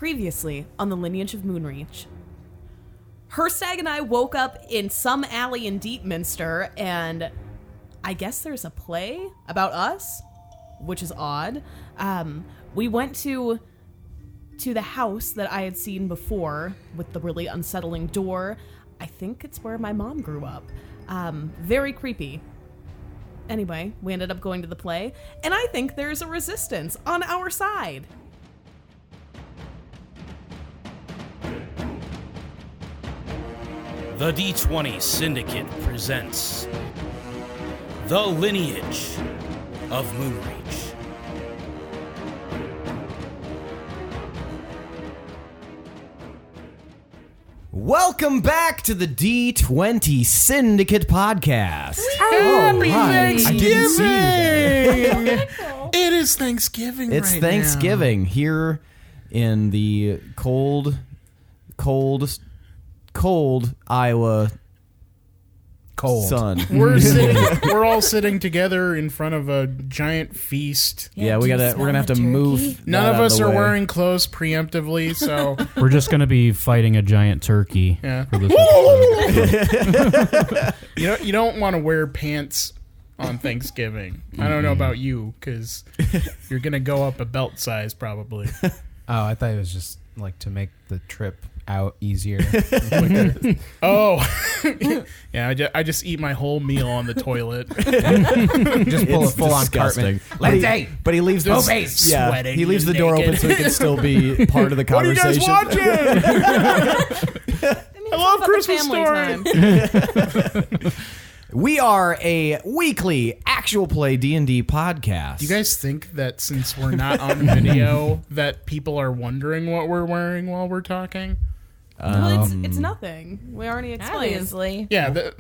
Previously on the Lineage of Moonreach. Hirstag and I woke up in some alley in Deepminster, and I guess there's a play about us, which is odd. We went to the house that I had seen before with the really unsettling door. I think it's where my mom grew up. Very creepy. Anyway, we ended up going to the play, and I think there's a resistance on our side. The D20 Syndicate presents The Lineage of Moonreach. Welcome back to the D20 Syndicate podcast. Happy Thanksgiving! It is Thanksgiving It's right Thanksgiving here in the cold Iowa sun. We're all sitting together in front of a giant feast. Yeah, we're gonna have to move. None that of out us the are way. wearing clothes preemptively, so We're just going to be fighting a giant turkey. yeah. For this episode. You don't want to wear pants on Thanksgiving. I don't know about you, because you're gonna go up a belt size probably. Oh, I thought it was just like to make the trip out easier. Oh, yeah. I just eat my whole meal on the toilet. Just pull It's a full-on disgusting. Lindsey! But he leaves Just this. sweating he leaves the and door naked. open so he can still be part of the What are you conversation. guys watching? I love Christmas Time. We are a weekly actual play D&D podcast. Do you guys think that since we're not on video, that people are wondering what we're wearing while we're talking? Well, it's nothing. We already explained. Obviously. Yeah, The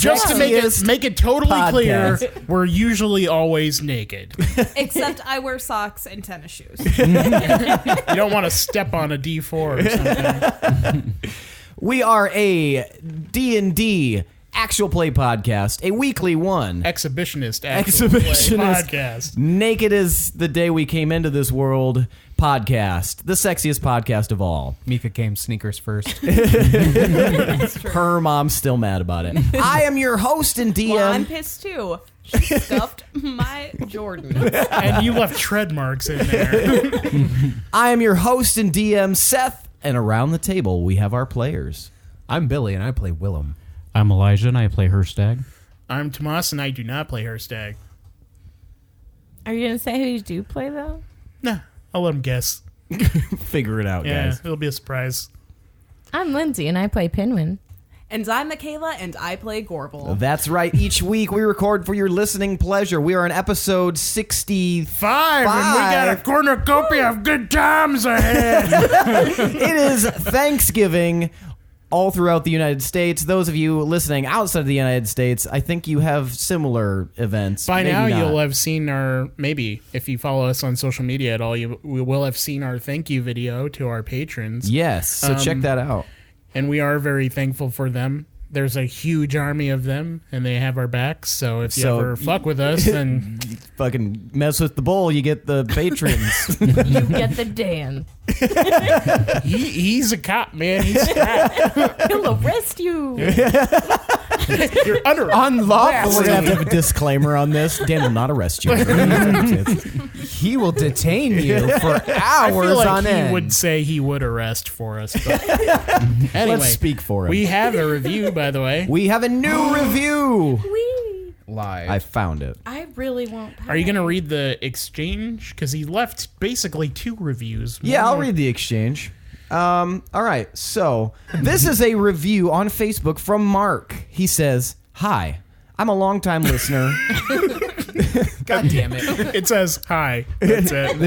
just to make it totally podcast. clear, we're usually always naked. Except I wear socks and tennis shoes. You don't want to step on a D4 or something. We are a D&D actual play podcast, a weekly one. Exhibitionist actual play podcast. Naked as the day we came into this world podcast. The sexiest podcast of all. Mika came sneakers first. Her mom's still mad about it. I am your host and DM. Well, I'm pissed too. She stuffed my Jordan. And you left tread marks in there. I am your host and DM, Seth. And around the table, we have our players. I'm Billy, and I play Willem. I'm Elijah, and I play Hirstag. I'm Tomas, and I do not play Hirstag. Are you going to say who you do play, though? Nah, I'll let him guess. Figure it out, Yeah, guys. it'll be a surprise. I'm Lindsey, and I play Pinwin. And I'm Michaela, and I play Gorbel. That's right. Each week we record for your listening pleasure. We are on episode 65. And we got a cornucopia of good times ahead. It is Thanksgiving all throughout the United States. Those of you listening outside of the United States, I think you have similar events. By Maybe now, not. you'll have seen maybe if you follow us on social media at all, we will have seen our thank you video to our patrons. Yes, so check that out. And we are very thankful for them. There's a huge army of them, and they have our backs. So if you ever fuck with us, then Fucking mess with the bowl, you get the patrons. You get the Dan. he's a cop, man. He's strapped. He'll arrest you. You're under Unlawful. We're going to have a disclaimer on this. Dan will not arrest you. He will detain you for I hours feel like on he end. would say he would arrest for us. But anyway, Let's speak for him. we have a review, by the way. We have a new review. Live. I found it. I really won't. Are you going to read the exchange? Because he left basically 2 reviews. Yeah, One I'll read the exchange. All right, so this is a review on Facebook from Mark. He says, "Hi, I'm a longtime listener." God damn it. It says, hi. That's it.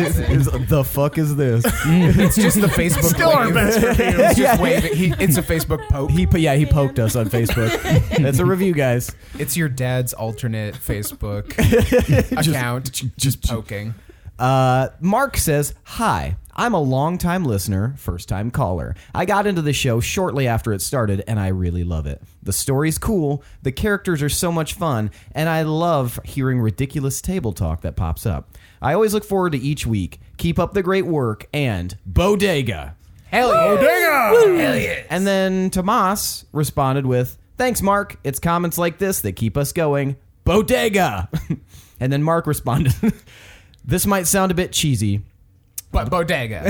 The fuck is this? It's just the Facebook Still our wave. best review. He's just waving. It's a Facebook poke. He poked us on Facebook. That's a review, guys. It's your dad's alternate Facebook account, just poking. Mark says, hi, I'm a long-time listener, first-time caller. I got into the show shortly after it started, and I really love it. The story's cool, the characters are so much fun, and I love hearing ridiculous table talk that pops up. I always look forward to each week. Keep up the great work, and bodega. Hell yeah. Bodega! Hell yes. And then Tomas responded with, thanks, Mark. It's comments like this that keep us going. Bodega. And then Mark responded, this might sound a bit cheesy, But bodega.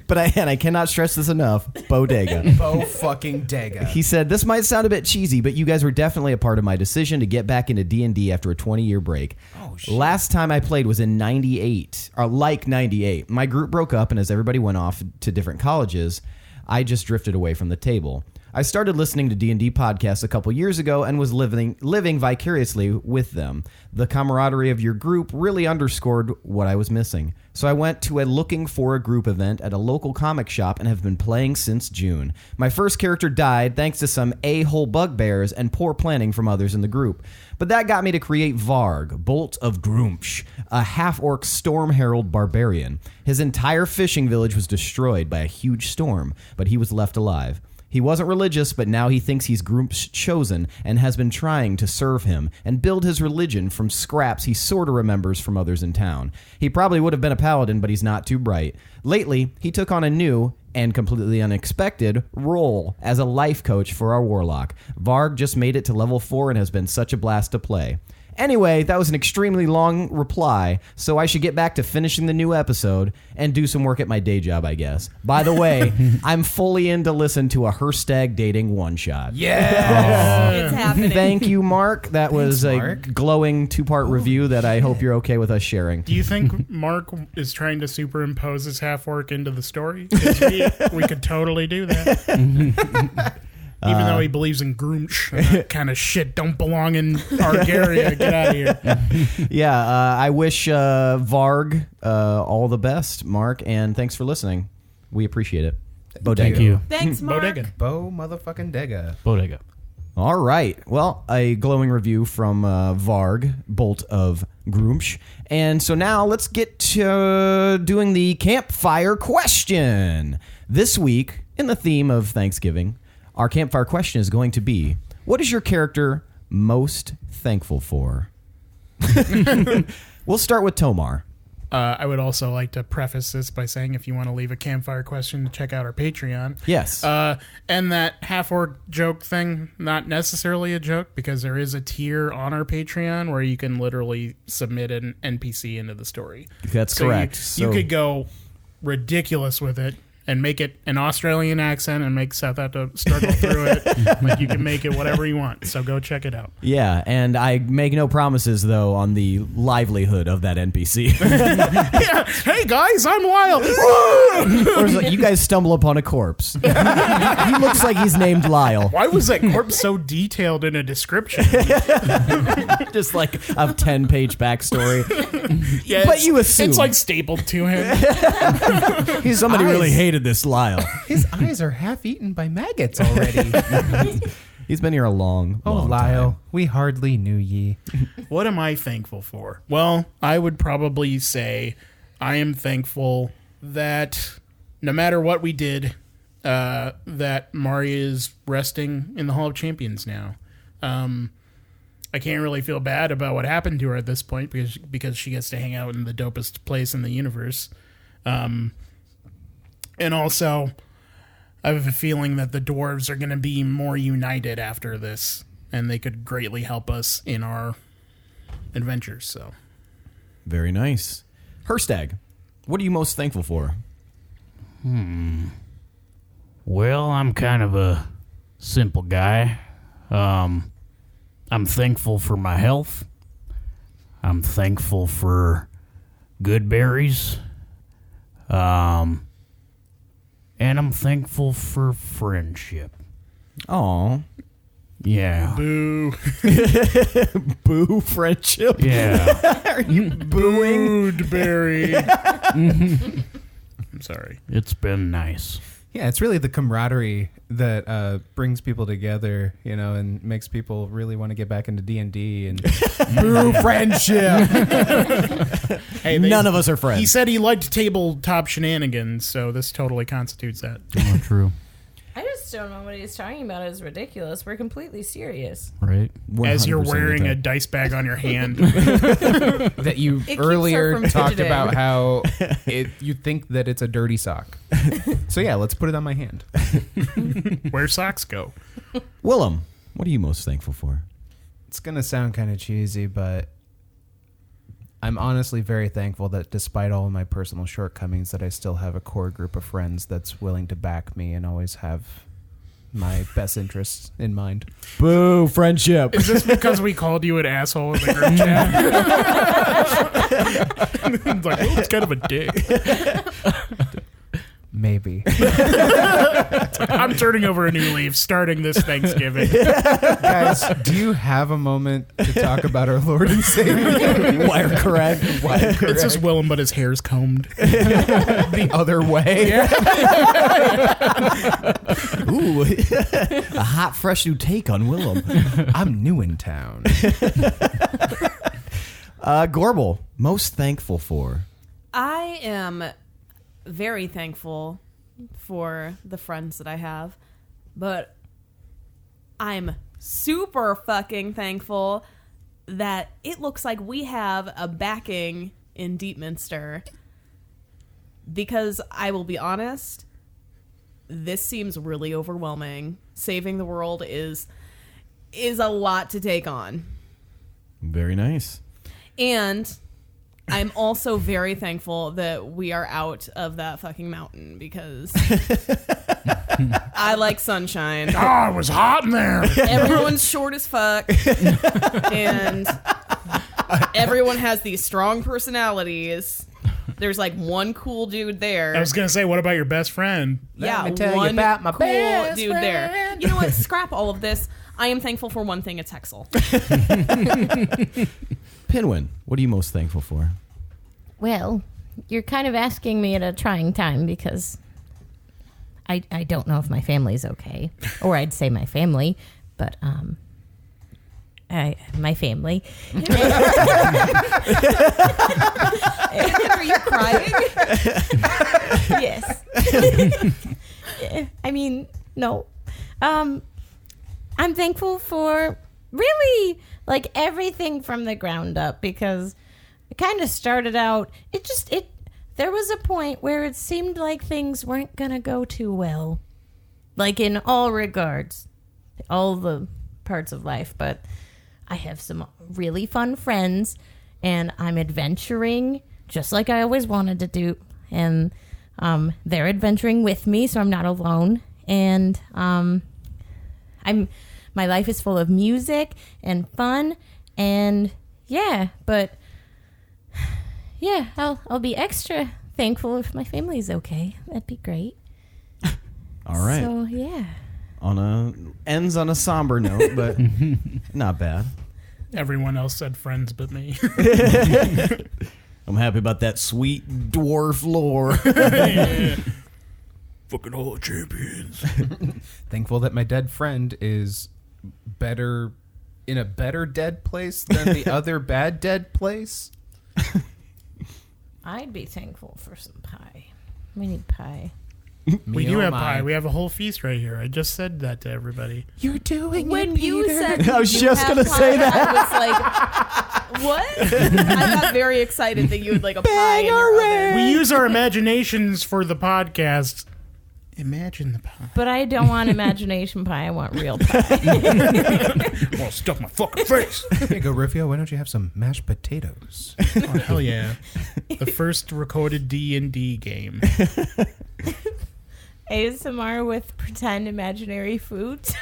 but I cannot stress this enough. Bodega. Bo fucking dega. He said, this might sound a bit cheesy, but you guys were definitely a part of my decision to get back into D&D after a 20-year break. Oh, shit. Last time I played was in 98, or like 98. My group broke up, and as everybody went off to different colleges, I just drifted away from the table. I started listening to D&D podcasts a couple years ago and was living vicariously with them. The camaraderie of your group really underscored what I was missing. So I went to a looking for a group event at a local comic shop and have been playing since June. My first character died thanks to some a-hole bugbears and poor planning from others in the group. But that got me to create Varg, Bolt of Moonreach, a half-orc storm herald barbarian. His entire fishing village was destroyed by a huge storm, but he was left alive. He wasn't religious, but now he thinks he's Groom's chosen and has been trying to serve him and build his religion from scraps he sort of remembers from others in town. He probably would have been a paladin, but he's not too bright. Lately, he took on a new and completely unexpected role as a life coach for our warlock. Varg just made it to level 4 and has been such a blast to play. Anyway, that was an extremely long reply, so I should get back to finishing the new episode and do some work at my day job, I guess. By the way, I'm fully in to listen to a Hirstag dating one-shot. Yeah. It's happening. Thank you, Mark. That was Mark. a glowing two-part review that I hope you're okay with us sharing. Do you think Mark is trying to superimpose his half-orc into the story? 'Cause we could totally do that. Even though he believes in Groomch, that kind of shit don't belong in our area. Get out of here. Yeah, I wish Varg all the best, Mark, and thanks for listening. We appreciate it. Bodega. Thank you. Thanks, Mark. Bodega. Bo motherfucking dega. Bodega. All right. Well, a glowing review from Varg, Bolt of Moonreach. And so now let's get to doing the campfire question. This week, in the theme of Thanksgiving, our campfire question is going to be, what is your character most thankful for? We'll start with Tomar. I would also like to preface this by saying if you want to leave a campfire question, check out our Patreon. Yes. And that half-orc joke thing, not necessarily a joke, because there is a tier on our Patreon where you can literally submit an NPC into the story. That's So correct. You could go ridiculous with it and make it an Australian accent and make Seth have to struggle through it. Like, you can make it whatever you want. So go check it out. Yeah, and I make no promises, though, on the livelihood of that NPC. Yeah. Hey, guys, I'm Lyle. Or it's like you guys stumble upon a corpse. He looks like he's named Lyle. Why was that corpse so detailed in a description? Just like a 10-page backstory. Yeah, But you assume. It's like stapled to him. Somebody really hated this Lyle. His eyes are half eaten by maggots already. He's been here a long Lyle, time. we hardly knew ye. What am I thankful for? Well, I would probably say I am thankful that no matter what we did, that Mari is resting in the Hall of Champions now. I can't really feel bad about what happened to her at this point because she gets to hang out in the dopest place in the universe. And also, I have a feeling that the dwarves are going to be more united after this, and they could greatly help us in our adventures. So, Very nice. Hirstag, what are you most thankful for? Well, I'm kind of a simple guy. I'm thankful for my health. I'm thankful for good berries. And I'm thankful for friendship. Aw. Yeah. boo. Boo friendship. Yeah. Are you booing? Berry. I'm sorry. It's been nice. Yeah, it's really the camaraderie that brings people together, and makes people really want to get back into D&D and true friendship. Hey, None of us are friends. He said he liked tabletop shenanigans, so this totally constitutes that. Not true. I just don't know what he's talking about. It's ridiculous. We're completely serious. Right? As you're 100% wearing a of the dice bag on your hand. That you keeps her earlier from talked fidgeting. about how you think that it's a dirty sock. So yeah, let's put it on my hand. Where socks go. time. Willem, what are you most thankful for? It's going to sound kind of cheesy, but I'm honestly very thankful that despite all of my personal shortcomings, that I still have a core group of friends that's willing to back me and always have my best interests in mind. Boo, friendship. Is this because we called you an asshole in the group chat? It's like, well, it's kind of a dick. Maybe. I'm turning over a new leaf starting this Thanksgiving. Guys, do you have a moment to talk about our Lord and Savior? Wire correct. It's just Willem, but his hair's combed. The other way? Ooh, a hot, fresh new take on Willem. I'm new in town. Gorbel, most thankful for? I am very thankful for the friends that I have, but I'm super fucking thankful that it looks like we have a backing in Deepminster, because I will be honest, this seems really overwhelming. Saving the world is a lot to take on. Very nice. And I'm also very thankful that we are out of that fucking mountain, because I like sunshine. Oh, it was hot in there. Everyone's short as fuck. And everyone has these strong personalities. There's like one cool dude there. I was going to say, what about your best friend? Yeah, me tell you one about my cool best dude there. You know what? Scrap all of this. I am thankful for one thing. It's Hexel. Pinwin, what are you most thankful for? Well, you're kind of asking me at a trying time, because I don't know if my family's okay. Or I'd say my family, but my family. Are you crying? Yes. I mean, no. I'm thankful for really like everything from the ground up, because it kind of started out, there was a point where it seemed like things weren't going to go too well. Like in all regards, all the parts of life, but I have some really fun friends, and I'm adventuring just like I always wanted to do, and they're adventuring with me, so I'm not alone. And my life is full of music and fun, and yeah, but yeah, I'll be extra thankful if my family's okay. That'd be great. All right. So yeah. Ends on a somber note, but not bad. Everyone else said friends but me. I'm happy about that sweet dwarf lore. Yeah. Fucking all the champions. Thankful that my dead friend is in a better dead place than the other bad dead place. I'd be thankful for some pie. We need pie. We do have pie. We have a whole feast right here. I just said that to everybody. You're doing When it, you Peter. said I was you just have gonna pie, say that. I was like, what? I got very excited that you had like a pie in your oven. We use our imaginations for the podcast. Imagine the pie. But I don't want imagination pie. I want real pie. Well, stuff my fucking face. Here you go, Rufio. Why don't you have some mashed potatoes? Oh, hell yeah. The first recorded D&D game. ASMR with pretend imaginary foods.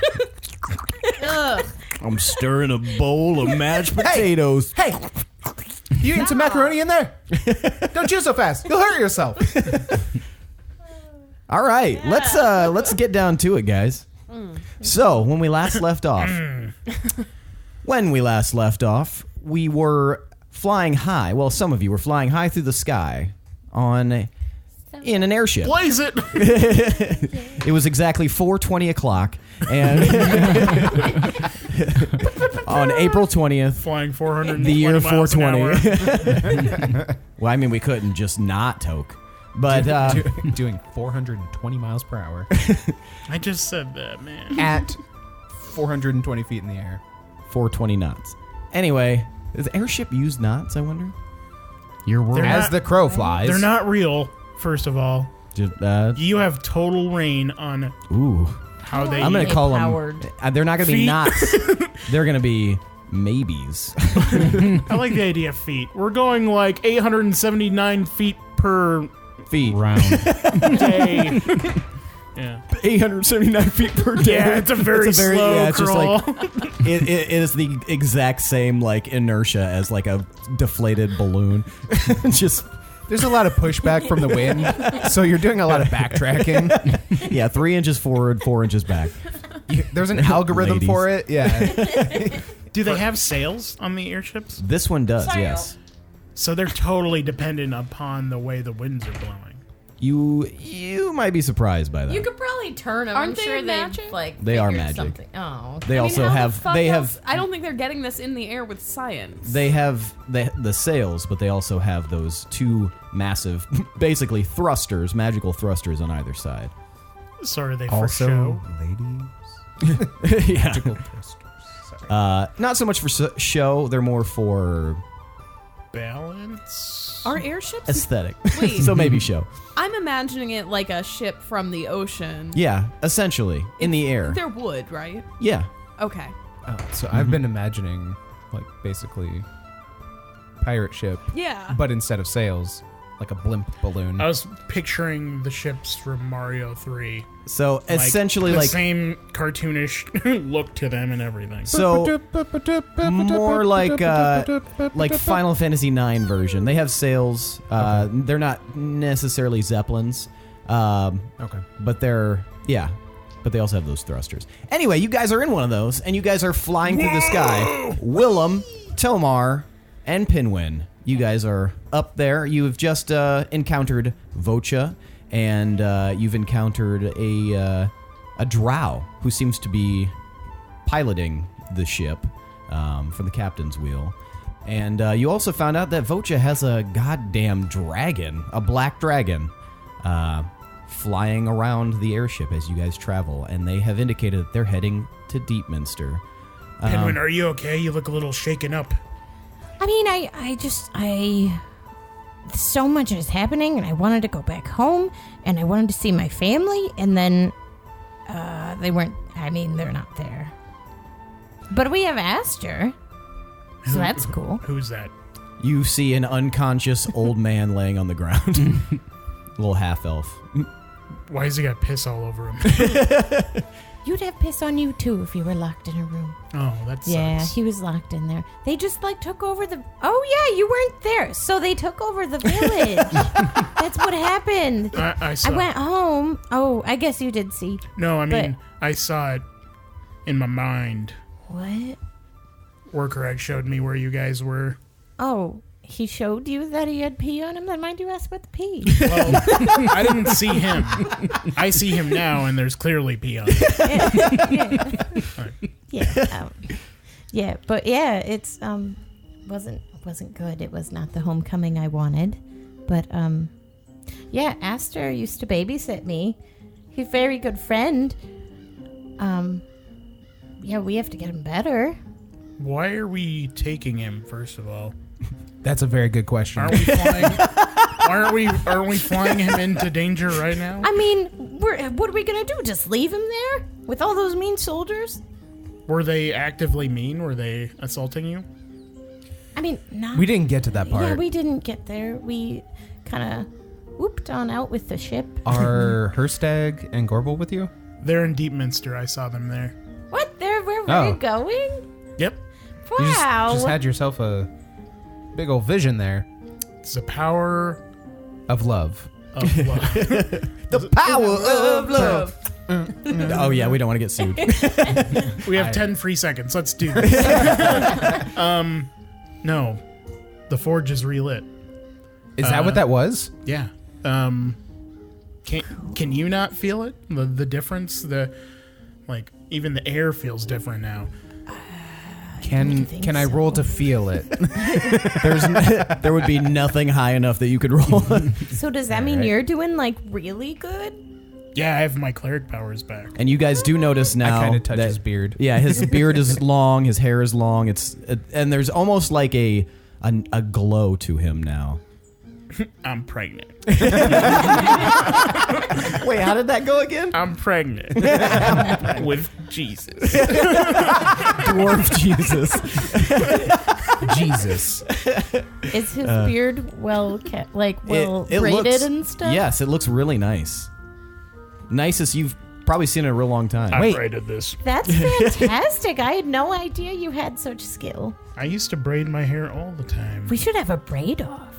Ugh. I'm stirring a bowl of mashed potatoes. Hey, you eating some macaroni in there? Don't chew so fast. You'll hurt yourself. All right, let's get down to it, guys. So when we last left off, we were flying high. Well, some of you were flying high through the sky on in an airship. Blaze it! It was exactly 4:20 o'clock, and on April 20th, Flying 400 the year miles an hour. 420. Well, I mean, we couldn't just not toke, but Doing 420 miles per hour I just said that, man. at 420 feet in the air. 420 knots. Anyway, does airship use knots, I wonder? Your word. They're As not- the crow flies. They're not real, first of all. Just, You have total reign on ooh. how they I'm going eat. to call Powered. them. They're not going to be Feet. knots. They're going to be maybes. I like the idea of feet. We're going like 879 feet per Feet. round. day. Yeah. 879 feet per day. Yeah, it's a very slow it's just crawl. like it is the exact same like inertia as like a deflated balloon. Just There's a lot of pushback from the wind, so you're doing a lot of backtracking. yeah, 3 inches forward, 4 inches back. There's an algorithm Ladies. for it. Yeah. Do they have sails on the airships? This one does, yes. So they're totally dependent upon the way the winds are blowing. You might be surprised by that. You could probably turn them. Aren't I'm they sure magic? they've like They are figured magic. something. Oh. They I mean, also how the have fuck they else- have I don't think they're getting this in the air with science. they have the sails, but they also have those 2 massive, basically thrusters, magical thrusters on either side. So are they for Also, show? ladies. Yeah. Magical twisters. Sorry. Not so much for show. They're more for Balance? Are airships? aesthetic. Wait. So maybe show. I'm imagining it like a ship from the ocean. Yeah, essentially in the air. They're wood, right? Yeah. Okay. So I've been imagining, like, basically pirate ship, Yeah. but instead of sails, like a blimp balloon. I was picturing the ships from Mario 3. So essentially, the like same cartoonish look to them and everything. so more like Final Fantasy IX version. They have sails. They're not necessarily zeppelins. Okay. But they're but they also have those thrusters. Anyway, you guys are in one of those, and you guys are flying through the sky. Willem, Tomar, and Pinwin. You guys are up there. You have just encountered Vocha, and you've encountered a drow who seems to be piloting the ship from the captain's wheel. And you also found out that Vocha has a goddamn dragon, a black dragon, flying around the airship as you guys travel. And they have indicated that they're heading to Deepminster. Pinwin, are you okay? You look a little shaken up. I mean, I so much is happening, and I wanted to go back home, and I wanted to see my family, and then they weren't. I mean, they're not there. But we have Aster, so that's cool. Who's that? You see an unconscious old man laying on the ground. Little half-elf. Why has he got piss all over him? You'd have piss on you too if you were locked in a room. Oh, that sucks. Yeah, he was locked in there. They just took over the. Oh yeah, you weren't there, so they took over the village. That's what happened. I saw. I went home. Oh, I guess you did see. No, I mean, I saw it in my mind. What? Worker showed me where you guys were. Oh, he showed you that he had pee on him? Then why'd you ask about the pee? Well, I didn't see him. I see him now, and there's clearly pee on him. Yeah, but yeah, it's wasn't good. It was not the homecoming I wanted. But yeah, Aster used to babysit me. He's a very good friend. Yeah, we have to get him better. Why are we taking him, first of all? That's a very good question. Aren't we flying? Aren't we flying him into danger right now? I mean, what are we gonna do? Just leave him there with all those mean soldiers? Were they actively mean? Were they assaulting you? I mean, not. We didn't get to that part. Yeah, we didn't get there. We kind of whooped on out with the ship. Are Hirstag and Gorbel with you? They're in Deepminster. I saw them there. What? Where were Oh. we going? Yep. You Wow. just had yourself a big old vision there It's the power of love. of love. The power of love. Oh yeah, we don't want to get sued. We have 10 free seconds. Let's do this. No. The forge is relit. Is that what that was? Yeah. Can you not feel it? The difference? Even the air feels different now. Can I roll to feel it? There would be nothing high enough that you could roll. So does that mean you're doing like really good? Yeah, I have my cleric powers back. And you guys do notice now I kind of touch that- his beard. Yeah, his beard is long, his hair is long. And there's almost like a glow to him now. I'm pregnant. Wait, how did that go again? I'm pregnant. With Jesus. Dwarf Jesus. Jesus. Is his beard well kept, like well It braided looks- and stuff? Yes, it looks really nice. Nicest you've probably seen in a real long time. I braided this. That's fantastic. I had no idea you had such skill. I used to braid my hair all the time. We should have a braid off.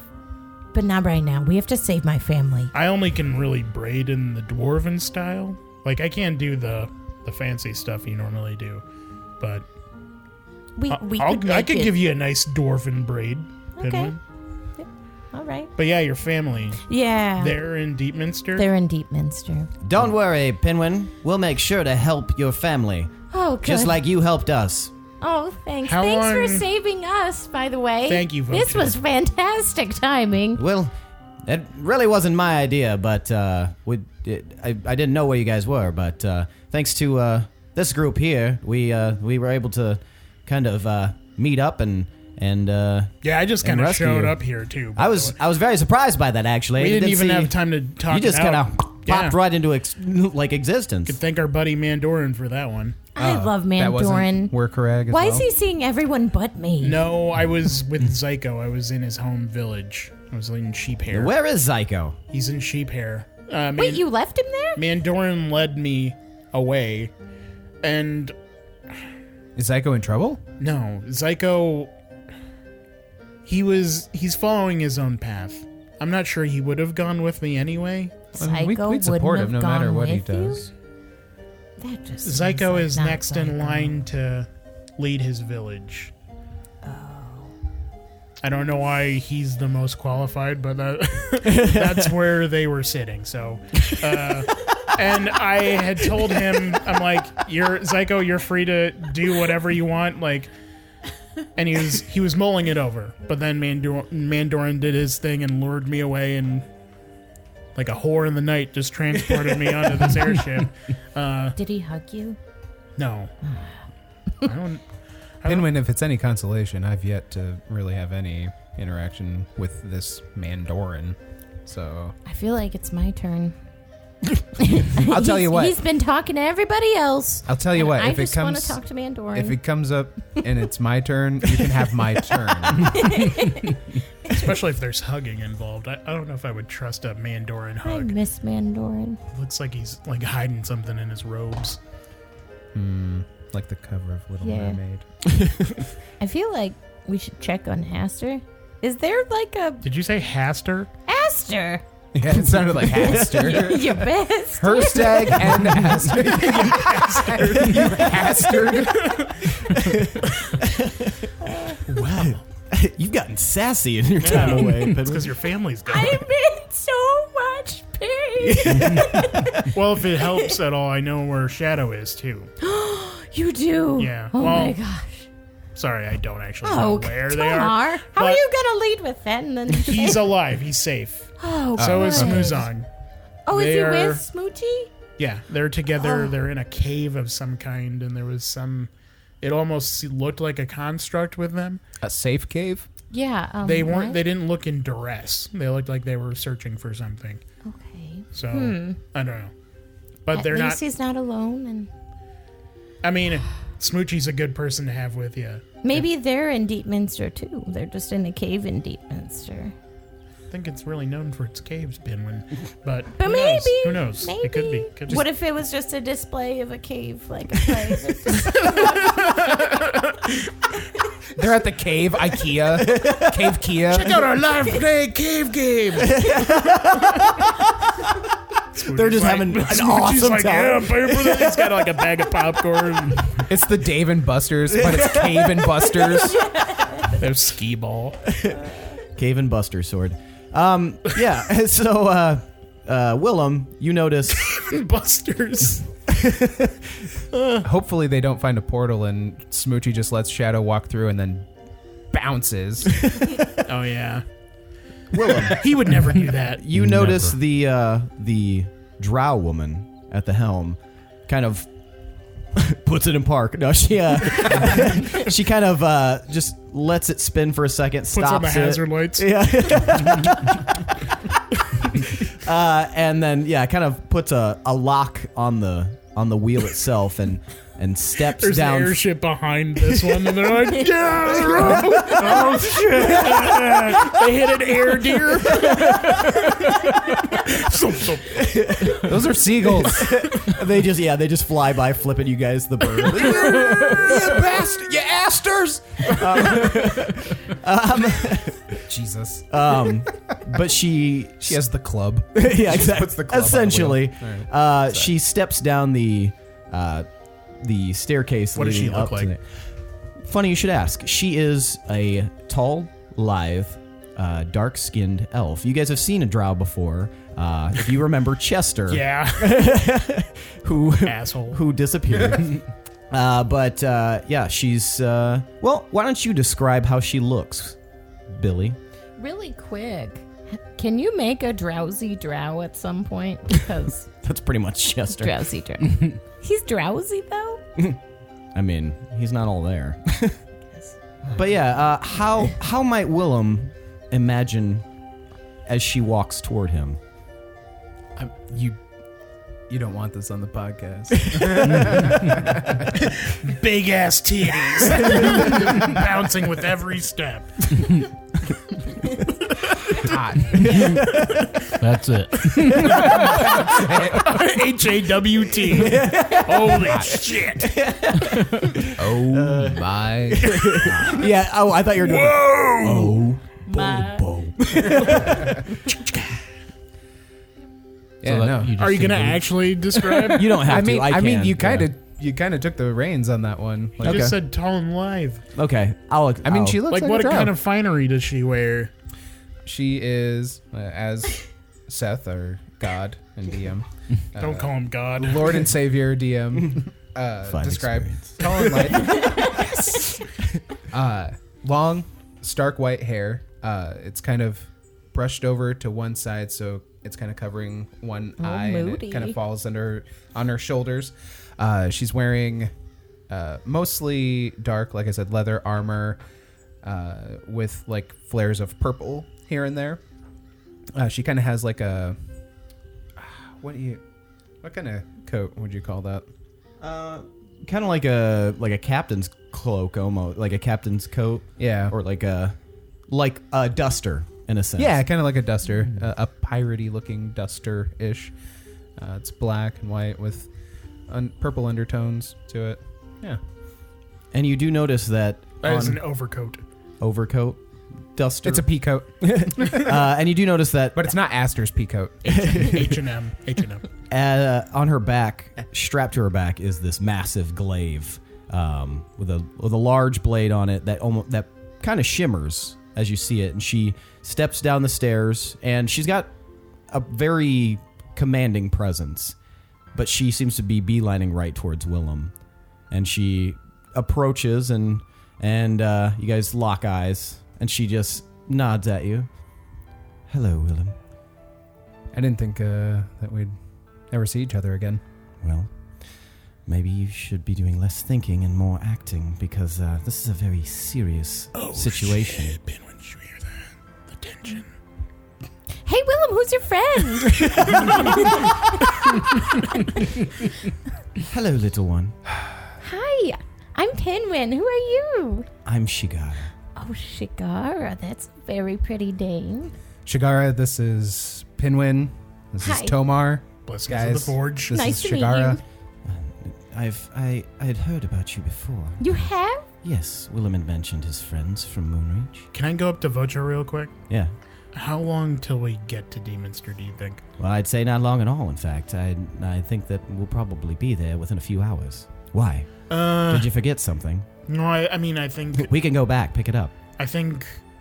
But not right now. We have to save my family. I only can really braid in the dwarven style. Like, I can't do the fancy stuff you normally do. But I could give you a nice dwarven braid, Okay. Pinwin. All right. But yeah, your family. Yeah. They're in Deepminster? They're in Deepminster. Don't worry, Pinwin. We'll make sure to help your family. Oh, good. Just like you helped us. Oh, thanks. How Thanks for long- saving us, by the way. Thank you, This Valtel. was fantastic timing. Well, it really wasn't my idea, but I didn't know where you guys were. But thanks to this group here, we were able to kind of meet up and Yeah, I just kind of rescue showed you. up here, too. I was very surprised by that, actually. We I didn't even see- have time to talk You just it kind out. of popped right into existence. Could thank our buddy Mandorin for that one. I love That wasn't Mandorin. Workerag as Why well? is he seeing everyone but me? No, I was with Zyko. I was in his home village. I was in Sheep Hair. Where is Zyko? He's in Sheep Hair. Wait, you left him there? Mandorin led me away, and Is Zyko in trouble? no, Zyko. He's following his own path. I'm not sure he would have gone with me anyway. I mean, Psycho we'd support wouldn't him have no matter gone what he with you? does. That just Zyko seems like is not next in Zyko. line to lead his village. I don't know why he's the most qualified, but that's where they were sitting. So, and I had told him, I'm like, Zyko, you're free to do whatever you want, like. And he was mulling it over, but then Mandorin did his thing and lured me away, and like a whore in the night just transported me onto this airship. Did he hug you? No, I don't. Pinwin, if it's any consolation, I've yet to really have any interaction with this Mandorin. So I feel like it's my turn. I'll tell you what. He's been talking to everybody else. I'll tell you and what. I If it just want comes, to talk to Mandorin. if it comes up and it's my turn, you can have my turn. Especially if there's hugging involved. I don't know if I would trust a Mandorin I hug. miss Mandorin. Looks like he's like hiding something in his robes. Like the cover of Little Yeah. Mermaid. I feel like we should check on Aster. Is there like a Did you say Haster? Aster? Yeah, it sounded like Haster. Your best. Herstag and Haster. Haster. Wow. You've gotten sassy in your time away. It's because your family's gone. I'm in so much pain. Well, if it helps at all, I know where Shadow is too. You do? Yeah, Oh well, my gosh. Sorry, I don't actually know Oh, where they are. Tamar, how are but you gonna lead with that? And then He's alive. He's safe. oh, So is good. Smuzong. Oh, is he They're- with Smoochie? Yeah, they're together. Oh. They're in a cave of some kind, and there was some. It almost looked like a construct with them. A safe cave? Yeah. They weren't. what? They didn't look in duress. They looked like they were searching for something. Okay. So I don't know. But At they're least not. he's not alone, and I mean, Smoochie's a good person to have with you. maybe they're in Deepminster too. They're just in a cave in Deepminster. I think it's really known for its caves, Pinwin. But But who maybe. knows? Who knows? Maybe. It could be. Could be. What if it was just a display of a cave, like a private? They're at the cave, IKEA. Cave Kia. Check out our live play cave game. They're just having an Smoochie's awesome like, time. yeah, pay for this. He's got like a bag of popcorn. It's the Dave and Buster's, but it's Cave and Buster's. There's skee ball. Cave and Buster sword. Yeah. So Willem, you notice Busters. Hopefully they don't find a portal and Smoochie just lets Shadow walk through and then bounces. Oh yeah. Willem. He would never do that. You notice the drow woman at the helm kind of puts it in park. No, she she kind of just lets it spin for a second, Puts stops on the it. hazard lights. Yeah. And then kind of puts a lock on the wheel itself and steps There's down. an airship behind this one, and they're like, yeah! Oh shit! They hit an air deer. Those are seagulls. They just fly by, flipping you guys the bird. You asters! Jesus. But she has the club. yeah, exactly. puts the club on the Essentially, wheel. All right. she steps down the staircase. What does she leading look up to like? Funny you should ask. She is a tall, lithe, dark-skinned elf. You guys have seen a drow before. If you remember Chester, Yeah. who Asshole. who disappeared. But she's well. Why don't you describe how she looks, Billy? Really quick. Can you make a drowsy drow at some point? Because That's pretty much Chester. drowsy drow. He's drowsy though? I mean, he's not all there. But how might Willem imagine as she walks toward him? You don't want this on the podcast. Big ass titties. Bouncing with every step. That's it. HAWT. Holy shit. Oh my. Yeah. Oh, I thought you were doing. Whoa. Yeah, no. Are you going to actually describe? You don't have to. I mean, can, you kind of took the reins on that one. I just said tall and lithe. Okay. She looks Like, like what a drow. kind of finery does she wear? She is, as Seth, our god and DM. Don't call him God. Lord and Savior DM. Describe tall and light. Long, stark white hair. It's kind of brushed over to one side, so it's kind of covering one eye, and moody. it kind of falls on her shoulders. She's wearing mostly dark, like I said, leather armor with like flares of purple here and there. She kind of has like a what kind of coat would you call that? kind of like a captain's cloak, almost like a captain's coat. Yeah, or like a duster in a sense. yeah, kind of like a duster, a piratey looking duster ish. It's black and white with purple undertones to it. Yeah, and you do notice that That is an overcoat. overcoat duster. it's a pea coat, and you do notice that, but it's not Aster's pea coat. H&M. on her back, strapped to her back, is this massive glaive with a large blade on it that kind of shimmers as you see it. And she steps down the stairs, and she's got a very commanding presence, but she seems to be beelining right towards Willem. And she approaches, and you guys lock eyes, and she just nods at you. Hello, Willem. I didn't think that we'd ever see each other again. Well, maybe you should be doing less thinking and more acting, because this is a very serious situation. Shit. Pinwin, did you hear that? The tension. Hey, Willem, who's your friend? Hello, little one. Hi, I'm Pinwin. Who are you? I'm Shigara. Oh, Shigara. That's a very pretty name. Shigara, this is Pinwin. This Hi. is Tomar. Blessings Guys, of the Forge. This Nice is to meet Shigara. you. I had heard about you before. You have? Yes, Willem had mentioned his friends from Moonreach. Can I go up to Vocho real quick? Yeah. How long till we get to Deepminster, do you think? Well, I'd say not long at all, in fact. I think that we'll probably be there within a few hours. Why? Did you forget something? No, I mean, I think We can go back, pick it up.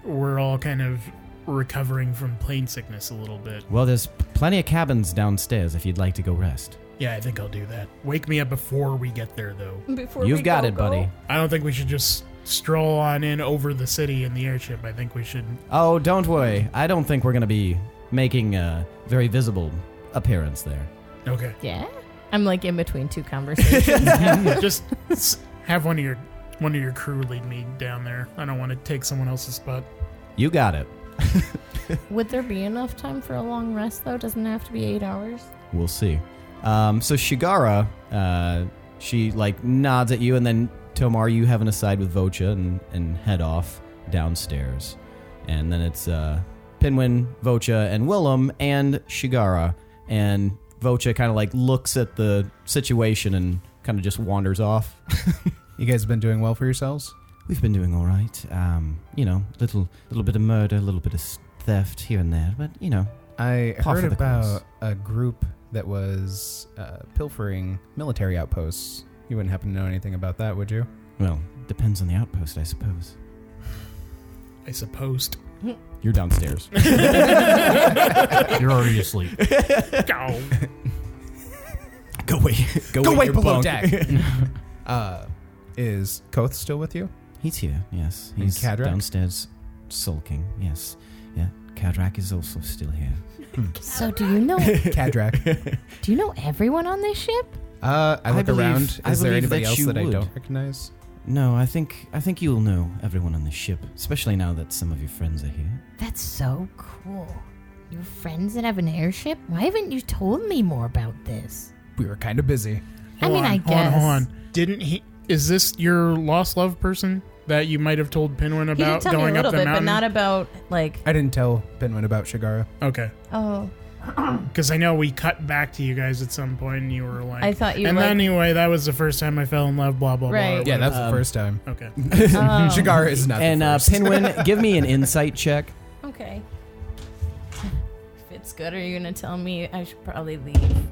we're all kind of recovering from plane sickness a little bit. Well, there's plenty of cabins downstairs if you'd like to go rest. Yeah, I think I'll do that. Wake me up before we get there, though. Before You've we got go, it, buddy. I don't think we should just stroll on in over the city in the airship. I think we should... Oh, don't worry. I don't think we're going to be making a very visible appearance there. Okay. Yeah? I'm like in between two conversations. Just have one of your crew lead me down there. I don't want to take someone else's spot. You got it. Would there be enough time for a long rest, though? Doesn't it have to be 8 hours? We'll see. So Shigara, she like nods at you, and then Tomar, you have an aside with Vocha and head off downstairs. And then it's Pinwin, Vocha, and Willem, and Shigara. And Vocha kind of like looks at the situation and kind of just wanders off. You guys been doing well for yourselves? We've been doing all right. Little bit of murder, a little bit of theft here and there, but I Par for heard the about course. a group that was pilfering military outposts. You wouldn't happen to know anything about that, would you? well, depends on the outpost, I suppose. I suppose. You're downstairs. You're already asleep. Go. Go wait below bunk. deck. Is Koth still with you? He's here, yes. And He's Kadrak? downstairs sulking, yes. Yeah, Kadrak is also still here. So do you know Kadrak. do you know everyone on this ship? I look believe- around. I Is there believe anybody that else you that I would. don't recognize? No, I think you'll know everyone on the ship, especially now that some of your friends are here. That's so cool. Your friends that have an airship? Why haven't you told me more about this? We were kind of busy. I mean, I guess. Hold on. Didn't he... Is this your lost love person that you might have told Pinwin He did about tell me a going up little the bit, but mountain? not about, like, I didn't tell Pinwin about Shigara. Okay. oh, Because I know we cut back to you guys at some point and you were like... I thought you And like, anyway, that was the first time I fell in love, blah, blah, Right. blah. Yeah, that's the Um, first time. Okay. Shigara is not And the first. Pinwin, give me an insight check. okay. If it's good, are you going to tell me I should probably leave?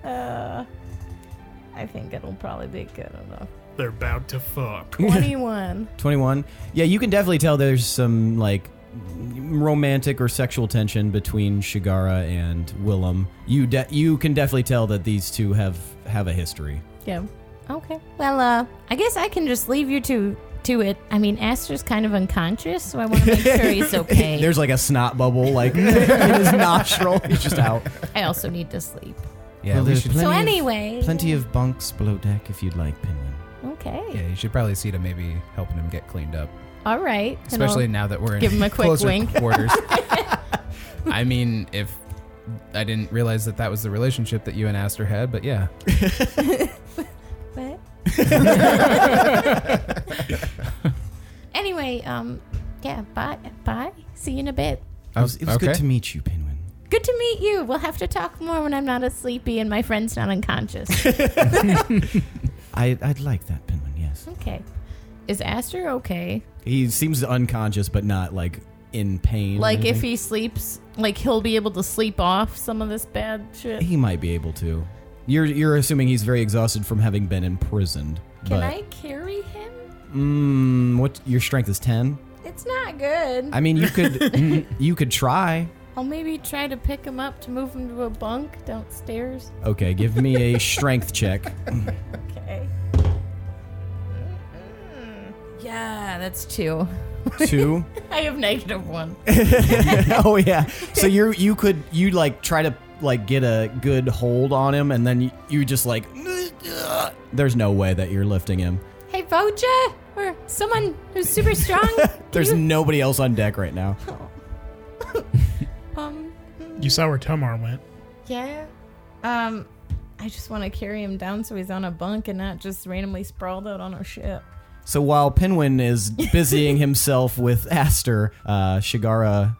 I think it'll probably be good enough. They're about to fuck. 21. 21. Yeah, you can definitely tell there's some like romantic or sexual tension between Shigara and Willem. You can definitely tell that these two have a history. Yeah. Okay. Well, I guess I can just leave you to it. I mean, Aster's kind of unconscious, so I want to make sure he's okay. There's like a snot bubble like in his nostril. He's just out. I also need to sleep. Yeah, Well, we there's should, plenty So of- anyway. Plenty of bunks below deck if you'd like, Pinwin. Okay. yeah, you should probably see to maybe helping him get cleaned up. All right. And Especially I'll now that we're in give him a quick closer wink. quarters. I mean, if I didn't realize that was the relationship that you and Aster had, but yeah. What? Anyway, yeah, bye. See you in a bit. It was good to meet you, Pinwin. Good to meet you. We'll have to talk more when I'm not as sleepy and my friend's not unconscious. I'd like that, Pinwin, yes. Okay. Is Aster okay? He seems unconscious, but not like in pain. or Like if anything. he sleeps, like he'll be able to sleep off some of this bad shit? He might be able to. You're assuming he's very exhausted from having been imprisoned. Can but, I carry him? what your strength is 10? It's not good. I mean, you could try. I'll maybe try to pick him up to move him to a bunk downstairs. Okay, give me a strength check. Okay. Yeah, that's 2. 2. I have -1. Oh yeah. So you like try to like get a good hold on him, and then you just like there's no way that you're lifting him. Hey, Voja, or someone who's super strong. There's nobody else on deck right now. You saw where Tomar went. Yeah. I just want to carry him down so he's on a bunk and not just randomly sprawled out on a ship. So while Pinwin is busying himself with Aster, Shigara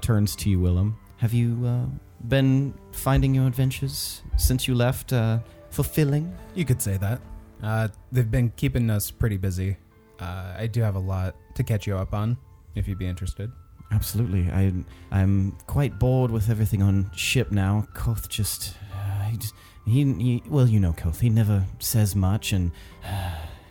turns to you, Willem. Have you been finding your adventures since you left fulfilling? You could say that. They've been keeping us pretty busy. I do have a lot to catch you up on, if you'd be interested. Absolutely. I'm quite bored with everything on ship now. Koth just... he well, you know Koth. He never says much, and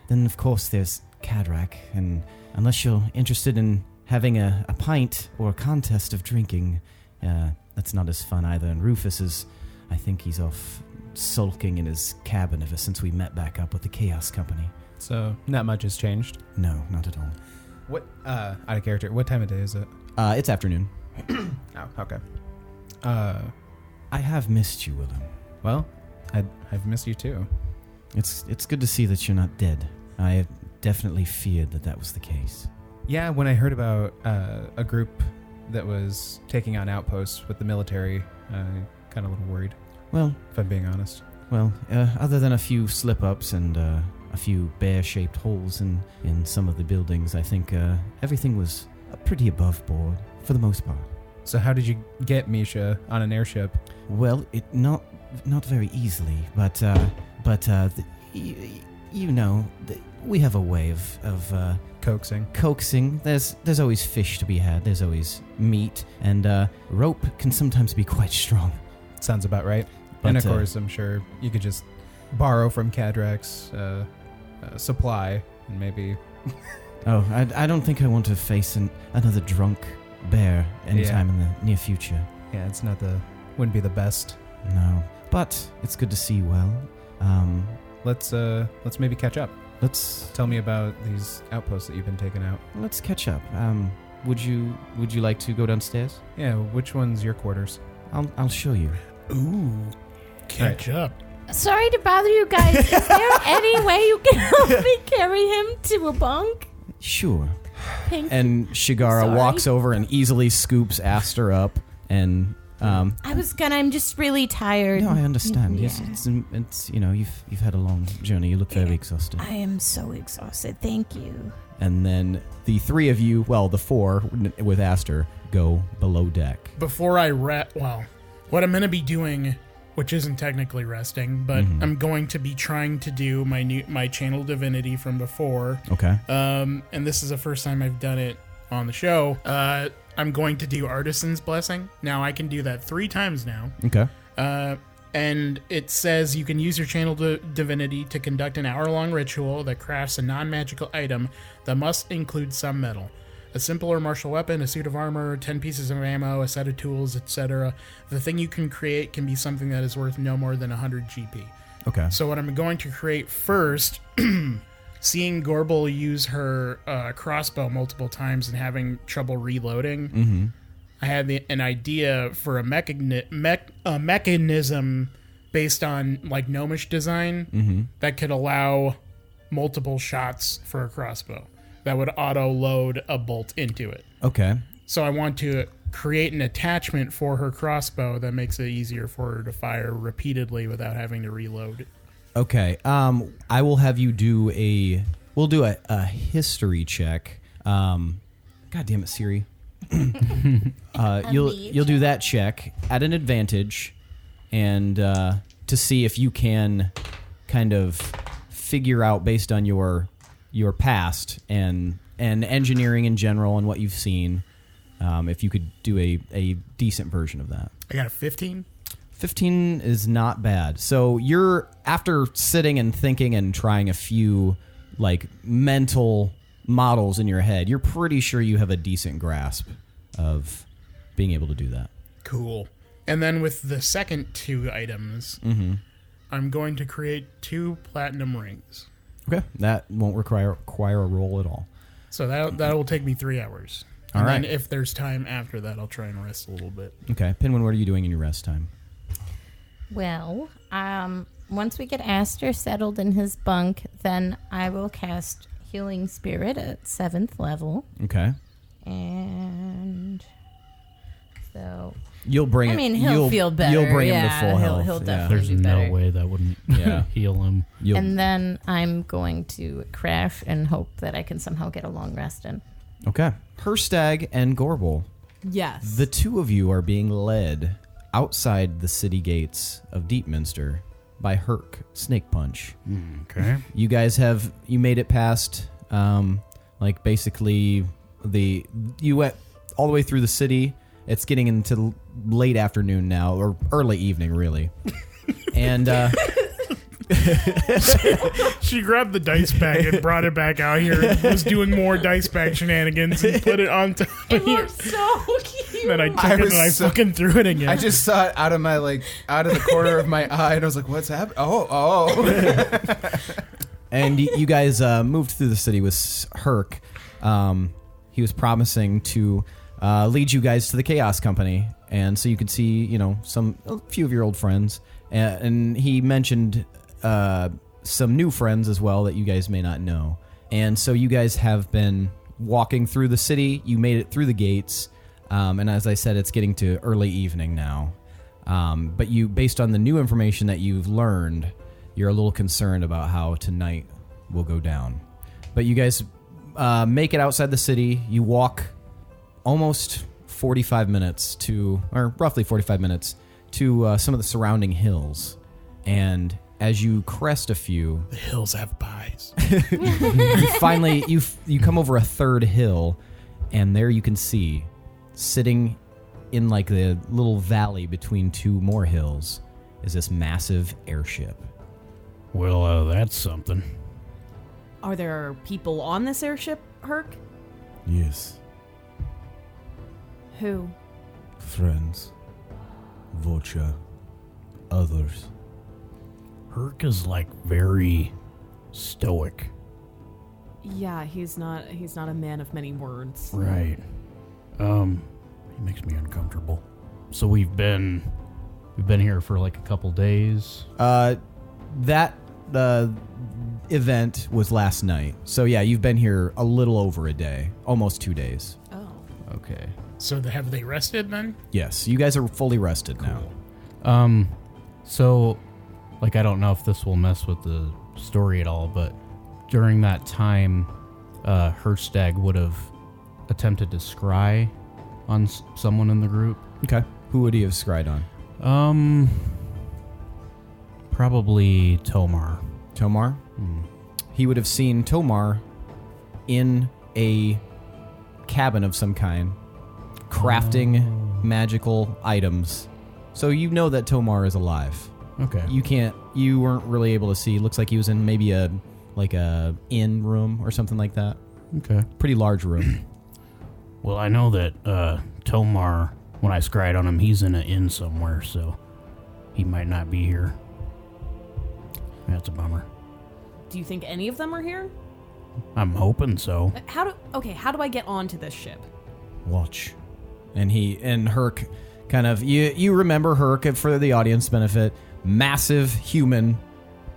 then, of course, there's Kadrak, and unless you're interested in having a pint or a contest of drinking. That's not as fun either. And Rufus is, I think he's off sulking in his cabin ever since we met back up with the Chaos Company. So not much has changed. No, not at all. What out of character? What time of day is it? It's afternoon. Oh, okay. I have missed you, Willem. Well, I've missed you too. It's good to see that you're not dead. I definitely feared that was the case. Yeah, when I heard about a group that was taking on outposts with the military, kind of a little worried. Well, if I'm being honest. Well, other than a few slip-ups and a few bear-shaped holes in some of the buildings, I think everything was pretty above board for the most part. So how did you get Misha on an airship? Well, not very easily, but we have a way of coaxing. There's always fish to be had. There's always meat, and rope can sometimes be quite strong. Sounds about right. But, and of course, I'm sure you could just borrow from Cadrak's supply, and maybe... Oh, I don't think I want to face another drunk bear anytime in the near future. Yeah, wouldn't be the best. No, but it's good to see you well. Let's maybe catch up. Tell me about these outposts that you've been taking out. Let's catch up. Would you like to go downstairs? Yeah, which one's your quarters? I'll show you. Ooh, catch up. Sorry to bother you guys. Is there any way you can help me carry him to a bunk? Sure. Thank and Shigara walks over and easily scoops Aster up, and I'm just really tired. No, I understand. Yeah. Yes, it's you've had a long journey. You look very exhausted. I am so exhausted. Thank you. And then the three of you, well, the four with Aster, go below deck. Before I what I'm going to be doing, which isn't technically resting, but I'm going to be trying to do my channel divinity from before. Okay. And this is the first time I've done it on the show. I'm going to do Artisan's Blessing. Now, I can do that 3 times now. Okay. And it says you can use your channel divinity to conduct an hour-long ritual that crafts a non-magical item that must include some metal. A simple or martial weapon, a suit of armor, 10 pieces of ammo, a set of tools, etc. The thing you can create can be something that is worth no more than 100 GP. Okay. So what I'm going to create first, seeing Gorbel use her crossbow multiple times and having trouble reloading, I had an idea for a mechanism based on like gnomish design that could allow multiple shots for a crossbow that would auto-load a bolt into it. Okay. So I want to create an attachment for her crossbow that makes it easier for her to fire repeatedly without having to reload. Okay. I will have you do we'll do a history check. God damn it, Siri. You'll do that check at an advantage, and to see if you can kind of figure out based on your past and engineering in general and what you've seen, if you could do a decent version of that. I got a 15. 15 is not bad. So you're, after sitting and thinking and trying a few like mental models in your head, you're pretty sure you have a decent grasp of being able to do that. Cool. And then with the second 2 items, I'm going to create 2 platinum rings. Okay. That won't require a roll at all. So that will take me 3 hours. All right. And then if there's time after that, I'll try and rest a little bit. Okay. Pinwin, what are you doing in your rest time? Well, once we get Aster settled in his bunk, then I will cast Healing Spirit at 7th level. Okay. And so you'll bring he'll feel better. You'll bring him to full health. He'll definitely There's be better. no way that wouldn't heal him. And then I'm going to crash and hope that I can somehow get a long rest in. Okay. Hirstag and Gorbel. Yes. The 2 of you are being led outside the city gates of Deepminster by Herc Snake Punch. Okay. You guys you made it past, basically you went all the way through the city. It's getting into late afternoon now, or early evening, really. And She grabbed the dice bag and brought it back out here and was doing more dice bag shenanigans and put it on top of It here. looks so cute. Then I took it and I fucking threw it again. I just saw it out of the corner of my eye, and I was like, "What's happening?" Oh. And you guys moved through the city with Herc. He was promising to lead you guys to the Chaos Company, and so you could see, a few of your old friends. And he mentioned some new friends as well that you guys may not know. And so you guys have been walking through the city. You made it through the gates, and as I said, it's getting to early evening now. But you, based on the new information that you've learned, you're a little concerned about how tonight will go down. But you guys make it outside the city. You walk almost 45 minutes or roughly 45 minutes to some of the surrounding hills. And as you crest a few, the hills have pies. you come over a third hill, and there you can see, sitting in like the little valley between two more hills, is this massive airship. Well, that's something. Are there people on this airship, Herc? Yes. Who? Friends. Vulture. Others. Herc is like very stoic. Yeah, he's not a man of many words. Right. He makes me uncomfortable. So we've been here for like a couple days. That event was last night. So yeah, you've been here a little over a day, almost 2 days. Oh. Okay. So have they rested then? Yes, you guys are fully rested now. So, like, I don't know if this will mess with the story at all, but during that time, Hirstag would have attempted to scry on someone in the group. Okay. Who would he have scried on? Probably Tomar. Tomar? He would have seen Tomar in a cabin of some kind, crafting magical items. So you know that Tomar is alive. Okay. You weren't really able to see. Looks like he was in maybe a inn room or something like that. Okay. Pretty large room. Well, I know that Tomar, when I scried on him, he's in an inn somewhere, so he might not be here. That's a bummer. Do you think any of them are here? I'm hoping so. How do I get onto this ship? Watch. And Herc kind of, you remember Herc, for the audience benefit, massive human,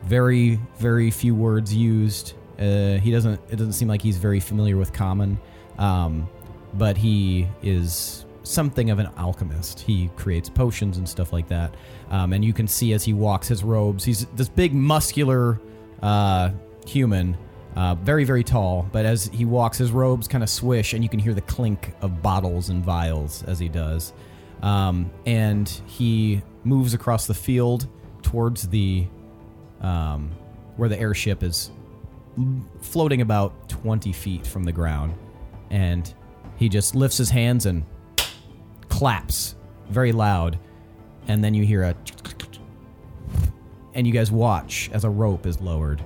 very, very few words used. It doesn't seem like he's very familiar with common, but he is something of an alchemist. He creates potions and stuff like that. And you can see as he walks his robes, he's this big muscular human, very, very tall, but as he walks, his robes kind of swish, and you can hear the clink of bottles and vials as he does. And he moves across the field towards the where the airship is floating about 20 feet from the ground. And he just lifts his hands and claps very loud. And then you hear a... And you guys watch as a rope is lowered.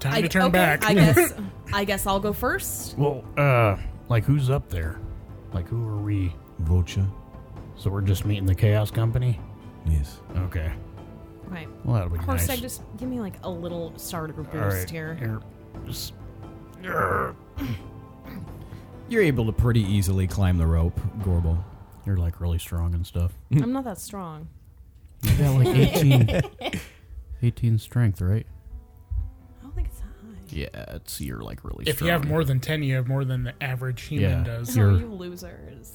Time to turn back. I guess I'll go first. Well, like, who's up there? Like, who are we? Vulture. So we're just meeting the Chaos Company? Yes. Okay. Right. Well, that'll be nice. Hirstag, just give me like a little starter boost All right. here. Just... You're able to pretty easily climb the rope, Gorbel. You're, like, really strong and stuff. I'm not that strong. You got, like, 18 strength, right? I don't think it's that high. Yeah, you're, like, really If strong. you have more than 10, you have more than the average human does. Oh, you losers.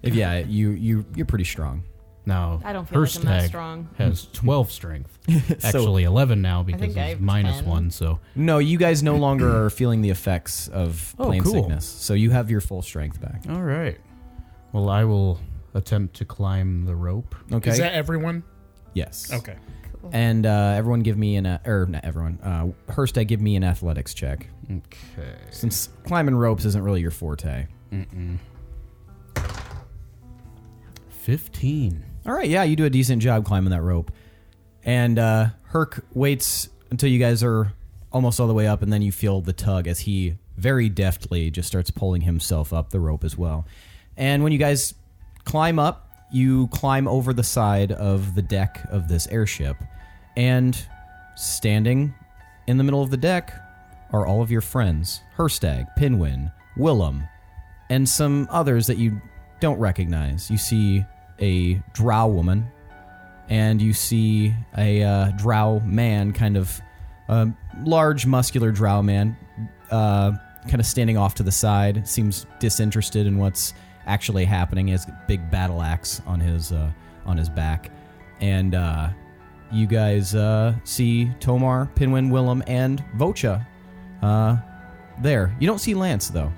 You're pretty strong. Now, I don't feel like I'm that Hirstag strong. has 12 strength. Actually, 11 now because think I he's have minus 10. 1, so... No, you guys no longer are feeling the effects of Oh, plain cool. sickness, so you have your full strength back. All right. Well, I will attempt to climb the rope. Okay. Is that everyone? Yes. Okay. And everyone give me not everyone. Hirstag, give me an athletics check. Okay. Since climbing ropes isn't really your forte. 15. All right, yeah, you do a decent job climbing that rope. And Herc waits until you guys are almost all the way up, and then you feel the tug as he very deftly just starts pulling himself up the rope as well. And when you guys climb up, you climb over the side of the deck of this airship, and standing in the middle of the deck are all of your friends, Hirstag, Pinwin, Willem, and some others that you don't recognize. You see a drow woman, and you see a drow man, kind of large, muscular drow man, kind of standing off to the side, seems disinterested in what's actually happening. He has a big battle axe on his back. And you guys see Tomar, Pinwin, Willem, and Vocha there. You don't see Lance, though.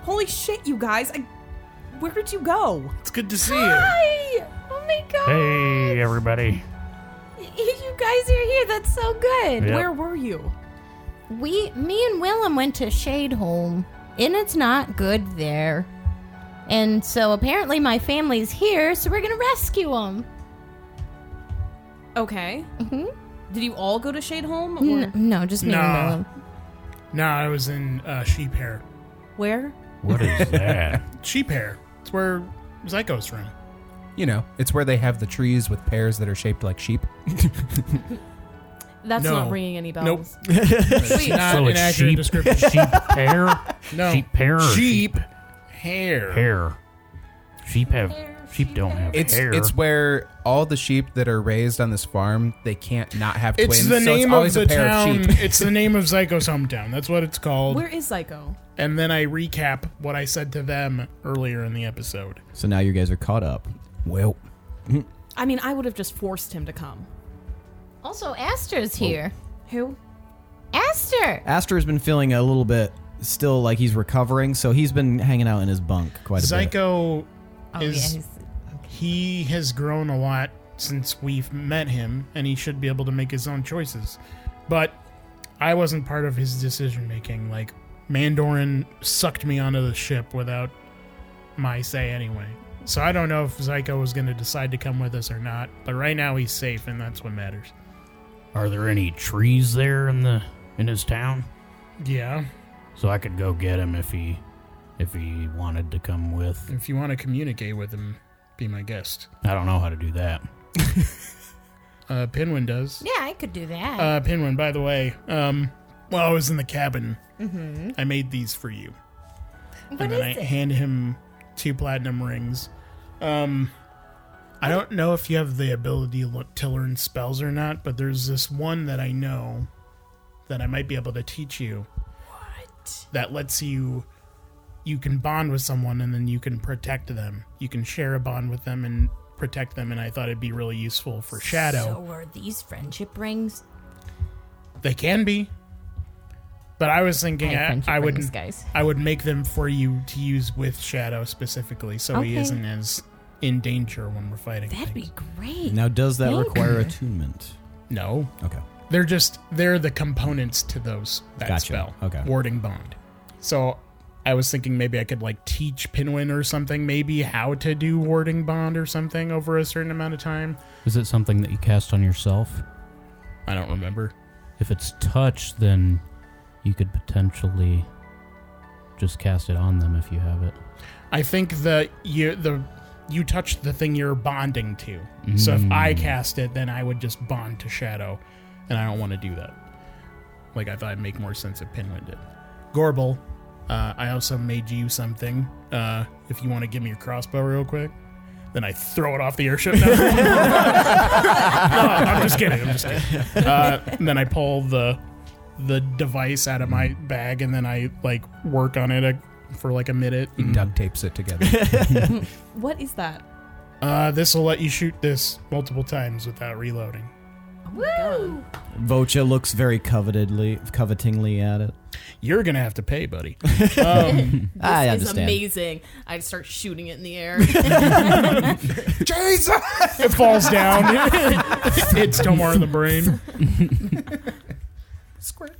Holy shit, you guys. Where did you go? It's good to see you. Hi! Oh my god! Hey, everybody. You guys are here. That's so good. Yep. Where were you? Me and Willem went to Shadeholm, and it's not good there. And so apparently my family's here, so we're gonna rescue them. Okay. Mm-hmm. Did you all go to Shadeholm? Or No, just me and Nah. Willem. No, I was in Sheep Hair. where? What is that? Sheep Hair. It's where Zyko's from. You know, it's where they have the trees with pears that are shaped like sheep. That's No. not ringing any bells. Nope. Wait, Not So an it's accurate sheep, description. sheep hair? No. Sheep hair or Sheep hair. hair? Sheep don't have hair. It's where all the sheep that are raised on this farm, they can't not have It's twins. the so name it's of always the a pair town. of sheep. It's the name of Zyko's hometown. That's what it's called. where is Zyko? And then I recap what I said to them earlier in the episode. So now you guys are caught up. Well, I mean, I would have just forced him to come. Also, Aster's here. Who? Aster! Aster has been feeling a little bit still like he's recovering, so he's been hanging out in his bunk quite a bit. Zyko Oh, is... yeah. He has grown a lot since we've met him, and he should be able to make his own choices. But I wasn't part of his decision-making. Like, Mandorin sucked me onto the ship without my say anyway. So I don't know if Zyko was going to decide to come with us or not, but right now he's safe, and that's what matters. Are there any trees there in his town? Yeah, So I could go get him if he wanted to come with. if you want to communicate with him, be my guest. I don't know how to do that. Pinwin does. Yeah, I could do that. Pinwin, by the way, while I was in the cabin, I made these for you. What And then is I it? hand him 2 platinum rings. I don't know if you have the ability to learn spells or not, but there's this one that I know that I might be able to teach you. What? That lets you can bond with someone and then you can protect them. You can share a bond with them and protect them, and I thought it'd be really useful for Shadow. So are these friendship rings? They can be. But I was thinking I would rings, guys. I would make them for you to use with Shadow specifically, so he Okay. isn't as in danger when we're fighting. That'd things. be great. Now, does that Thank require you. attunement? No, Okay. they're the components to that Gotcha. spell. Okay. Warding Bond. So I was thinking maybe I could like teach Pinwin or something, maybe how to do Warding Bond or something over a certain amount of time. Is it something that you cast on yourself? I don't remember. If it's touch, then you could potentially just cast it on them if you have it. I think you touch the thing you're bonding to. So if I cast it, then I would just bond to Shadow, and I don't want to do that. Like, I thought it'd make more sense if Pinwin did. Gorbel, I also made you something. If you want to give me your crossbow real quick, then I throw it off the airship. No, I'm just kidding. And then I pull the device out of my bag, and then I like work on it for like a minute. he duct tapes it together. What is that? This will let you shoot this multiple times without reloading. Woo! Vocha looks very covetingly at it. You're gonna have to pay, buddy. I It's understand. amazing. I start shooting it in the air. Jesus! It falls down. It's Tomar in the brain. Squirt.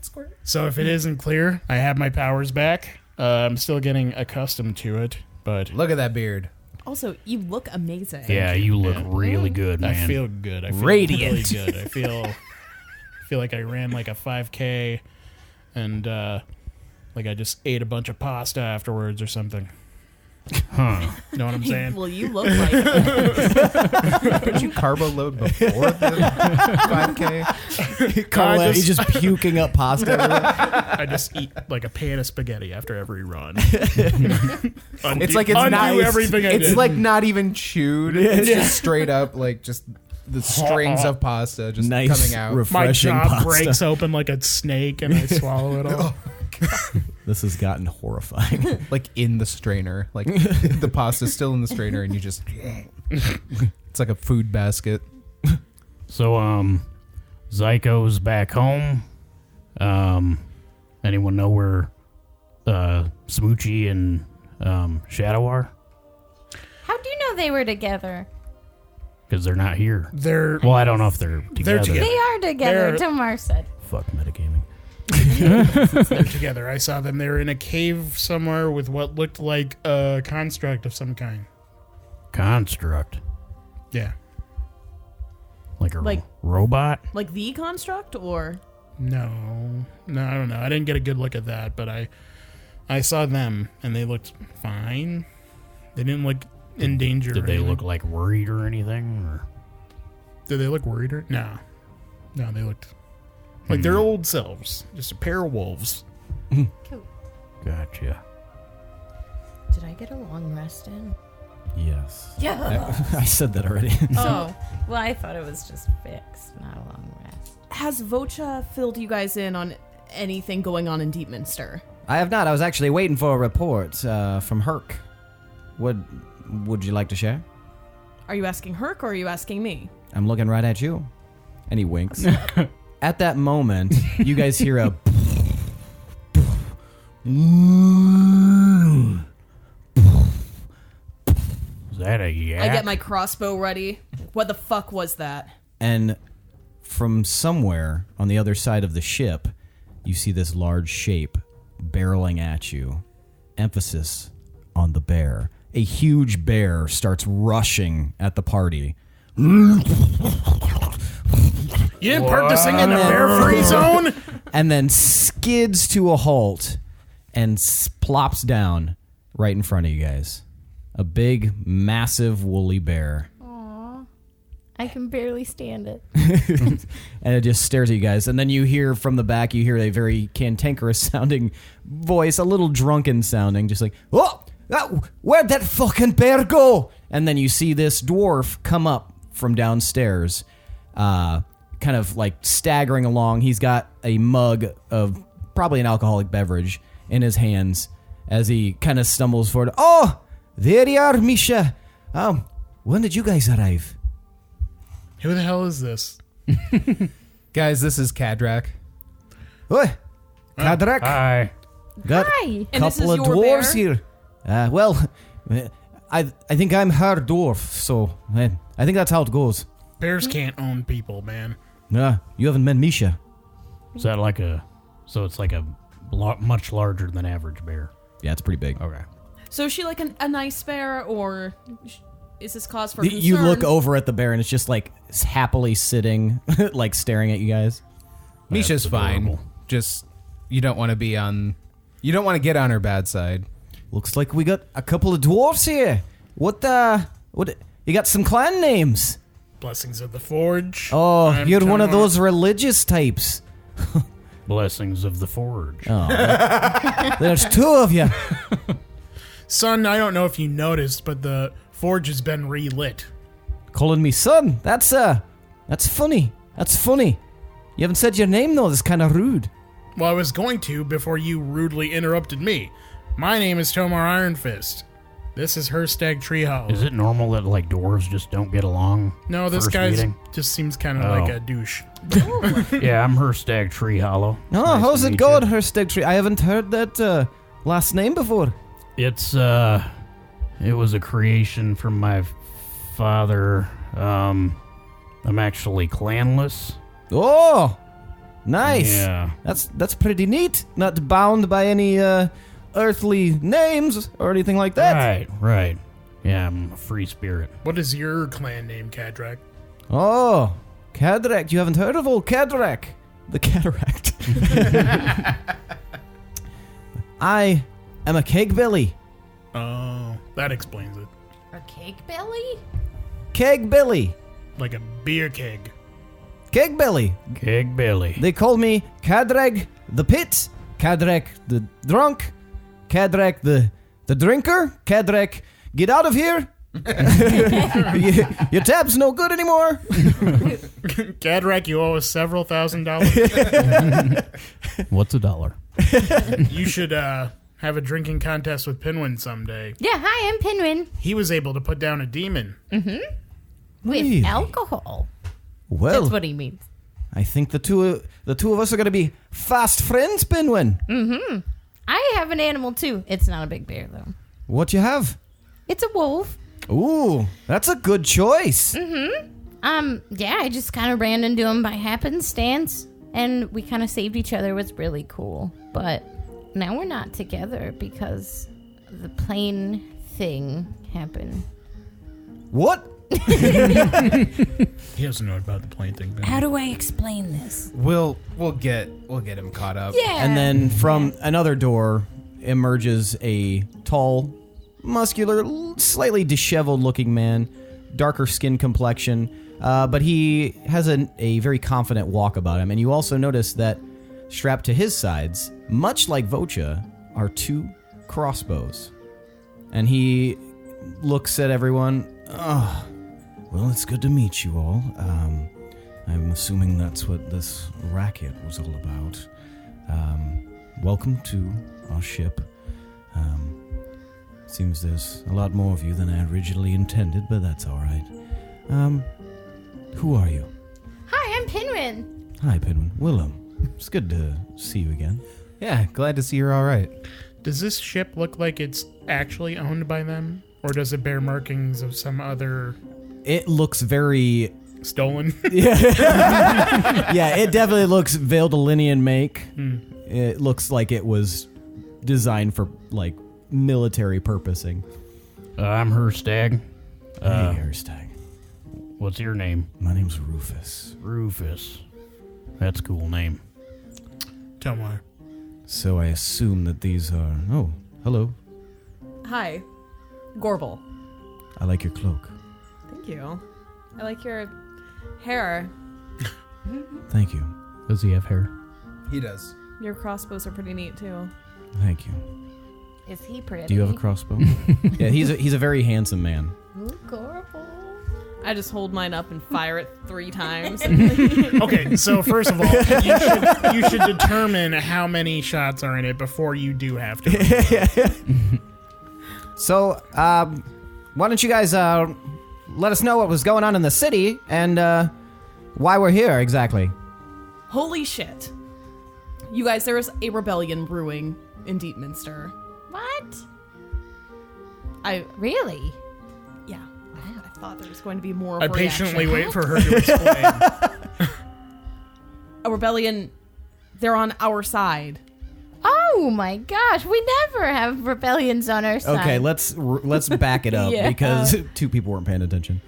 So if it isn't clear, I have my powers back. I'm still getting accustomed to it, but Look at that beard. Also, you look amazing. Yeah, you look really good, man. I feel good. I feel Radiant. really good. I feel like I ran like a 5K and like I just ate a bunch of pasta afterwards or something. Huh. Know what I'm saying? Well, you look like it. Did you carbo load before the 5K? Carla, he's just puking up pasta everywhere. I just eat like a pan of spaghetti after every run. It's like it's undo nice. everything I It's did. like not even chewed. It's just straight up like just the strings of pasta just Nice, coming out. my refreshing jaw pasta. breaks open like a snake and I swallow it all. This has gotten horrifying. Like in the strainer. Like the pasta's still in the strainer and you just it's like a food basket. So, Zyko's back home. Anyone know where Smoochie and Shadow are? How do you know they were together? Because they're not here. They're Well, I don't know if they're together. together. They are together, They're- Tomas said. Fuck metagaming. they're together. I saw them. They were in a cave somewhere with what looked like a construct of some kind. Construct. Yeah. Like a Like- robot? Like the construct, or No, I don't know. I didn't get a good look at that, but I saw them and they looked fine. They didn't look in danger. Did or they anything. look like worried or anything? Or? Did they look worried? No, they looked like their old selves. Just a pair of wolves. Cool. Gotcha. Did I get a long rest in? Yes. Yeah. I said that already. Oh, well, I thought it was just fixed, not a long rest. has Vocha filled you guys in on anything going on in Deepminster? I have not. I was actually waiting for a report from Herc. Would you like to share? Are you asking Herc or are you asking me? I'm looking right at you. And he winks. At that moment, you guys hear a... Is that a yak? I get my crossbow ready. What the fuck was that? And from somewhere on the other side of the ship, you see this large shape barreling at you. Emphasis on the bear. A huge bear starts rushing at the party. You didn't park this thing in a bear-free zone? And then skids to a halt and plops down right in front of you guys. A big, massive, woolly bear. Aw. I can barely stand it. And it just stares at you guys. And then you hear from the back, you hear a very cantankerous sounding voice, a little drunken sounding, just like, oh, where'd that fucking bear go? And then you see this dwarf come up from downstairs, kind of like staggering along. He's got a mug of probably an alcoholic beverage in his hands as he kind of stumbles forward. Oh, there you are, Misha. When did you guys arrive? Who the hell is this? Guys, this is Kadrak. Oi, Kadrak. Hi. Got Hi. a And this couple is of your dwarves bear? here. Well, I think I'm her dwarf, so I think that's how it goes. Bears can't own people, man. You haven't met Misha. Is that like a... So it's like a much larger than average bear. Yeah, it's pretty big. Okay. So is she like a nice bear, or is this cause for concern? You look over at the bear, and it's just like happily sitting, like staring at you guys. Misha's That's fine. adorable. Just you don't want to be on. You don't want to get on her bad side. Looks like we got a couple of dwarves here. What? You got some clan names? Blessings of the Forge. Oh, I'm you're one of Tomas. those religious types. Blessings of the Forge. Oh, there's two of you. Son, I don't know if you noticed, but the Forge has been relit. Calling me son. That's funny. That's funny. You haven't said your name though. That's kind of rude. Well, I was going to before you rudely interrupted me. My name is Tomas Ironfist. This is Hirstag Treehollow. Is it normal that like dwarves just don't get along? No, this first guy meeting? just seems kind of Oh. like a douche. Yeah, I'm Hirstag Treehollow. Oh, Nice how's to it meet going, you. Hirstag Tree? I haven't heard that last name before. It's it was a creation from my father. I'm actually clanless. Oh, nice. Yeah. That's pretty neat. Not bound by any earthly names or anything like that. Right. Yeah, I'm a free spirit. What is your clan name, Cadrak? Oh, Cataract. You haven't heard of old Cataract? The Cataract. I am a Kegbelly. Oh, that explains it. A cake belly? Kegbelly. Like a beer keg. Kegbelly. Keg Billy. They call me Cadrag the Pit, Cadrag the Drunk, Cadrag the Drinker, Cadrag, get out of here. Your tab's no good anymore. Cadrak, you owe us several $1,000s. What's $1? You should have a drinking contest with Pinwin someday. Yeah, hi, I'm Pinwin. He was able to put down a demon. With Really? alcohol. Well, That's what he means. I think the two of us are gonna be fast friends, Pinwin. I have an animal too. It's not a big bear though. What you have? It's a wolf. Ooh, that's a good choice. Yeah, I just kind of ran into him by happenstance, and we kind of saved each other. It was really cool. But now we're not together because the plane thing happened. What? He doesn't know about the plane thing. Ben. How do I explain this? We'll get him caught up. Yeah. And then from another door emerges a tall, muscular, slightly disheveled-looking man, darker skin complexion, but he has a very confident walk about him. And you also notice that strapped to his sides, much like Vocha, are 2 crossbows. And he looks at everyone. Ah, well, it's good to meet you all. I'm assuming that's what this racket was all about. Welcome to our ship. Seems there's a lot more of you than I originally intended, but that's all right. Who are you? Hi, I'm Pinwin. Hi, Pinwin. Willem. It's good to see you again. Yeah, glad to see you're all right. Does this ship look like it's actually owned by them? Or does it bear markings of some other It looks very... stolen? Yeah, it definitely looks Valtel make. It looks like it was designed for, like, military purposing. I'm Hirstag. Hey, Hirstag. What's your name? My name's Rufus. Rufus. That's a cool name. Tomas. So I assume that these are... Oh, hello. Hi, Gorbel. I like your cloak. Thank you. I like your hair. Thank you. Does he have hair? He does. Your crossbows are pretty neat too. Thank you. Is he pretty? Do you have a crossbow? Yeah, he's a very handsome man. Ooh, Gorbel. I just hold mine up and fire it 3 times. Okay, so first of all, you should determine how many shots are in it before you do have to. So, why don't you guys let us know what was going on in the city and why we're here exactly? Holy shit. You guys, there is a rebellion brewing in Deepminster. What? Yeah. Really? I thought there was going to be more of I a reaction. patiently wait for her to explain. A rebellion, they're on our side. Oh my gosh, we never have rebellions on our side. Okay, let's back it up Yeah. because 2 people weren't paying attention.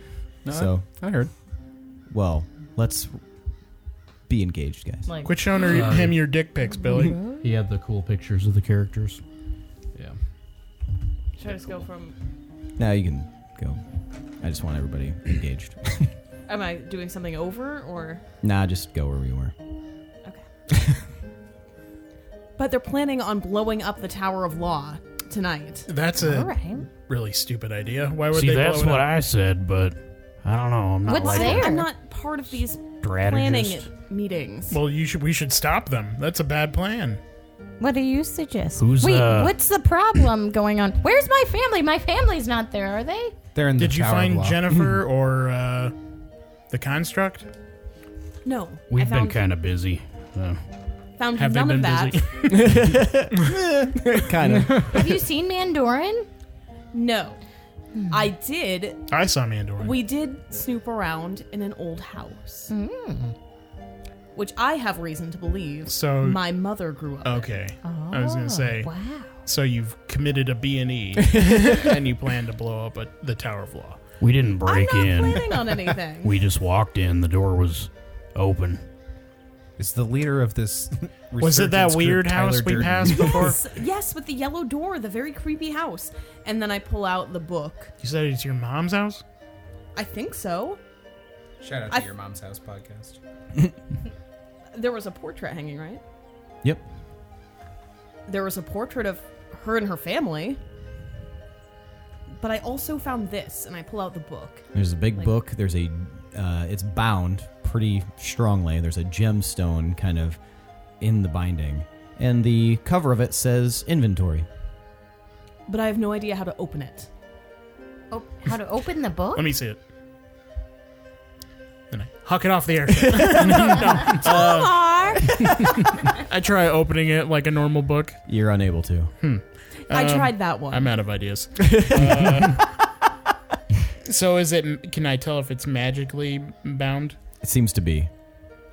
So, I heard. well, let's be engaged, guys. Like, Quit showing him your dick pics, Billy. He had the cool pictures of the characters. Yeah. should I just go from... Now you can go. I just want everybody engaged. Am I doing something over, or... Nah, just go where we were. Okay. But they're planning on blowing up the Tower of Law tonight. That's All a right. really stupid idea. Why would See, they that's blow it what up? I said, but I don't know. I'm not What's like there? I'm not part of these a planning strategist. meetings. Well, we should stop them. That's a bad plan. What do you suggest? Who's, Wait, what's the problem going on? Where's my family? My family's not there, are they? They're in the Did you Tower of find Law. Jennifer or the construct? No. We've I been found, kind of busy. found Have they none been of that. busy? Kind of. Have you seen Mandorin? No. I did. I saw Mandorin. We did snoop around in an old house. Which I have reason to believe So- my mother grew up in. Okay. I was gonna say. Wow. So you've committed a B&E, and you plan to blow up the Tower of Law. We didn't break I'm not in. planning on anything. We just walked in. The door was open. Is the leader of this Was it that resurgence group weird Tyler house we Durden? passed before? Yes, with the yellow door, the very creepy house. And then I pull out the book. You said it's your mom's house? I think so. Shout out I- to your mom's house podcast. There was a portrait hanging, right? Yep. There was a portrait of her and her family. But I also found this, and I pull out the book. There's a big book. There's a, it's bound pretty strongly. There's a gemstone kind of in the binding. And the cover of it says inventory. But I have no idea how to open it. Oh, how to open the book? Let me see it. Then I huck it off the air. I try opening it like a normal book. You're unable to. I tried that one. I'm out of ideas. So can I tell if it's magically bound? It seems to be.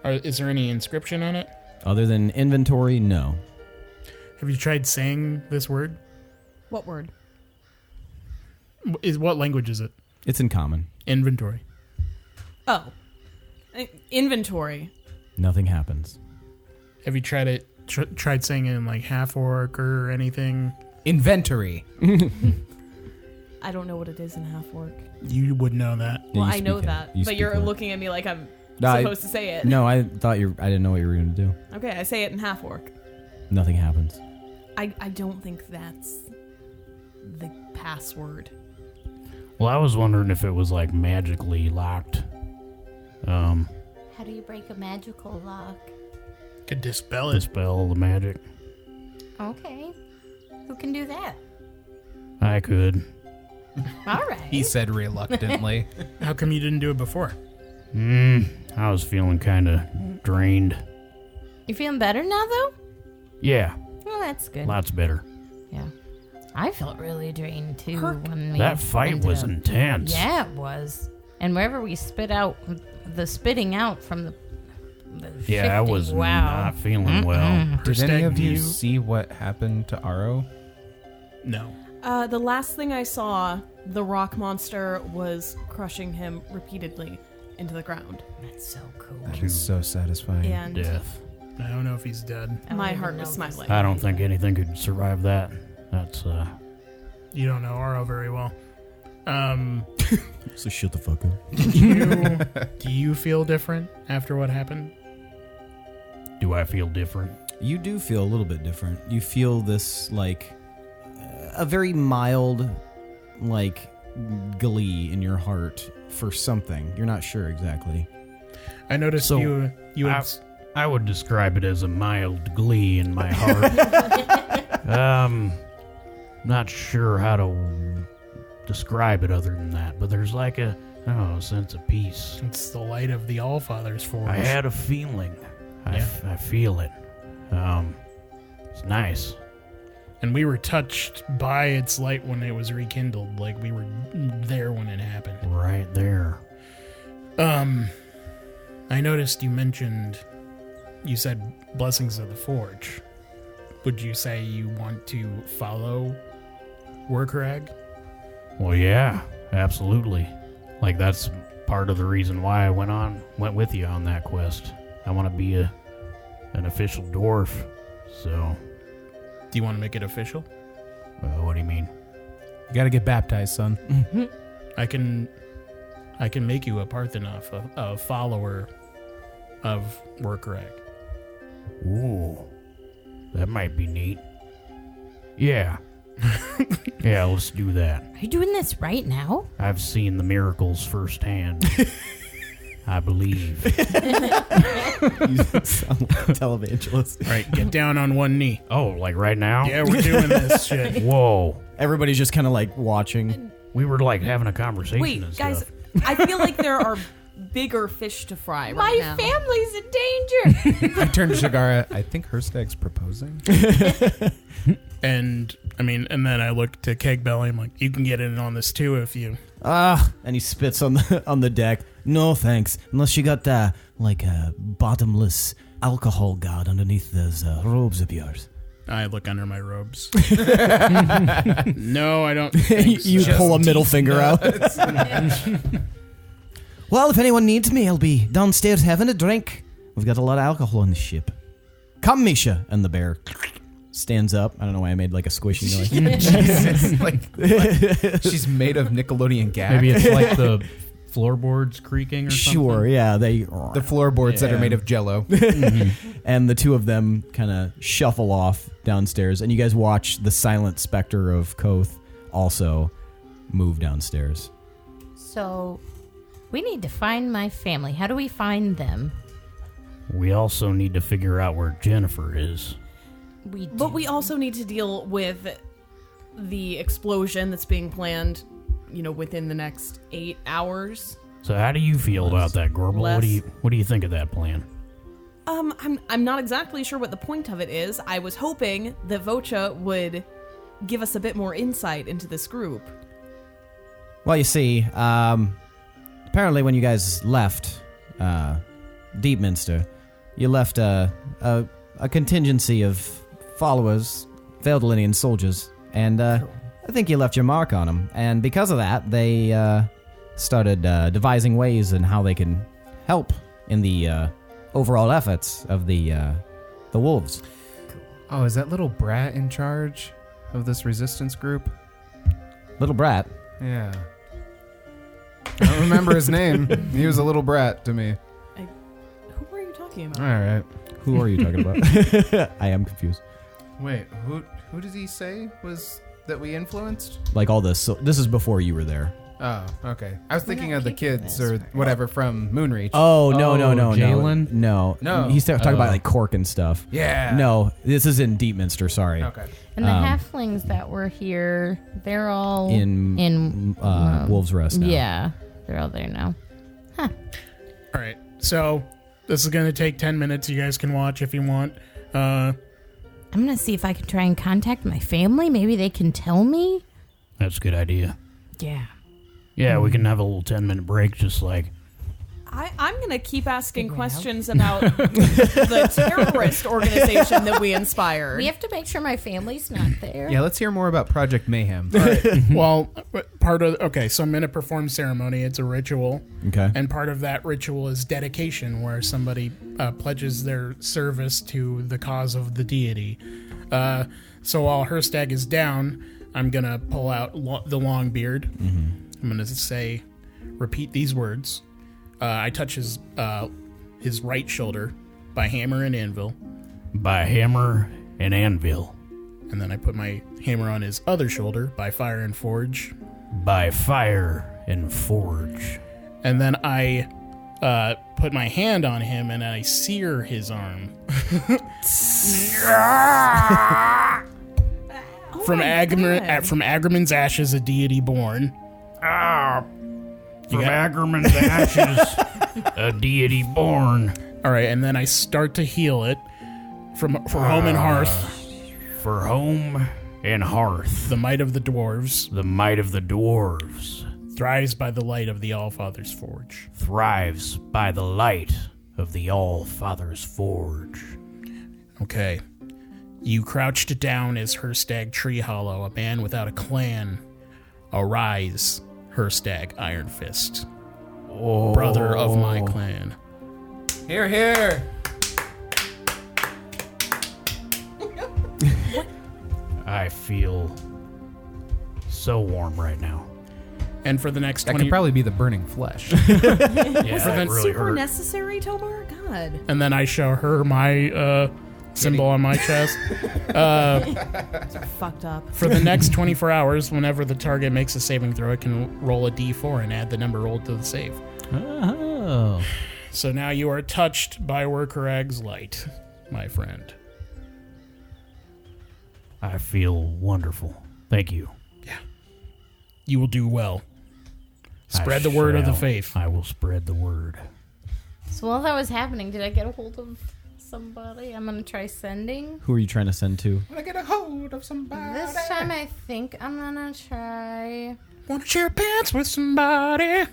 Or is there any inscription on it? Other than inventory, no. Have you tried saying this word? What word? What language is it? It's in common. Inventory. Oh. Inventory. Nothing happens. Have you tried saying it in like Half-Orc or anything? Inventory. I don't know what it is in Half-Orc. You would know that. Yeah, Well, you I know speak it. that. You But speak you're it. looking at me like I'm No, supposed to say it. No, I thought I didn't know what you were going to do. Okay, I say it in Half-Orc. Nothing happens. I don't think that's the password. Well, I was wondering if it was like magically locked. How do you break a magical lock? Could dispel it. Dispel the magic. Okay. Who can do that? I could. All right. He said reluctantly. How come you didn't do it before? I was feeling kind of drained. You feeling better now, though? Yeah, Well, that's good. lots better. Yeah. I felt really drained, too. Kirk, when we That fight ended was up. intense. Yeah, it was. And wherever we spit out, the spitting out from the Yeah, I shifting, was wow. not feeling well. Did any Hirstag, of do you you- see what happened to Aro? No. The last thing I saw, the rock monster was crushing him repeatedly into the ground. That's so cool. That is so satisfying. And Death. I don't know if he's dead. I don't my even heart know was this. smiling. I don't think anything could survive that. That's You don't know Aro very well. So shut the fuck up. Do you feel different after what happened? do I feel different? You do feel a little bit different. You feel this, like, a very mild, like, glee in your heart for something. You're not sure exactly. I noticed So, you had I would describe it as a mild glee in my heart. Not sure how to describe it other than that, but there's like a sense of peace. it's the light of the Allfather's forge. I had a feeling. I feel it. It's nice. And we were touched by its light when it was rekindled. Like we were there when it happened. Right there. I noticed you said Blessings of the Forge. Would you say you want to follow Workrag? Well, yeah, absolutely. Like that's part of the reason why I went with you on that quest. I want to be an official dwarf. So, Do you want to make it official? what do you mean? You gotta get baptized, son. I can make you a Parthenoth, a follower of Workrag. Ooh, that might be neat. Yeah. Yeah, let's do that. Are you doing this right now? I've seen the miracles firsthand. I believe. You sound like a televangelist. Right, get down on one knee. Oh, like right now? Yeah, we're doing this shit. Whoa. Everybody's just kind of like watching. We were like having a conversation Wait, and guys, stuff. I feel like there are bigger fish to fry right My now. family's in danger. I turned to Shagara. I think Hirstag's proposing. And then I look to Keg Belly. I'm like, you can get in on this too if you. And he spits on the deck. No thanks, unless you got like a bottomless alcohol god underneath those robes of yours. I look under my robes. No, I don't think so. You pull a middle finger out. Well, if anyone needs me, I'll be downstairs having a drink. We've got a lot of alcohol on the ship. Come, Misha. And the bear stands up. I don't know why I made like a squishy noise. Jesus, like, she's made of Nickelodeon gas. Maybe it's like the floorboards creaking or something. Sure, yeah. The floorboards that are made of Jello. And the two of them kind of shuffle off downstairs, and you guys watch the silent specter of Koth also move downstairs. So, we need to find my family. How do we find them? We also need to figure out where Jennifer is. But we also need to deal with the explosion that's being planned, within the next 8 hours. So how do you feel about that, Gorbel? What do you think of that plan? I'm not exactly sure what the point of it is. I was hoping that Vocha would give us a bit more insight into this group. Well, you see, apparently when you guys left Deepminster, you left a contingency of followers, Veldalinian soldiers, and I think you left your mark on them. And because of that, they started devising ways and how they can help in the overall efforts of the wolves. Oh, is that little brat in charge of this resistance group? Little brat. Yeah. I don't remember his name. He was a little brat to me. Who are you talking about? All right. Who are you talking about? I am confused. Wait, who does he say was that we influenced? Like all this. So this is before you were there. Oh, okay. I was thinking of the keeping kids this, or right? whatever from Moonreach. Oh, no. Jalen? No. He's talking about like Cork and stuff. Yeah. No, this is in Deepminster, sorry. Okay. And the halflings that were here, they're all In Wolves Rest now. Yeah, they're all there now. All right. So this is going to take 10 minutes. You guys can watch if you want. I'm going to see if I can try and contact my family. Maybe they can tell me. That's a good idea. Yeah. Yeah, we can have a little 10-minute break, just like... I'm going to keep asking questions about the terrorist organization that we inspired. We have to make sure my family's not there. Yeah, let's hear more about Project Mayhem. All right. Well, so I'm going to perform ceremony. It's a ritual. Okay. And part of that ritual is dedication, where somebody pledges their service to the cause of the deity. So while Hirstag is down, I'm going to pull out the long beard. Mm-hmm. I'm going to repeat these words. I touch his right shoulder by hammer and anvil. By hammer and anvil. And then I put my hammer on his other shoulder by fire and forge. By fire and forge. And then I put my hand on him and I sear his arm. From Agriman's ashes, a deity born. From Agriman's ashes, a deity born. All right, and then I start to heal it for home and hearth. For home and hearth. The might of the dwarves. The might of the dwarves. Thrives by the light of the All-Father's forge. Thrives by the light of the All-Father's forge. Okay. You crouched down as Hirstag Treehollow, a man without a clan. Arise, Hirstag Ironfist. Oh. Brother of my clan. Here, here. I feel so warm right now. And for the next That 20 could probably be the burning flesh. Yeah, Was that that really super hurt. necessary, Tomar? God. And then I show her my symbol on my chest. Fucked up. For the next 24 hours, whenever the target makes a saving throw, it can roll a d4 and add the number rolled to the save. Oh. So now you are touched by Workerag's light, my friend. I feel wonderful. Thank you. You will do well. Spread the word of the faith. I will spread the word. So while that was happening, did I get a hold of somebody? I'm going to try sending. Who are you trying to send to? When I get a hold of somebody. This time I think I'm going to try... Want to share pants with somebody?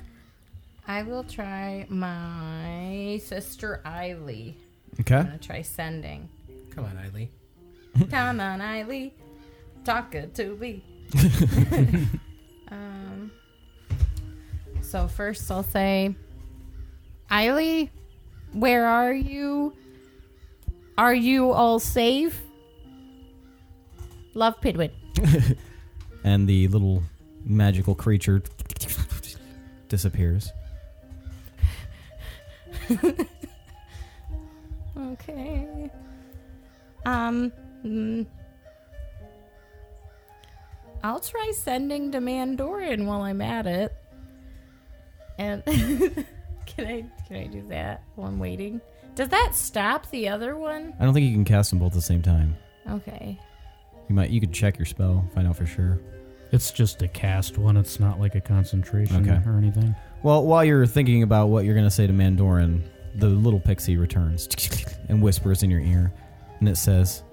I will try my sister Eiley. Okay. I'm going to try sending. Come on, Eiley. Come on, Eiley. Talk it to me. So first I'll say, Eiley, where are you? Are you all safe? Love, Pinwin. And the little magical creature disappears. Okay. I'll try sending to Mandorin while I'm at it. And can I do that while I'm waiting? Does that stop the other one? I don't think you can cast them both at the same time. Okay. You could check your spell, find out for sure. It's just a cast one. It's not like a concentration Okay. or anything. Well, while you're thinking about what you're going to say to Mandorin, the little pixie returns and whispers in your ear, and it says,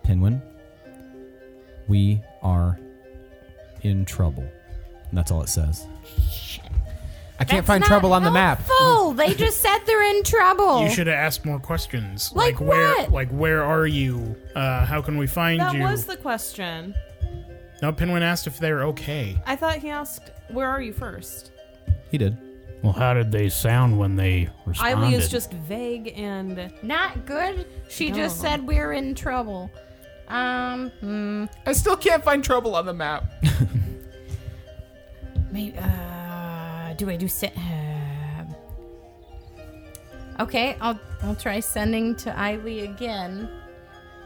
Pinwin, we are in trouble. And that's all it says. I can't That's find not trouble on the map. helpful. They just said they're in trouble. You should have asked more questions. Like where? what? Like where are you? How can we find That you? was the question. No, Pinwin asked if they're okay. I thought he asked, where are you first? He did. Well, how did they sound when they responded? Eiley is just vague and... Not good. She just No. said we're in trouble. I still can't find trouble on the map. Maybe, do I do sit? Okay, I'll try sending to Eiley again.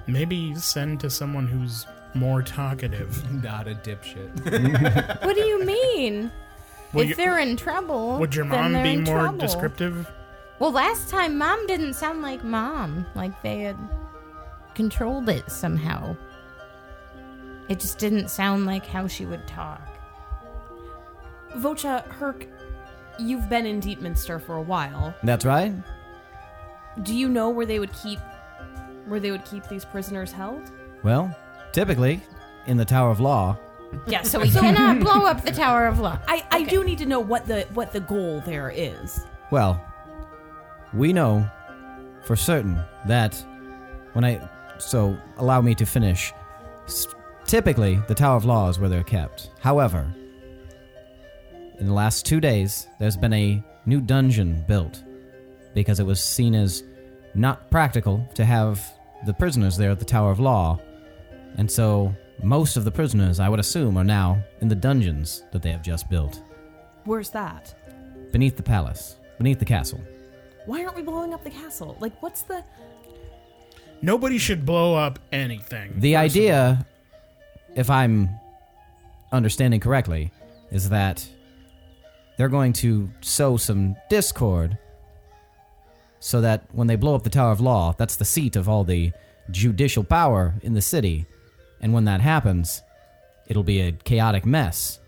Maybe send to someone who's more talkative. Not a dipshit. What do you mean? Well, If they're in trouble, Would your then mom they're be in more trouble. descriptive? Well, last time Mom didn't sound like Mom. Like they had controlled it somehow. It just didn't sound like how she would talk. Vocha, Herc, you've been in Deepminster for a while. That's right. Do you know where they would keep these prisoners held? Well, typically, in the Tower of Law. Yeah, so we cannot blow up the Tower of Law. I do need to know what the goal there is. Well, we know for certain that so allow me to finish. Typically, the Tower of Law is where they're kept. However, in the last 2 days, there's been a new dungeon built because it was seen as not practical to have the prisoners there at the Tower of Law. And so most of the prisoners, I would assume, are now in the dungeons that they have just built. Where's that? Beneath the palace. Beneath the castle. Why aren't we blowing up the castle? Like, what's the... Nobody should blow up anything. The idea, if I'm understanding correctly, is that they're going to sow some discord so that when they blow up the Tower of Law, that's the seat of all the judicial power in the city. And when that happens, it'll be a chaotic mess.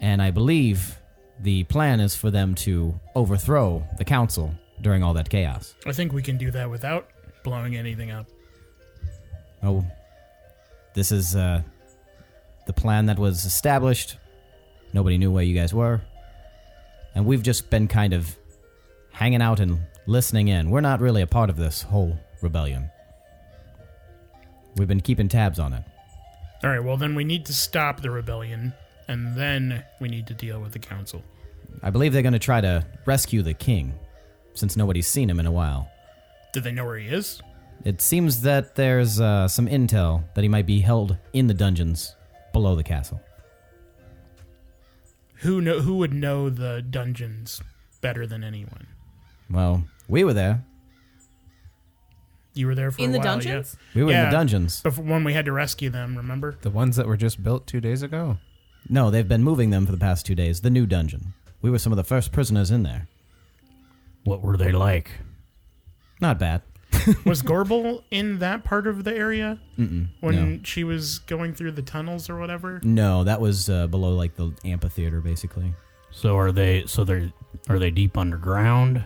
And I believe the plan is for them to overthrow the council during all that chaos. I think we can do that without blowing anything up. Oh, this is the plan that was established. Nobody knew where you guys were. And we've just been kind of hanging out and listening in. We're not really a part of this whole rebellion. We've been keeping tabs on it. All right, well, then we need to stop the rebellion, and then we need to deal with the council. I believe they're going to try to rescue the king, since nobody's seen him in a while. Do they know where he is? It seems that there's some intel that he might be held in the dungeons below the castle. Who would know the dungeons better than anyone? Well, we were there. You were there for In a the while, dungeons? We were in Yeah. the dungeons. Before, when we had to rescue them, remember? The ones that were just built 2 days ago. No, they've been moving them for the past 2 days. The new dungeon. We were some of the first prisoners in there. What were they like? Not bad. Was Gorbel in that part of the area Mm-mm. when No. she was going through the tunnels or whatever? No, that was below like the amphitheater, basically. So are they deep underground?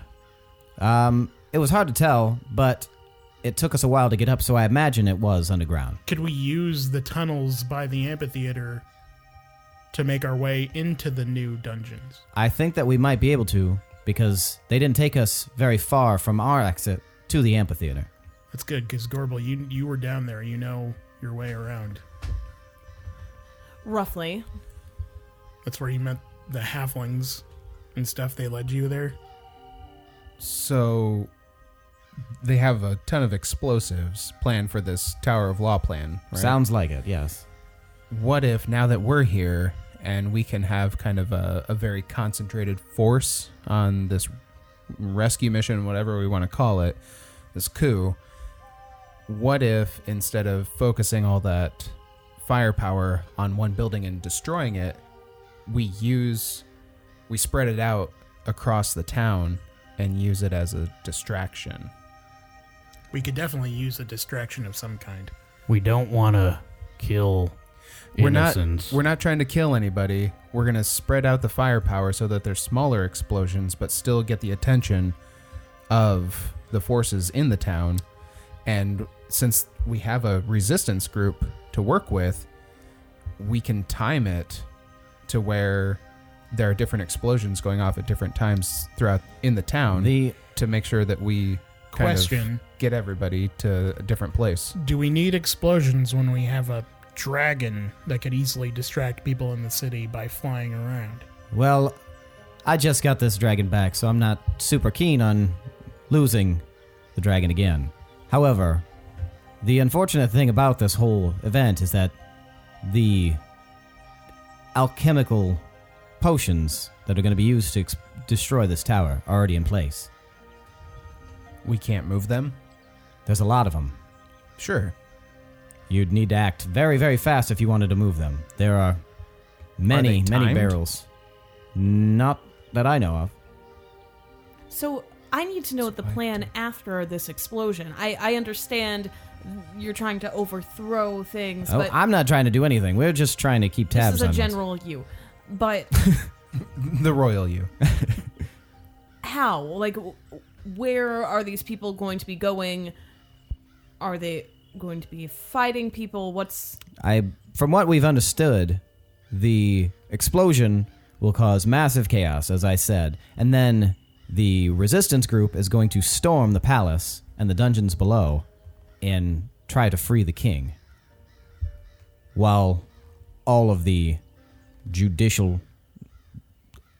It was hard to tell, but it took us a while to get up, so I imagine it was underground. Could we use the tunnels by the amphitheater to make our way into the new dungeons? I think that we might be able to, because they didn't take us very far from our exit to the amphitheater. That's good, because Gorbel, you were down there. You know your way around. Roughly. That's where you met the halflings and stuff. They led you there. So they have a ton of explosives planned for this Tower of Law plan, right? Sounds like it, yes. What if now that we're here and we can have kind of a very concentrated force on this rescue mission, whatever we want to call it, this coup, what if instead of focusing all that firepower on one building and destroying it, we spread it out across the town and use it as a distraction? We could definitely use a distraction of some kind. We don't want to kill innocents. We're not trying to kill anybody. We're going to spread out the firepower so that there's smaller explosions, but still get the attention of the forces in the town. And since we have a resistance group to work with, we can time it to where there are different explosions going off at different times throughout in the town to make sure that we kind of get everybody to a different place. Do we need explosions when we have a dragon that could easily distract people in the city by flying around? Well, I just got this dragon back, so I'm not super keen on losing the dragon again. However, the unfortunate thing about this whole event is that the alchemical potions that are going to be used to destroy this tower are already in place. We can't move them? There's a lot of them. Sure. You'd need to act very, very fast if you wanted to move them. There are many barrels. Not that I know of. So I need to know the plan after this explosion. I understand you're trying to overthrow things, but I'm not trying to do anything. We're just trying to keep tabs on this is a what's- general you. But The royal you. how? Like, where are these people going to be going? Are they going to be fighting people? From what we've understood, the explosion will cause massive chaos, as I said, and then the resistance group is going to storm the palace and the dungeons below and try to free the king, while all of the judicial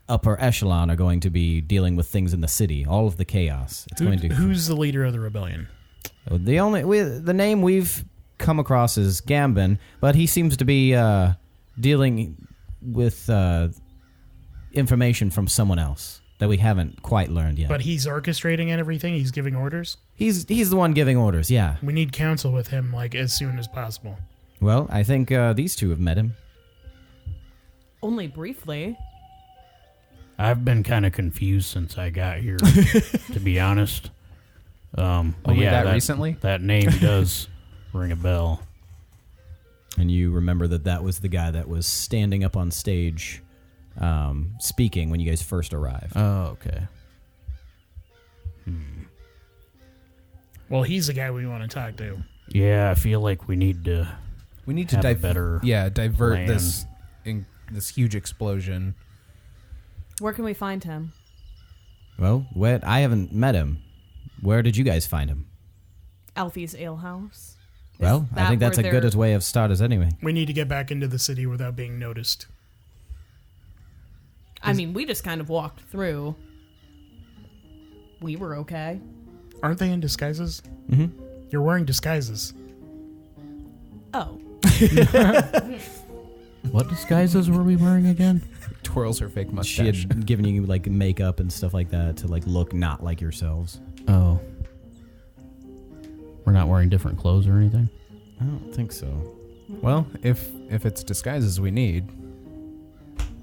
upper echelon are going to be dealing with things in the city, all of the chaos. Who's the leader of the rebellion? The name we've come across is Gambin, but he seems to be dealing with information from someone else that we haven't quite learned yet. But he's orchestrating and everything? He's giving orders? He's the one giving orders, yeah. We need counsel with him, like, as soon as possible. Well, I think these two have met him. Only briefly. I've been kind of confused since I got here, to be honest. Only that recently? That name does ring a bell. And you remember that was the guy that was standing up on stage speaking when you guys first arrived. Oh, okay. Well, he's the guy we want to talk to. Yeah, I feel like we need to have a better divert plan. this huge explosion. Where can we find him? Well, I haven't met him. Where did you guys find him? Alfie's Alehouse. Well, I think that's a good way of start as anyway. We need to get back into the city without being noticed. I mean, we just kind of walked through. We were okay. Aren't they in disguises? Mm-hmm. You're wearing disguises. Oh. What disguises were we wearing again? Twirls her fake She mustache. had given you like makeup and stuff like that to like look not like yourselves. Oh. We're not wearing different clothes or anything? I don't think so. Well, if it's disguises we need,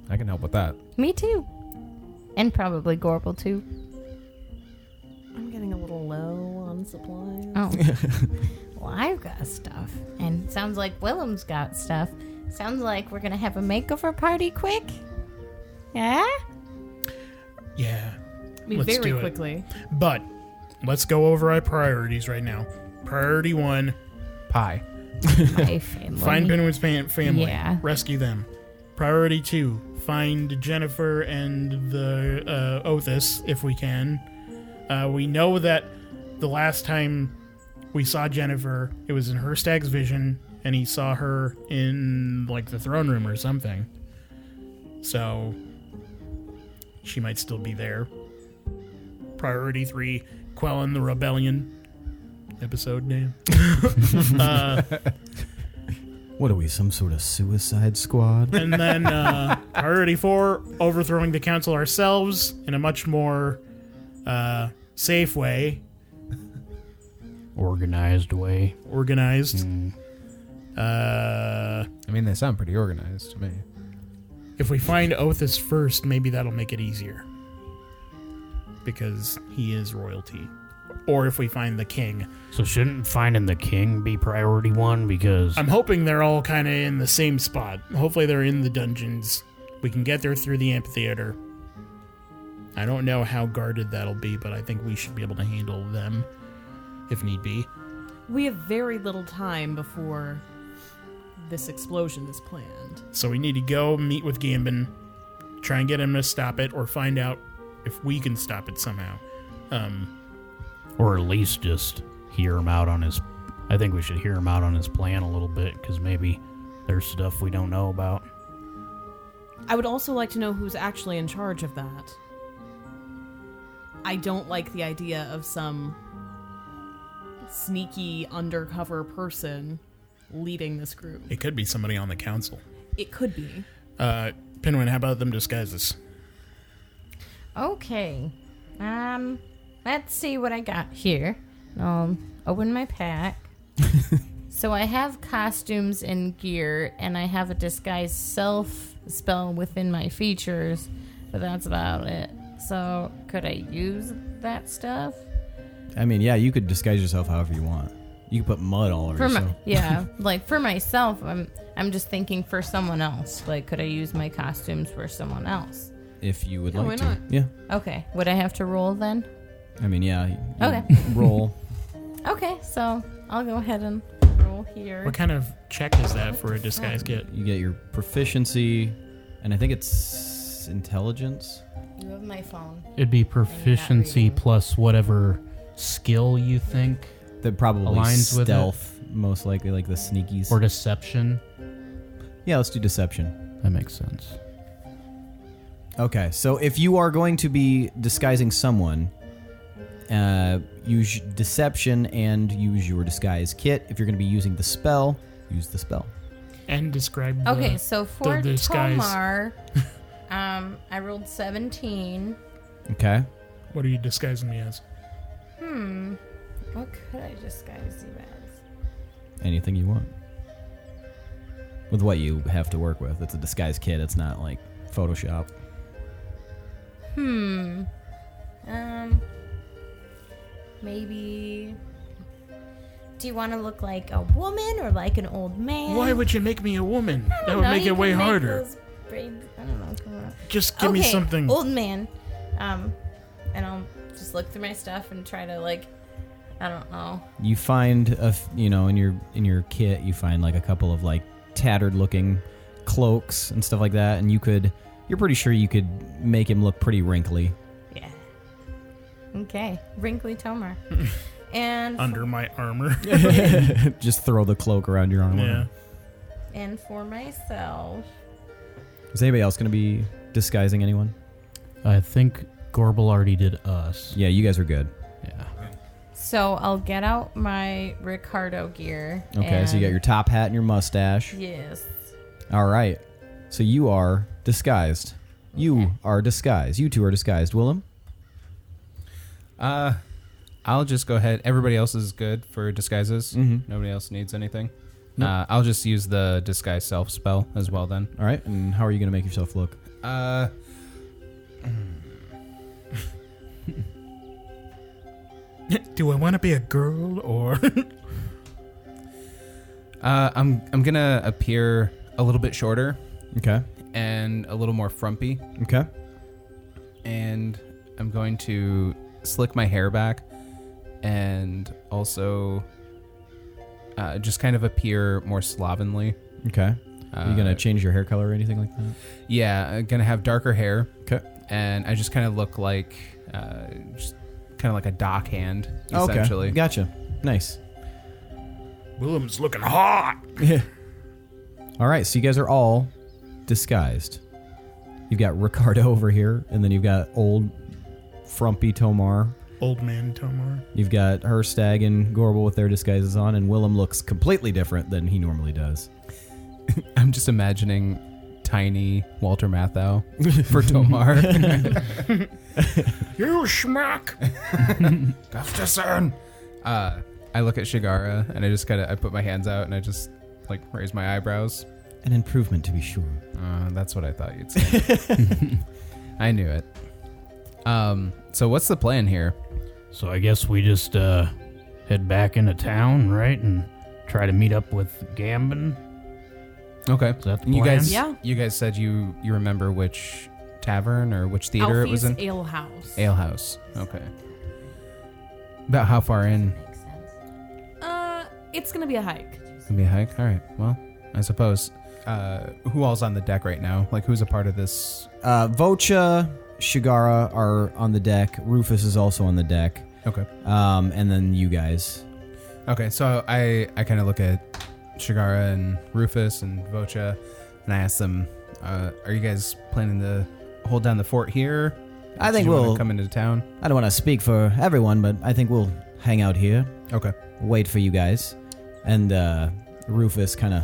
I can help with that. Me too. And probably Gorbel too. I'm getting a little low on supplies. Oh. Well, I've got stuff. And sounds like Willem's got stuff. Sounds like we're going to have a makeover party quick. Yeah? Yeah. I mean, Let's very do it. quickly. But let's go over our priorities right now. Priority 1, Pie. My family. find Pinwin's family. Yeah. Rescue them. Priority 2, find Jennifer and the Othis, if we can. We know that the last time we saw Jennifer. It was in Hirstag's vision, and he saw her in, like, the throne room or something. So, she might still be there. Priority 3, quelling the rebellion. Episode name. What are we, some sort of suicide squad? And then priority 4, overthrowing the council ourselves in a much more safe way. Organized way. Organized. I mean, they sound pretty organized to me. If we find Othis first, maybe that'll make it easier. Because he is royalty. Or if we find the king. So shouldn't finding the king be priority 1? Because I'm hoping they're all kind of in the same spot. Hopefully they're in the dungeons. We can get there through the amphitheater. I don't know how guarded that'll be, but I think we should be able to handle them if need be. We have very little time before this explosion is planned. So we need to go meet with Gambin, try and get him to stop it, or find out if we can stop it somehow. or at least just hear him out on his... I think we should hear him out on his plan a little bit, because maybe there's stuff we don't know about. I would also like to know who's actually in charge of that. I don't like the idea of some sneaky undercover person leading this group. It could be somebody on the council. It could be. Pinwin, how about them disguises? Okay. Let's see what I got here. Open my pack. So I have costumes and gear, and I have a disguise self spell within my features, but that's about it. So could I use that stuff? I mean, yeah, you could disguise yourself however you want. You could put mud all over yourself. Yeah, like for myself, I'm just thinking for someone else. Like, could I use my costumes for someone else? If you would Yeah, like why to. not? Yeah. Okay. Would I have to roll then? I mean, yeah. you Okay. Roll. Okay, so I'll go ahead and roll here. What kind of check is that for a disguise kit? You get your proficiency, and I think it's intelligence. You have my phone. It'd be proficiency reading. plus whatever skill you think, That probably Aligns with it. stealth, most likely, like the sneakies. or deception. Yeah, let's do deception. That makes sense. Okay, so if you are going to be disguising someone, use deception and use your disguise kit. If you're going to be using the spell, use the spell. And describe Okay, so for the disguise. Tomar, I rolled 17. Okay. What are you disguising me as? What could I disguise you as? Anything you want. With what you have to work with. It's a disguise kit. It's not like Photoshop. Maybe. Do you want to look like a woman or like an old man? Why would you make me a woman? I That don't would know, make you it way can make harder. those braids- I don't know. Come on. Just give me something. Old man. And I'll just look through my stuff and try to like, I don't know. You find in your kit, you find like a couple of like tattered looking cloaks and stuff like that, and you're pretty sure you could make him look pretty wrinkly. Yeah. Okay. Wrinkly Tomar. And Under my armor. Just throw the cloak around your arm. Yeah. and for myself. Is anybody else going to be disguising anyone? I think Gorbel already did us. Yeah, you guys are good. Yeah. So I'll get out my Ricardo gear. Okay, so you got your top hat and your mustache. Yes. All right. So you are disguised. You are disguised. You two are disguised. Willem? I'll just go ahead. Everybody else is good for disguises. Mhm. Nobody else needs anything. Nope. I'll just use the disguise self spell as well then. All right. And how are you going to make yourself look? Do I want to be a girl or? I'm gonna appear a little bit shorter Okay. and a little more frumpy, Okay. and I'm going to slick my hair back and also just kind of appear more slovenly. Okay. Are you going to change your hair color or anything like that? Yeah, I'm gonna have darker hair. Okay. And I just kind of look like just kind of like a dock hand, essentially. Okay. Gotcha. Nice. Willem's looking hot. All right, so you guys are all disguised. You've got Ricardo over here, and then you've got old frumpy Tomar. Old man Tomar. You've got Hirstag and Gorbel with their disguises on, and Willem looks completely different than he normally does. I'm just imagining tiny Walter Matthau for Tomar. You schmuck. Gustafsson. I look at Shigara and I just I put my hands out and I just like raise my eyebrows. An improvement, to be sure. That's what I thought you'd say. I knew it. So what's the plan here? So I guess we just head back into town, right, and try to meet up with Gambin. Okay. Is that the You plan? guys, Yeah. you guys said you remember which tavern or which theater it was in? Ale House. Ale House. Okay. About how far in? It's gonna be a hike. It's gonna be a hike. All right. Well, I suppose. Who all's on the deck right now? Like, who's a part of this? Vocha, Shigara are on the deck. Rufus is also on the deck. Okay. And then you guys. Okay. So I kind of look at Shigara and Rufus and Vocha, and I ask them, "Are you guys planning to hold down the fort here? I think Do you wanna we'll come into town." I don't want to speak for everyone, but I think we'll hang out here. Okay. Wait for you guys. And Rufus kind of,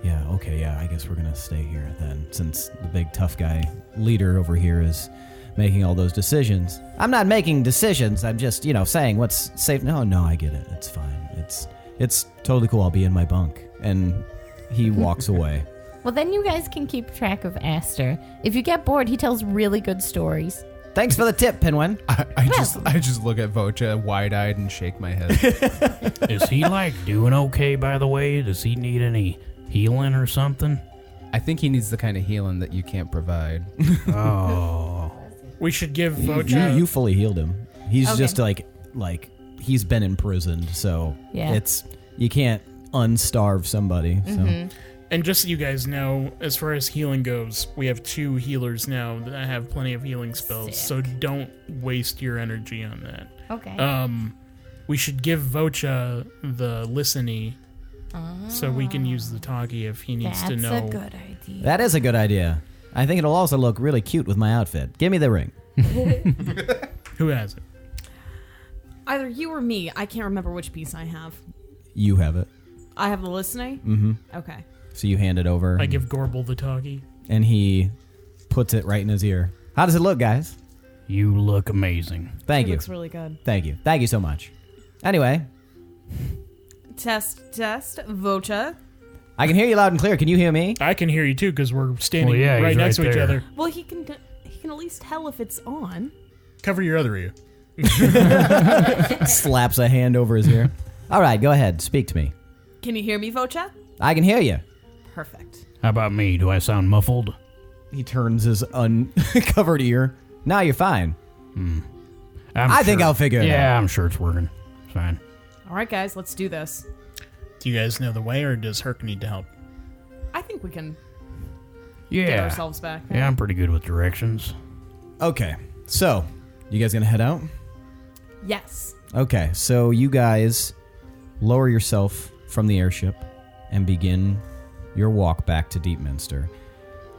I guess we're going to stay here then, since the big tough guy leader over here is making all those decisions. I'm not making decisions. I'm just, saying what's safe. No, I get it. It's fine. It's totally cool. I'll be in my bunk. And he walks away. Well, then you guys can keep track of Aster. If you get bored, he tells really good stories. Thanks for the tip, Pinwin. I just look at Vocha wide-eyed and shake my head. Is he doing okay, by the way? Does he need any healing or something? I think he needs the kind of healing that you can't provide. Oh. We should give Vocha. You fully healed him. He's Okay. just like he's been imprisoned, so Yeah. you can't unstarve somebody. So And just so you guys know, as far as healing goes, we have 2 healers now that have plenty of healing spells. So don't waste your energy on that. Okay. We should give Vocha the listen-y so we can use the talkie if he needs to know. That's a good idea. that is a good idea. I think it'll also look really cute with my outfit. Give me the ring. Who has it? Either you or me. I can't remember which piece I have. You have it. I have the listening? Mm-hmm. Okay. So you hand it over. I give Gorbel the talkie. And he puts it right in his ear. How does it look, guys? You look amazing. Thank It you. looks really good. Thank you. Thank you so much. Anyway, Test. Vocha. I can hear you loud and clear. Can you hear me? I can hear you too because we're standing Well, yeah, right he's next right to each there. other. Well, he can at least tell if it's on. Cover your other ear. Slaps a hand over his ear. All right, go ahead. Speak to me. Can you hear me, Vocha? I can hear you. Perfect. How about me? Do I sound muffled? He turns his uncovered ear. Now you're fine. I think I'll figure it out. Yeah, I'm sure it's working. It's fine. All right, guys, let's do this. Do you guys know the way, or does Herc need to help? I think we can Yeah. get ourselves back. Yeah, I'm pretty good with directions. Okay, so you guys gonna head out? Yes. Okay, so you guys lower yourself from the airship and begin your walk back to Deepminster.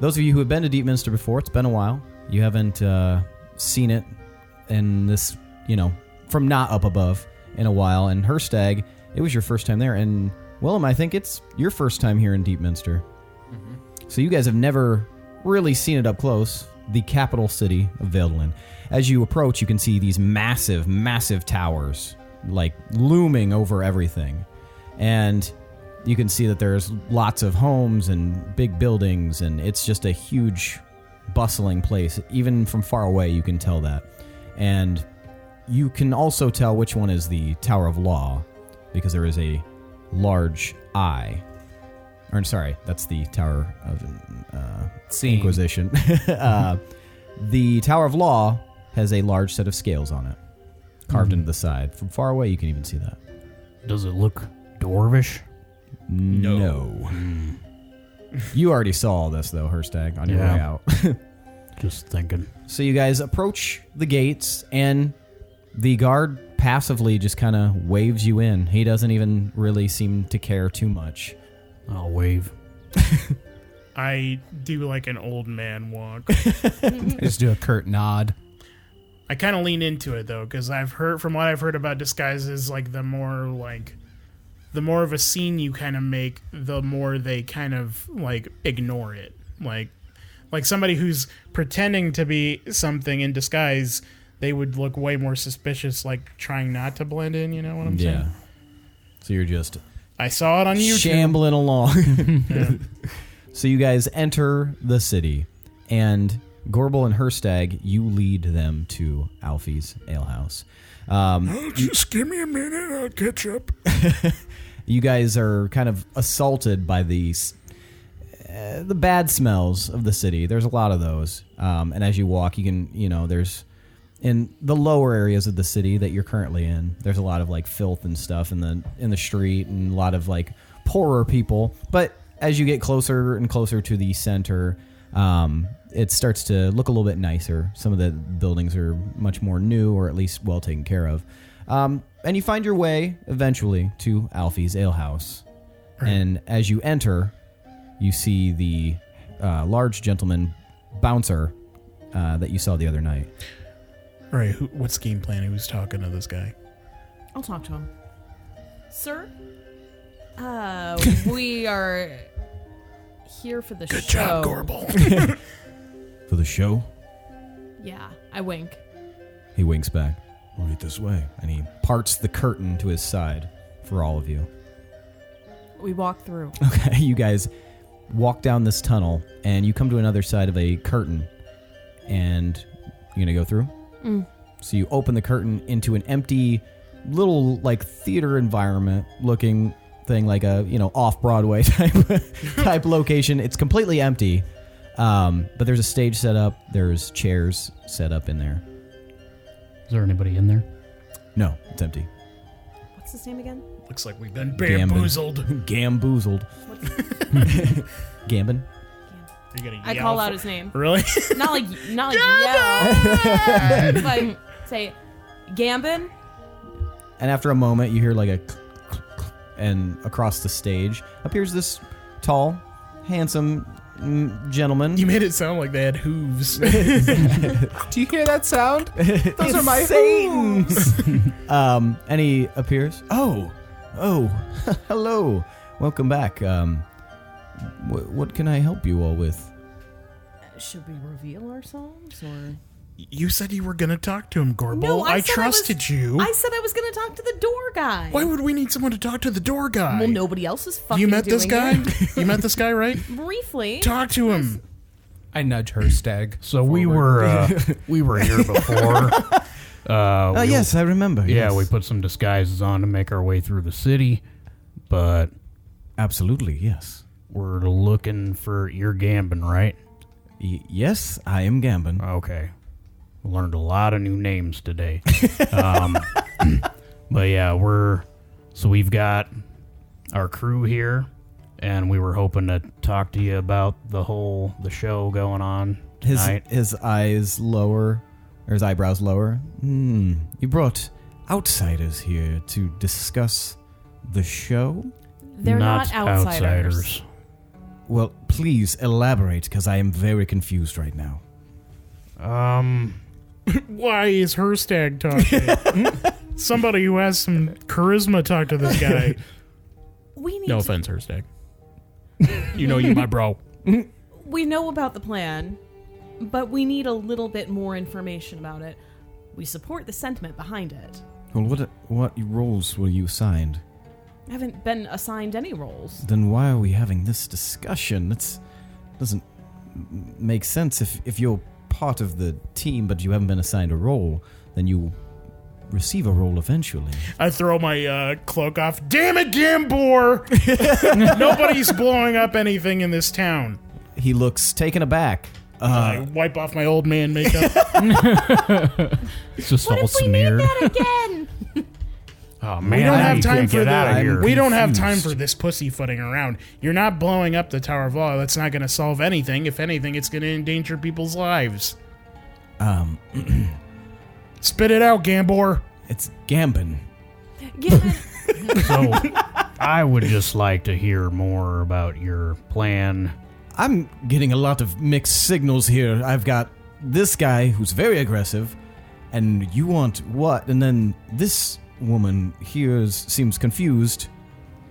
Those of you who have been to Deepminster before, it's been a while. You haven't seen it in this, from not up above in a while. And Hirstag, it was your first time there. And Willem, I think it's your first time here in Deepminster. Mm-hmm. So you guys have never really seen it up close, the capital city of Valtel. As you approach, you can see these massive, massive towers, looming over everything. And you can see that there's lots of homes and big buildings, and it's just a huge, bustling place. Even from far away, you can tell that. And you can also tell which one is the Tower of Law, because there is a large eye. Or, sorry, that's the Tower of Inquisition. The Tower of Law has a large set of scales on it, carved into the side. From far away, you can even see that. Does it look dwarvish? No. You already saw all this, though, Hirstag, on your way out. Just thinking. So you guys approach the gates, and the guard passively just kind of waves you in. He doesn't even really seem to care too much. I'll wave. I do like an old man walk. Just do a curt nod. I kind of lean into it though, because from what I've heard about disguises, like the more of a scene you kind of make, the more they kind of like ignore it. Like somebody who's pretending to be something in disguise, they would look way more suspicious, like trying not to blend in. You know what I'm saying? Yeah. So you're just I saw it on YouTube. shambling along. Yeah. So you guys enter the city, and Gorbel and Hirstag, you lead them to Alfie's Alehouse. Just give me a minute, I'll catch up. You guys are kind of assaulted by the bad smells of the city. There's a lot of those. And as you walk, you can, there's in the lower areas of the city that you're currently in, there's a lot of like filth and stuff in the street, and a lot of like poorer people. But as you get closer and closer to the center, it starts to look a little bit nicer. Some of the buildings are much more new, or at least well taken care of. And you find your way eventually to Alfie's Alehouse. Right. And as you enter, you see the large gentleman bouncer that you saw the other night. All right, what's game plan? Who's talking to this guy? I'll talk to him. Sir, we are here for the show. Good job, Gorbel. For the show? Yeah, I wink. He winks back. Right this way. And he parts the curtain to his side for all of you. We walk through. Okay, you guys walk down this tunnel, and you come to another side of a curtain. And you're going to go through? So you open the curtain into an empty little like theater environment looking thing, like a off-Broadway type location. It's completely empty. But there's a stage set up. There's chairs set up in there. Is there anybody in there? No, it's empty. What's his name again? Looks like we've been bamboozled. Gamboozled. Gambin? I call out his name. Really? Not like yell. Like say, Gambin. And after a moment, you hear like a and across the stage appears this tall, handsome gentleman. You made it sound like they had hooves. Do you hear that sound? Those are my hooves. And he appears. Oh, hello. Welcome back. What can I help you all with? Should we reveal ourselves or? You said you were going to talk to him, Gorbel. No, I trusted you. I said I was going to talk to the door guy. Why would we need someone to talk to the door guy? Well, nobody else is fucking You met this guy? it. You met this guy, right? Briefly. Talk to him. I nudge Hirstag. So we were here before. Yes, I remember. Yeah, yes. we put some disguises on to make our way through the city, but Absolutely, yes. we're looking for your Gambin, right? Yes, I am Gambin. Okay. Learned a lot of new names today. But yeah, we've got our crew here, and we were hoping to talk to you about the show going on tonight. His eyes lower, or his eyebrows lower. You brought outsiders here to discuss the show? They're not outsiders. Well, please elaborate, because I am very confused right now. Why is Hirstag talking? Somebody who has some charisma talk to this guy. We need No offense, Hirstag. You my bro. We know about the plan, but we need a little bit more information about it. We support the sentiment behind it. Well, what roles were you assigned? I haven't been assigned any roles. Then why are we having this discussion? That doesn't make sense. If you're part of the team, but you haven't been assigned a role, then you receive a role eventually. I throw my cloak off. Damn it, Gambor! Nobody's blowing up anything in this town. He looks taken aback. I wipe off my old man makeup. It's just What all if we smeared. need that again? Oh man, We don't have you time can't for get out of that. here. We don't have time confused. for this pussyfooting around. You're not blowing up the Tower of Law. That's not going to solve anything. If anything, it's going to endanger people's lives. Spit it out, Gambor. It's Gambin. So I would just like to hear more about your plan. I'm getting a lot of mixed signals here. I've got this guy who's very aggressive, and you want what? And then this woman here seems confused.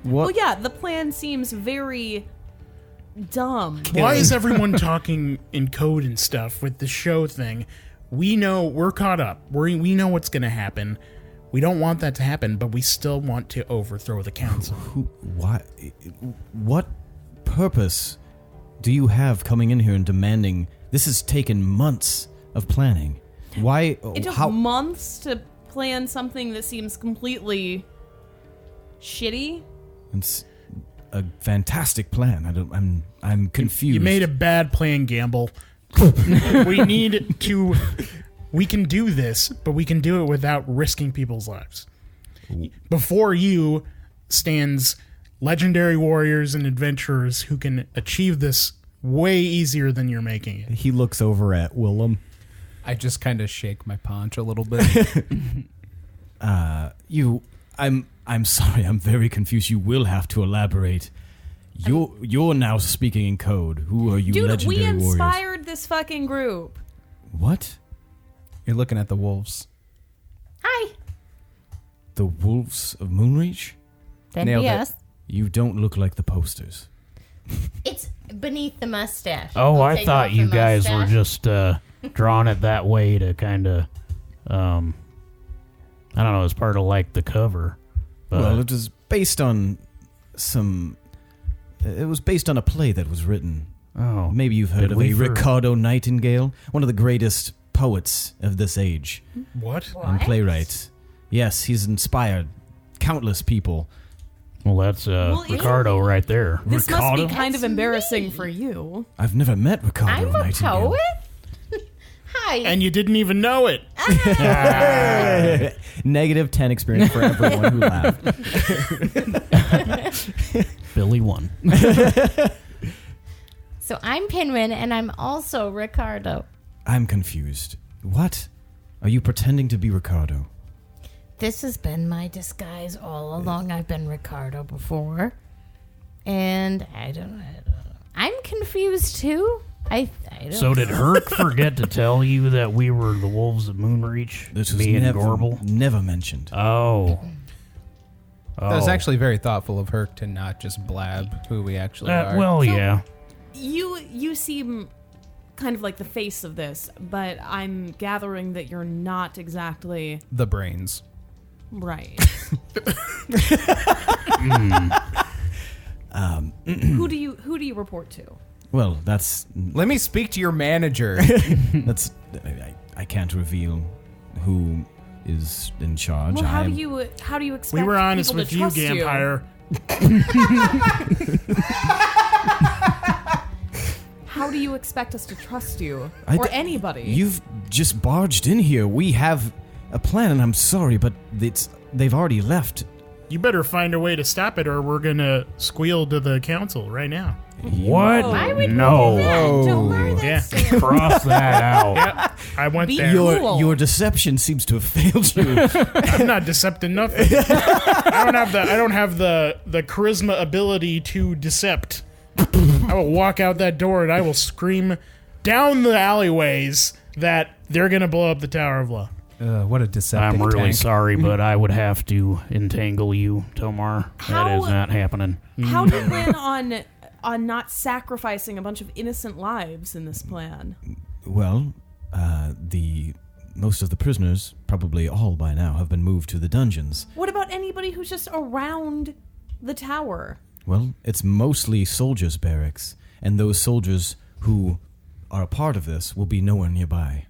What? Well, yeah, the plan seems very dumb. Why is everyone talking in code and stuff with the show thing? We know we're caught up. We know what's going to happen. We don't want that to happen, but we still want to overthrow the council. Why? What purpose do you have coming in here and demanding? This has taken months of planning. Why? It took months to plan something that seems completely shitty. It's a fantastic plan. I'm confused. You made a bad plan, Gamble. We can do this, but we can do it without risking people's lives. Before you stands legendary warriors and adventurers who can achieve this way easier than you're making it. He looks over at Willem. I just kind of shake my paunch a little bit. I'm sorry. I'm very confused. You will have to elaborate. You're now speaking in code. Who are you, Dude, legendary we warriors? inspired this fucking group. What? You're looking at the wolves. Hi. The Wolves of Moonreach? That'd Nailed be it. us. You don't look like the posters. It's beneath the mustache. Oh, I'll I take thought off you the guys were mustache. just drawing it that way to kind of, I don't know, as part of like the cover. But Well, it was based on It was based on a play that was written. oh, Maybe you've heard Did of we a for- Ricardo Nightingale, one of the greatest poets of this age What? and playwright. Yes, he's inspired countless people. well, that's Well, Ricardo right there. This Ricardo? must be kind of That's embarrassing me. for you. I've never met Ricardo I'm a Nightingale. poet? Hi. And you didn't even know it. Negative 10 experience for everyone who laughed. Billy won. So I'm Pinwin, and I'm also Ricardo. I'm confused. What? Are you pretending to be Ricardo? This has been my disguise all along. I've been Ricardo before. And I don't know. I'm confused too. I don't So did Herc forget to tell you that we were the Wolves of Moonreach? This was Me and never, Gorbel? never mentioned. Oh. That was actually very thoughtful of Herc to not just blab who we actually are. Well, yeah. You seem kind of like the face of this, but I'm gathering that you're not exactly the brains. right. Who do you report to? Well, that's Let me speak to your manager. I can't reveal who is in charge. Well, how do you expect We were honest people with to you, trust Gampire. How do you expect us to trust you or anybody? You've just barged in here. We have a plan, and I'm sorry, but they've already left. You better find a way to stop it, or we're gonna squeal to the council right now. What? Why would No. we do that? Don't worry, Yeah. that's Cross that out. Yeah, I went Be there. cool. Your deception seems to have failed you. I'm not decepting nothing. I don't have the charisma ability to decept. I will walk out that door and I will scream down the alleyways that they're gonna blow up the Tower of Law. What a deceptive I'm really tank. sorry, but I would have to entangle you, Tomar. How- That is not happening. How do you plan on not sacrificing a bunch of innocent lives in this plan? Well, most of the prisoners, probably all by now, have been moved to the dungeons. What about anybody who's just around the tower? Well, it's mostly soldiers' barracks, and those soldiers who are a part of this will be nowhere nearby.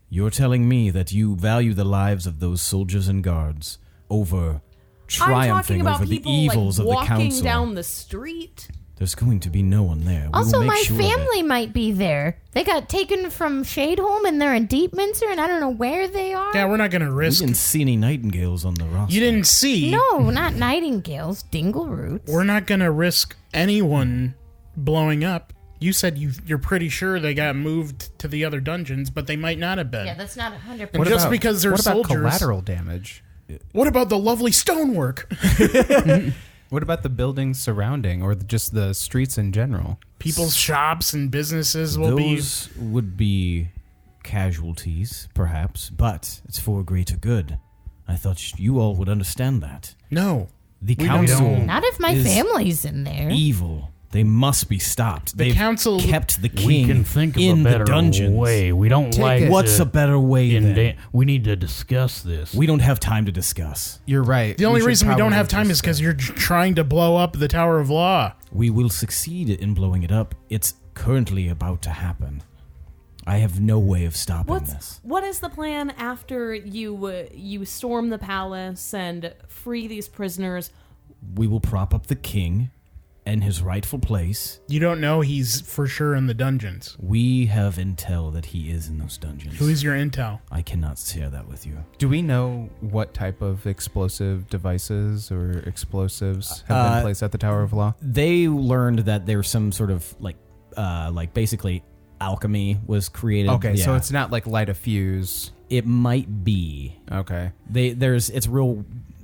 You're telling me that you value the lives of those soldiers and guards over I'm triumphing talking about over the people evils like of the walking council. down the street. There's going to be no one there. We Also, will make my sure of it. family might be there. They got taken from Shadeholm, and they're in Deepminster, and I don't know where they are. Yeah, we're not gonna We risk. didn't see any nightingales on the roster. You didn't see. No, not Nightingales, Dingleroots. We're not gonna risk anyone blowing up You said you're pretty sure they got moved to the other dungeons, but they might not have been. Yeah, that's not 100%. And just because they're what about soldiers. collateral damage? What about the lovely stonework? What about the buildings surrounding, or just the streets in general? People's shops and businesses will be. Those would be casualties, perhaps, but it's for greater good. I thought you all would understand that. No. The We council Not if my is family's in there. evil. They must be stopped. The They've council- kept the king We can think of in a better the dungeons. way. We don't like. What's to a better way then? we need to discuss this. We don't have time to discuss. You're right. The only should reason we don't probably have time just- is because you're trying to blow up the Tower of Law. We will succeed in blowing it up. It's currently about to happen. I have no way of stopping this. What is the plan after you storm the palace and free these prisoners? We will prop up the king in his rightful place. You don't know he's for sure in the dungeons. We have intel that he is in those dungeons. Who is your intel? I cannot share that with you. Do we know what type of explosive devices or explosives have been placed at the Tower of Law? They learned that there's some sort of like basically alchemy was created. Okay, so Yeah. it's not like light a fuse. It might be. Okay. It's real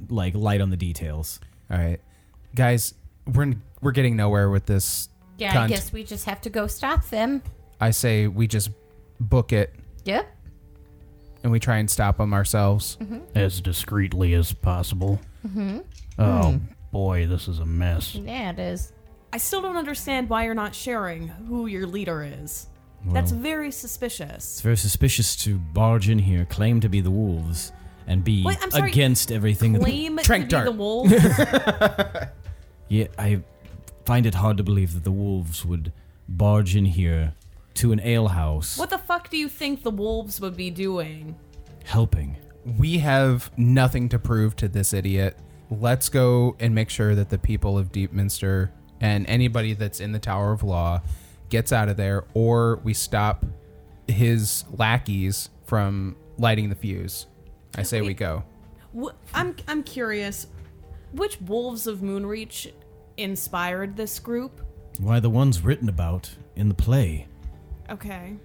like light on the details. All right. Guys, we're getting nowhere with this. Yeah, cunt. I guess we just have to go stop them. I say we just book it Yep. and we try and stop them ourselves. as discreetly as possible. Mm-hmm. Oh boy, this is a mess. Yeah, it is. I still don't understand why you're not sharing who your leader is. That's very suspicious. It's very suspicious to barge in here, claim to be the wolves, and be Wait, I'm sorry. against everything. Claim to Trank be dart. the wolves. Yeah, I find it hard to believe that the wolves would barge in here to an alehouse, What the fuck do you think the wolves would be doing? helping. We have nothing to prove to this idiot. Let's go and make sure that the people of Deepminster and anybody that's in the Tower of Law gets out of there, or we stop his lackeys from lighting the fuse. I say we go. I'm curious. Which Wolves of Moonreach inspired this group? Why, the ones written about in the play. Okay.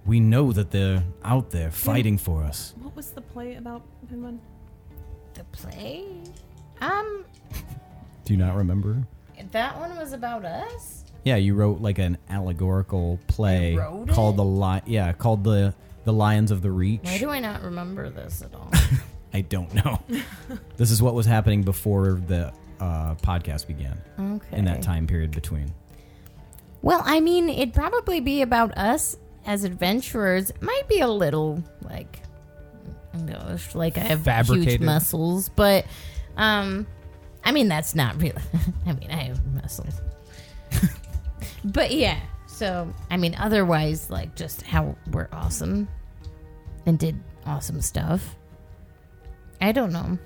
We know that they're out there fighting for us. What was the play about, Pinwin? The play? Do you not remember? That one was about us? Yeah, you wrote like an allegorical play I wrote called it? called the Lions of the Reach. Why do I not remember this at all? I don't know. This is what was happening before the podcast began. Okay. In that time period between. Well, I mean, it'd probably be about us as adventurers. It might be a little, like I have huge Fabricated. muscles, but, I mean, that's not real. I mean, I have muscles. But yeah, so, I mean, otherwise, like, just how we're awesome and did awesome stuff. I don't know.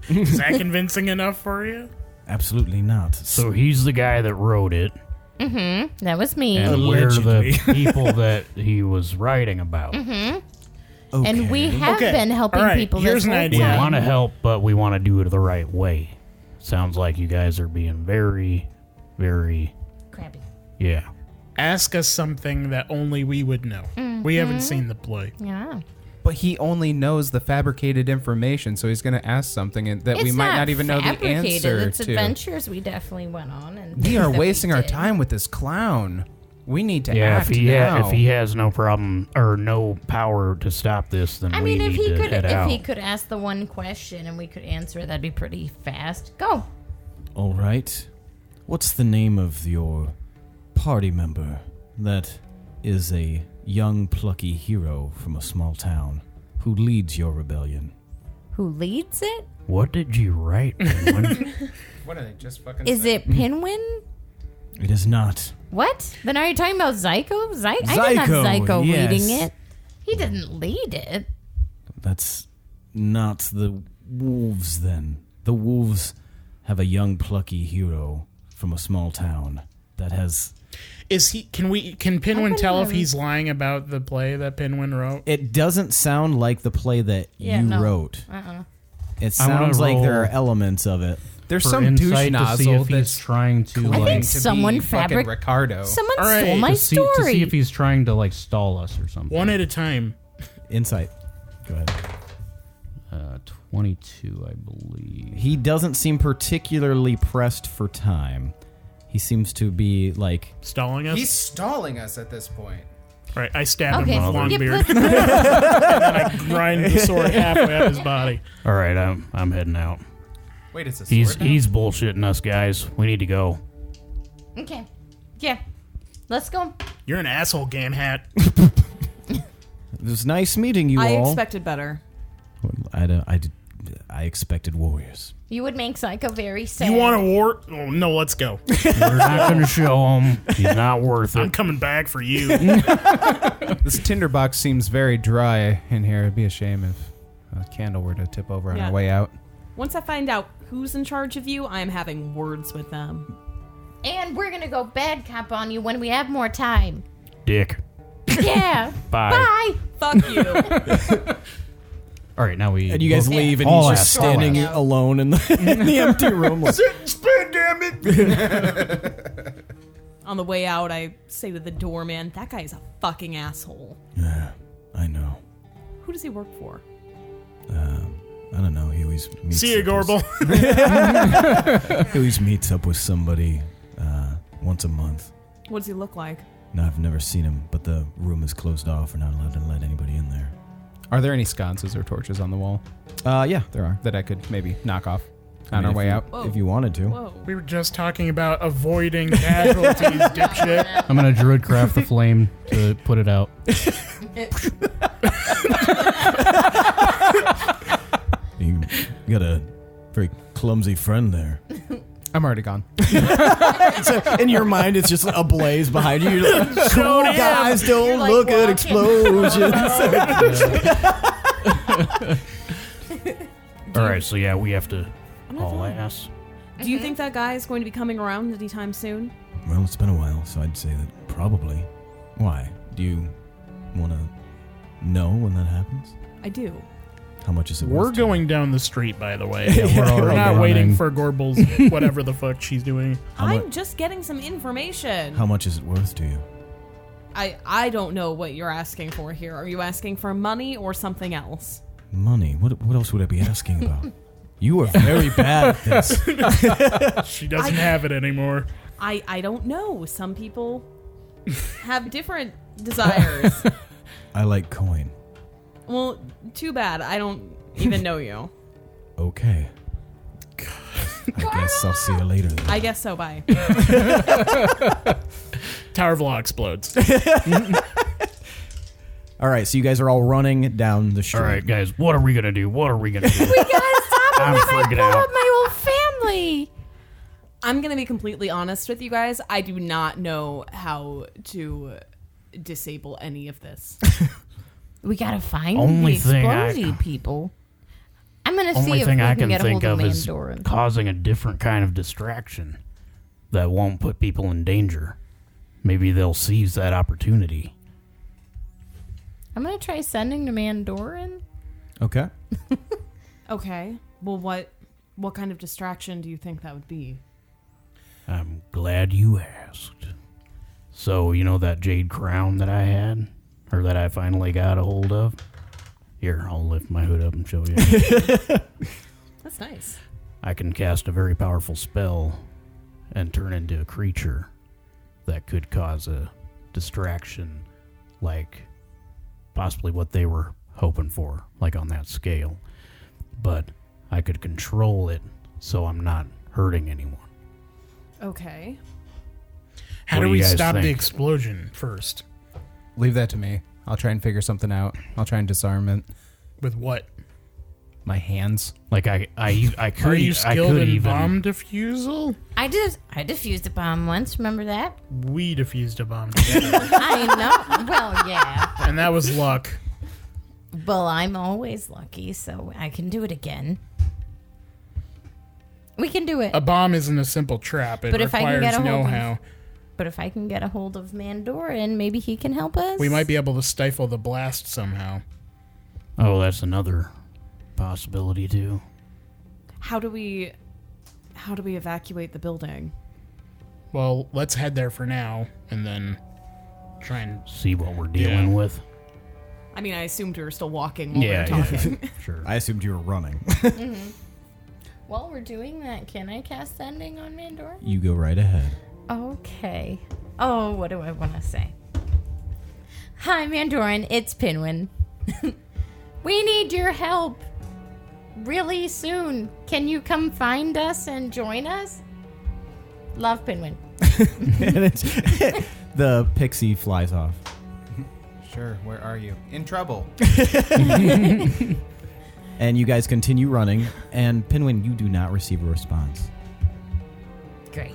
Is that convincing enough for you? Absolutely not. So he's the guy that wrote it, Mm-hmm. That was me. and we're Allegedly. the people that he was writing about. Mm-hmm. Okay. And we have Okay, been helping all right, people here's this an whole idea. We time. want to help, but we want to do it the right way. Sounds like you guys are being very, very, Crabby. yeah. Ask us something that only we would know. We haven't seen the play. Yeah. But he only knows the fabricated information, so he's going to ask something that we It's might not even know the fabricated. answer It's to. adventures we definitely went on, and We things are that wasting our did. time with this clown. We need to Yeah, act if now. he has no problem or no power to stop this, then I we mean, if need he to could, head if out. he could ask the one question and we could answer, that'd be pretty fast. Go. All right. What's the name of your party member that is a young, plucky hero from a small town who leads your rebellion? Who leads it? What did you write, Pinwin? What are they just fucking Is it Pinwin? It is not. What? Then are you talking about Zyko? I did not Zyko, Zyko yes. leading it. He didn't lead it. That's not the wolves, then. The wolves have a young, plucky hero from a small town that has... Is he? Can Pinwin tell if he's lying about the play that Pinwin wrote? It doesn't sound like the play that Yeah, you no. wrote. Uh-uh. It I wanna sounds like there roll- are elements of it. There's for some douche insight to see nozzle if he's that's trying to claiming like to someone be fucking Ricardo. Someone All right. stole my to see story. if he's trying to like stall us or something. One at a time. Insight. Go ahead. 22, I believe. He doesn't seem particularly pressed for time. He seems to be like Stalling us? He's stalling us at this point. Right, I stab Okay, him with long yeah, beard. And then I grind the sword halfway up his body. All right, I'm heading out. Wait, it's a sword He's now? he's bullshitting us, guys. We need to go. Okay. Yeah. Let's go. You're an asshole, game hat. it was nice meeting you I all. expected better. I expected warriors. You would make Psycho very sad. You want a war? Oh, no, let's go. We're not going to show him. He's not worth I'm it. coming back for you. This tinderbox seems very dry in here. It'd be a shame if a candle were to tip over on Yeah. our way out. Once I find out who's in charge of you, I'm having words with them. And we're gonna go bad cop on you when we have more time. Dick. Yeah. Bye. Bye. Fuck you. All right, now we. And you guys both- leave, and all he's just ass. standing All ass. alone in the empty room. Like, Spin, damn it! On the way out, I say to the doorman, that guy is a fucking asshole. Yeah, I know. Who does he work for? I don't know. He always meets See you, up with- Gorbel. He always meets up with somebody once a month. What does he look like? No, I've never seen him, but the room is closed off. We're not allowed to let anybody in there. Are there any sconces or torches on the wall yeah, there are. that I could maybe knock off I on mean, our if way you- out? Whoa. If you wanted to. Whoa. We were just talking about avoiding casualties, dipshit. I'm gonna druid craft the flame to put it out. You got a very clumsy friend there. I'm already gone. In your mind, it's just a blaze behind you. You're like, cool guys, don't You're like look at walking. explosions. All right, so yeah, we have to haul ass. Do you think that guy is going to be coming around anytime soon? Well, it's been a while, so I'd say that probably. Why? Do you want to know when that happens? I do. How much is it We're worth to you? going down the street, by the way. we're We're already not waiting running. for Gorbel's whatever the fuck she's doing. I'm just getting some information. How much is it worth to you? I don't know what you're asking for here. Are you asking for money or something else? Money. What else would I be asking about? You are very bad at this. She doesn't have it anymore. I don't know. Some people have different desires. I like coin. Well, too bad. I don't even know you. Okay. I guess I'll see you later then. I guess so. Bye. Tower of Law explodes. All right, so you guys are all running down the street. All right, guys, what are we gonna do? What are we gonna do? We gotta stop him. I'm They might freaking blow out. up my whole family. I'm going to be completely honest with you guys. I do not know how to disable any of this. We gotta find Only the thing explosive people. I'm gonna see Only if thing we I can can get a think hold of of is Mandorin. causing a different kind of distraction that won't put people in danger. Maybe they'll seize that opportunity. I'm gonna try sending to Mandorin. Okay. Okay. Well, what kind of distraction do you think that would be? I'm glad you asked. So, you know that jade crown that I had? Or that I finally got a hold of? Here, I'll lift my hood up and show you. That's nice. I can cast a very powerful spell and turn into a creature that could cause a distraction, like possibly what they were hoping for, like on that scale. But I could control it so I'm not hurting anyone. Okay. How What do do we you guys stop the think? explosion first? Leave that to me. I'll try and figure something out. I'll try and disarm it. With what? My hands. Like I could. Are you I skilled could in even. bomb defusal? I defused a bomb once. Remember that? We defused a bomb together. I know. Well, yeah. And that was luck. Well, I'm always lucky, so I can do it again. We can do it. A bomb isn't a simple trap. It But if I can requires get a hold of- know-how. But if I can get a hold of Mandorin, maybe he can help us. We might be able to stifle the blast somehow. Oh, that's another possibility too. How do we How do we evacuate the building? Well, let's head there for now, and then try and... See what we're dealing with. I mean, I assumed we were still walking while we were talking. Sure. I assumed you were running. While we're doing that, can I cast Sending on Mandor? You go right ahead. Okay. Oh, what do I want to say? Hi, Mandoran. It's Pinwin. We need your help really soon. Can you come find us and join us? Love, Pinwin. The pixie flies off. Sure, where are you? In trouble. And you guys continue running, and Pinwin, you do not receive a response. Great.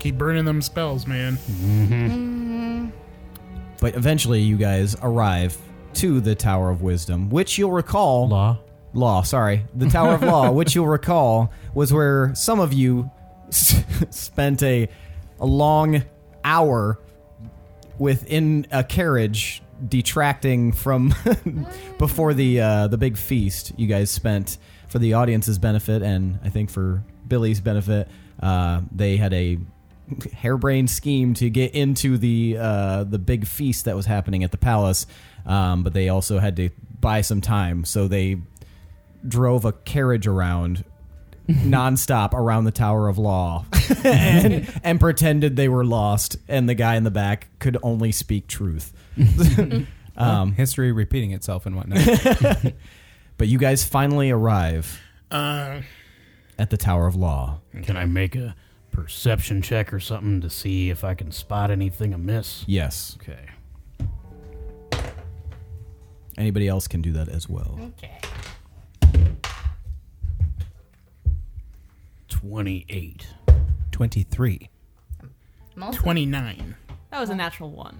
Keep burning them spells, man. But eventually you guys arrive to the Tower of Wisdom, which you'll recall... Law, sorry. The Tower of Law, which you'll recall was where some of you spent a long hour within a carriage detracting from before the big feast you guys spent for the audience's benefit, and I think for Billy's benefit. They had a harebrained scheme to get into the big feast that was happening at the palace, but they also had to buy some time, so they drove a carriage around nonstop around the Tower of Law and pretended they were lost, and the guy in the back could only speak truth. History repeating itself and whatnot. But you guys finally arrive at the Tower of Law. Can I make a perception check or something to see if I can spot anything amiss? Yes. Okay. Anybody else can do that as well. Okay. 28. 23. I'm also, 29. That was a natural one.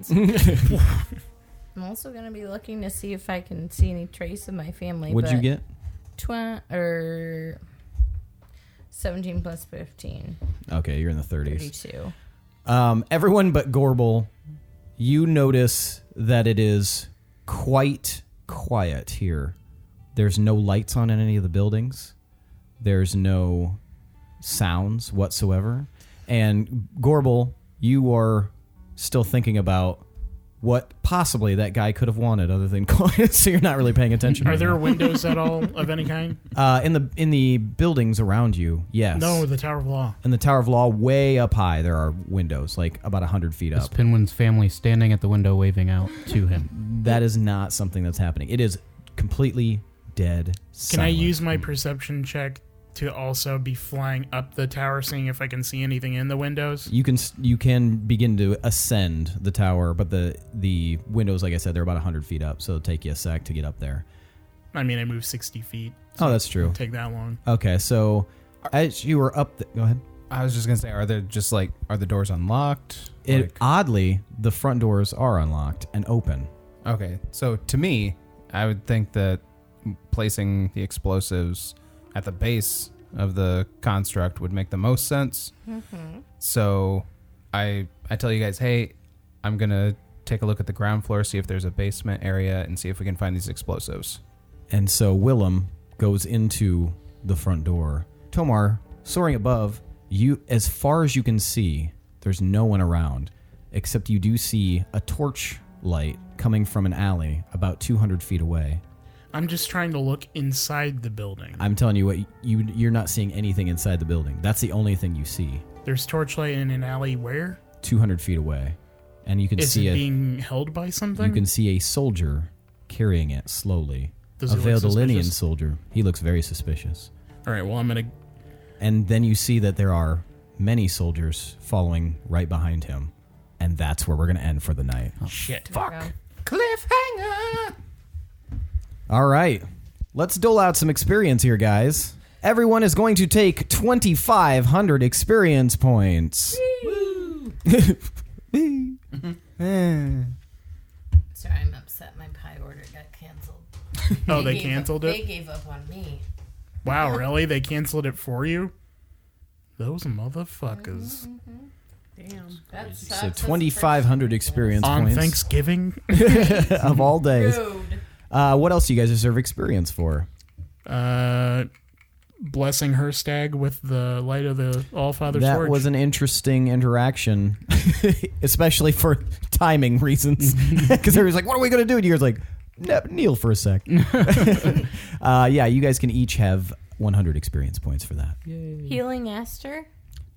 I'm also going to be looking to see if I can see any trace of my family. What'd you get? 17 plus 15. Okay, you're in the 30s. 32. Everyone but Gorbel, you notice that it is quite quiet here. There's no lights on in any of the buildings. There's no sounds whatsoever. And Gorbel, you are still thinking about what possibly that guy could have wanted other than coins, so you're not really paying attention. Are right there now. windows at all of any kind? In the buildings around you, yes. No, the Tower of Law. In the Tower of Law, way up high, there are windows, like about 100 feet Is up. Pinwin's family standing at the window waving out to him? That is not something that's happening. It is completely dead. Can I silent. use my perception check to also be flying up the tower, seeing if I can see anything in the windows? You can begin to ascend the tower, but the windows, like I said, they're about 100 feet up, so it'll take you a sec to get up there. I mean, I moved 60 feet. Oh, that's true. It'll take that long. Okay, so as you were up, go ahead. I was just gonna say, are the doors unlocked? Oddly, the front doors are unlocked and open. Okay, so to me, I would think that placing the explosives at the base of the construct would make the most sense. Mm-hmm. So I tell you guys, hey, I'm going to take a look at the ground floor, see if there's a basement area, and see if we can find these explosives. And so Willem goes into the front door. Tomar, soaring above, you, as far as you can see, there's no one around, except you do see a torch light coming from an alley about 200 feet away. I'm just trying to look inside the building. I'm telling you what, you're not seeing anything inside the building. That's the only thing you see. There's torchlight in an alley where? 200 feet away. And you can Is see it being held by something? you can see a soldier carrying it slowly. Does A he look Veldalinian suspicious? soldier. He looks very suspicious. All right, well, I'm going to... And then you see that there are many soldiers following right behind him. And that's where we're going to end for the night. Shit. Fuck. Cliffhanger! All right. Let's dole out some experience here, guys. Everyone is going to take 2,500 experience points. Sorry, I'm upset. My pie order got canceled. Oh, they gave canceled up, it? They gave up on me. Wow, really? They canceled it for you? Those motherfuckers. Damn. That sucks. So That's 2,500 the experience On points Thanksgiving? of all days. Rude. What else do you guys deserve experience for? blessing Hirstag with the light of the Allfather That Torch. was an interesting interaction, especially for timing reasons. Because everybody's like, what are we going to do? And you're like, kneel for a sec. Yeah, you guys can each have 100 experience points for that. Healing Aster.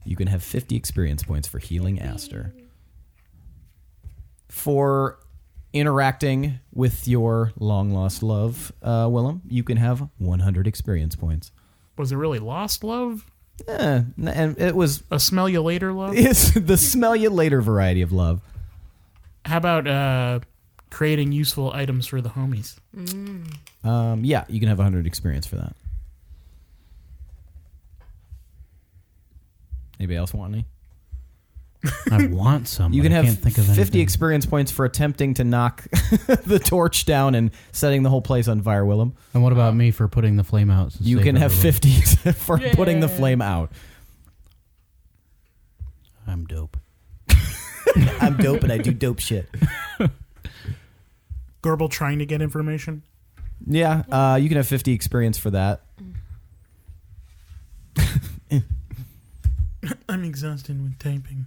You can have 50 experience points for healing Aster. For interacting with your long-lost love, Willem, you can have 100 experience points. Was it really lost love? And it was... A smell you later love? It's the smell you later variety of love. How about creating useful items for the homies? Yeah, you can have 100 experience for that. Anybody else want any? I want some. You but can I have can't think of 50 anything. experience points for attempting to knock the torch down and setting the whole place on fire, Willem. And what about me for putting the flame out? to You save can have everybody? 50 for putting the flame out. I'm dope. I'm dope and I do dope shit. Gorbel trying to get information? Yeah, you can have 50 experience for that. I'm exhausted with typing.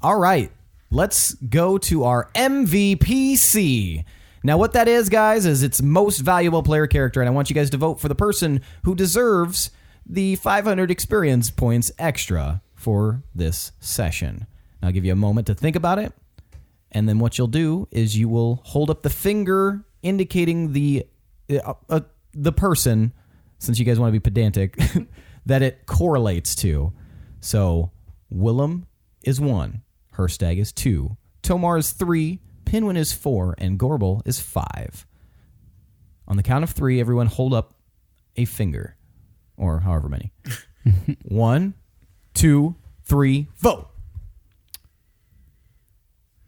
All right, let's go to our MVPC. Now, what that is, guys, is its most valuable player character, and I want you guys to vote for the person who deserves the 500 experience points extra for this session. I'll give you a moment to think about it, and then what you'll do is you will hold up the finger indicating the person, since you guys want to be pedantic, that it correlates to. So, Willem is 1, Hirstag is 2, Tomar is 3, Pinwin is 4, and Gorbel is 5. On the count of 3, everyone hold up a finger, or however many. 1, 2, 3, vote.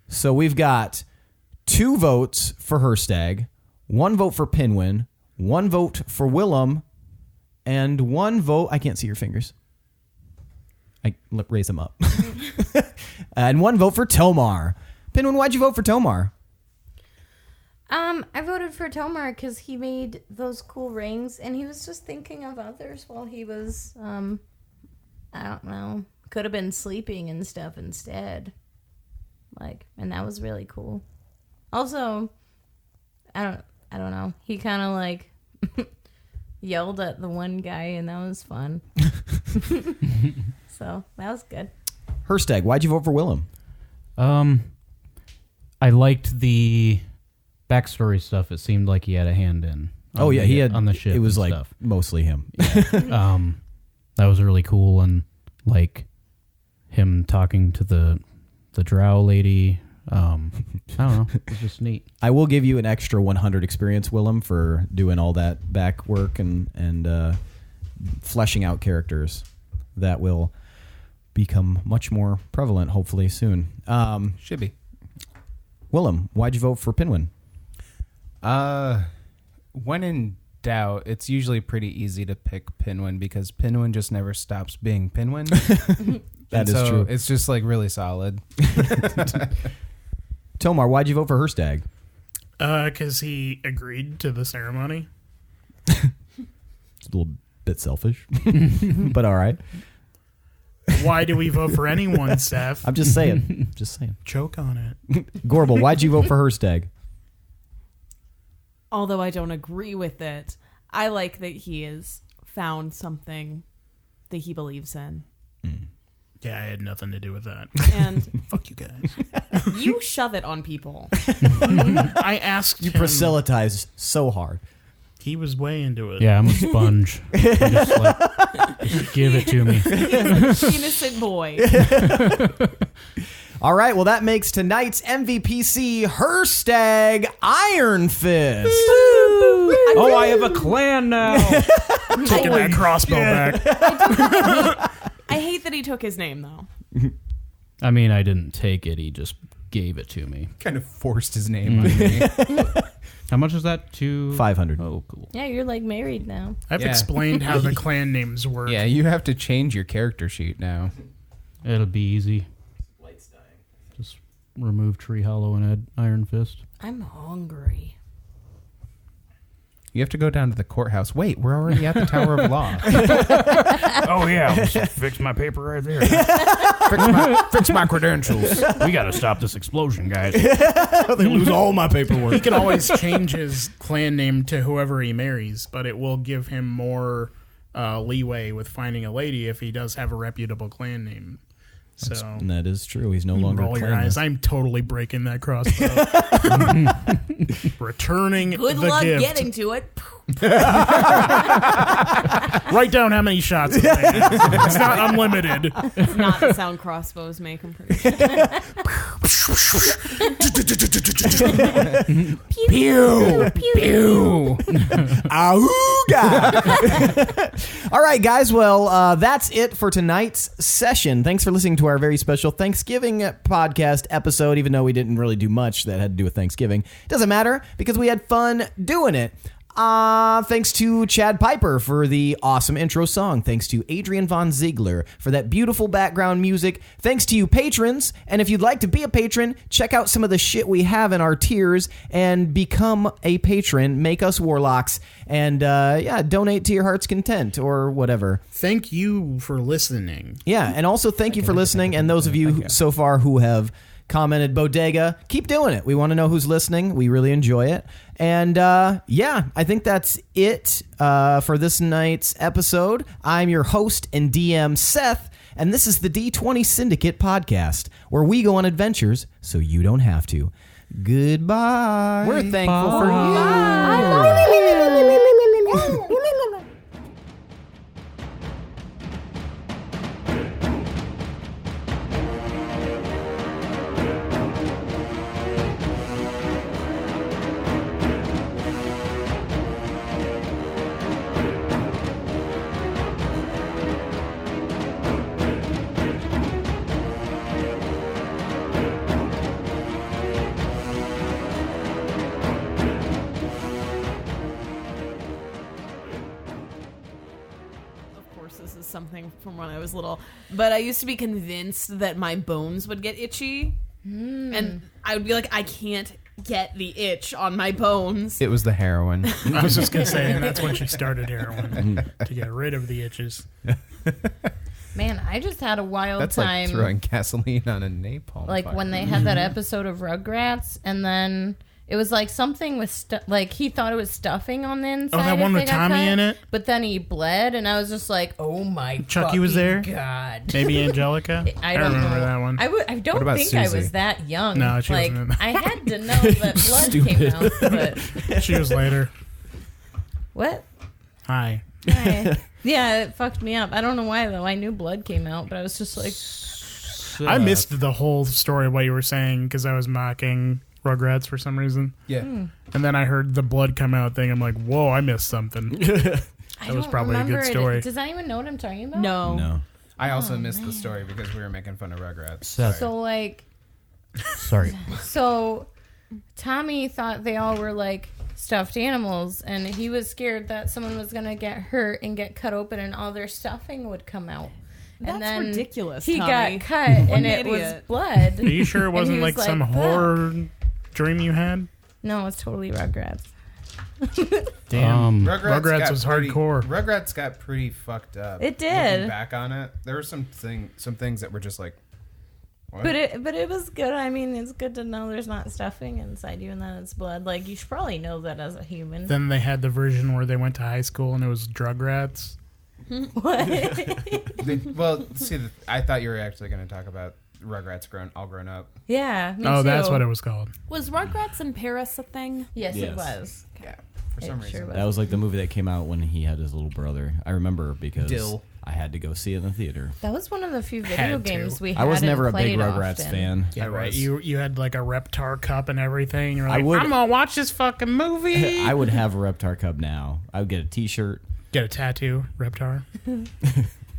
So we've got 2 votes for Hirstag, 1 vote for Pinwin, 1 vote for Willem, and 1 vote. I can't see your fingers. Raise them up. And 1 vote for Tomar. Pinwin, why'd you vote for Tomar? I voted for Tomar because he made those cool rings, and he was just thinking of others while he was, I don't know, could have been sleeping and stuff instead. And that was really cool. Also, I don't know. He kind of yelled at the one guy, and that was fun. So that was good. Hirstag, why'd you vote for Willem? I liked the backstory stuff. It seemed like he had a hand in. He had on the ship. It was and like stuff. mostly him. That was really cool, and him talking to the drow lady. I don't know. It was just neat. I will give you an extra 100 experience, Willem, for doing all that back work and fleshing out characters that will become much more prevalent, hopefully, soon. Should be. Willem, why'd you vote for Pinwin? When in doubt, it's usually pretty easy to pick Pinwin because Pinwin just never stops being Pinwin. That is true. It's just really solid. Tomar, why'd you vote for Hirstag? Because he agreed to the ceremony. It's a little bit selfish, but all right. Why do we vote for anyone, Seth? I'm just saying. Choke on it. Gorbel, why'd you vote for Hirstag? Although I don't agree with it, I like that he has found something that he believes in. Yeah, I had nothing to do with that. And Fuck you guys. you shove it on people. I asked him. Proselytize so hard. He was way into it. Yeah, I'm a sponge. Just give it to me. Innocent boy. All right, well, that makes tonight's MVPC Hirstag Ironfist. Oh, I have a clan now. Taking that crossbow back. I hate that he took his name, though. I mean, I didn't take it. He just gave it to me. Kind of forced his name on me. How much is that? 500. Oh, cool. Yeah, you're married now. I've Yeah. explained how the clan names work. Yeah, you have to change your character sheet now. It'll be easy. Just remove Treehollow and add Ironfist. I'm hungry. You have to go down to the courthouse. Wait, we're already at the Tower of Law. Oh, yeah. I'll just fix my paper right there. Fix my credentials. We got to stop this explosion, guys. They lose all my paperwork. He can always change his clan name to whoever he marries, but it will give him more leeway with finding a lady if he does have a reputable clan name. So That is true. He's no longer roll your clanless. eyes. I'm totally breaking that crossbow. Returning Good the luck gift. getting to it. Write down how many shots. It's not unlimited. It's not the sound crossbows make, I'm pretty sure. Pew! Pew! Auga! All right, guys. Well, that's it for tonight's session. Thanks for listening to our very special Thanksgiving podcast episode, even though we didn't really do much that had to do with Thanksgiving. Doesn't matter because we had fun doing it. Thanks to Chad Piper for the awesome intro song. Thanks to Adrian Von Ziegler for that beautiful background music. Thanks to you patrons. And if you'd like to be a patron, check out some of the shit we have in our tiers and become a patron. Make us warlocks and donate to your heart's content or whatever. Thank you for listening. Yeah, and also thank you for listening. And those of you so far who have commented Bodega, keep doing it. We want to know who's listening. We really enjoy it. And I think that's it for this night's episode. I'm your host and DM, Seth, and this is the D20 Syndicate podcast, where we go on adventures so you don't have to. Goodbye. We're thankful for you. This is something from when I was little, but I used to be convinced that my bones would get itchy, and I would be like, I can't get the itch on my bones. It was the heroin. I was just going to say, and that's when she started heroin, to get rid of the itches. Man, I just had a wild That's time. like throwing gasoline on a napalm Like fire. when they had that episode of Rugrats, and then it was like something with like he thought it was stuffing on the inside. Oh, that one if with they got Tommy cut, in it? But then he bled, and I was just like, "Oh my Chucky was there? God!" Maybe Angelica? I don't remember know. that one. I don't about think I Susie? was that young. No, she like wasn't in that. I had to know that blood came out. But She was later. what? Hi. Yeah, it fucked me up. I don't know why though. I knew blood came out, but I was just like, I missed the whole story of what you were saying because I was mocking Rugrats for some reason. Yeah. And then I heard the blood come out thing. I'm like, whoa, I missed something. That was probably a good story. Does anyone know what I'm talking about? No. I also missed the story because we were making fun of Rugrats. Seth. So like, Sorry. so Tommy thought they all were like stuffed animals, and he was scared that someone was gonna get hurt and get cut open, and all their stuffing would come out. That's And then ridiculous, He Tommy. got cut, and an it was idiot. blood. Are you sure it And wasn't he like was some like, horror dream you had? No, it's totally Rugrats. Damn. Rugrats Rugrats was pretty, hardcore. Rugrats got pretty fucked up. It did. Looking back on it, there were some things that were just like, what? But it was good. I mean, it's good to know there's not stuffing inside you and that it's blood. Like, you should probably know that as a human. Then they had the version where they went to high school and it was drug rats. What? Well, see, I thought you were actually going to talk about Rugrats all grown up. Yeah, me Oh, too. that's what it was called. Was Rugrats in Paris a thing? Yes, Yes. it was. Yeah, for some It reason. sure was. That was like the movie that came out when he had his little brother. I remember because Dill. I had to go see it in the theater. That was one of the few video Had to. games we had. I was and never a big played Rugrats often. fan. Yeah, right. was. You had like a Reptar cup and everything. You're I like, would- I'm gonna watch this fucking movie. I would have a Reptar Cup now. I would get a T-shirt. Get a tattoo, Reptar.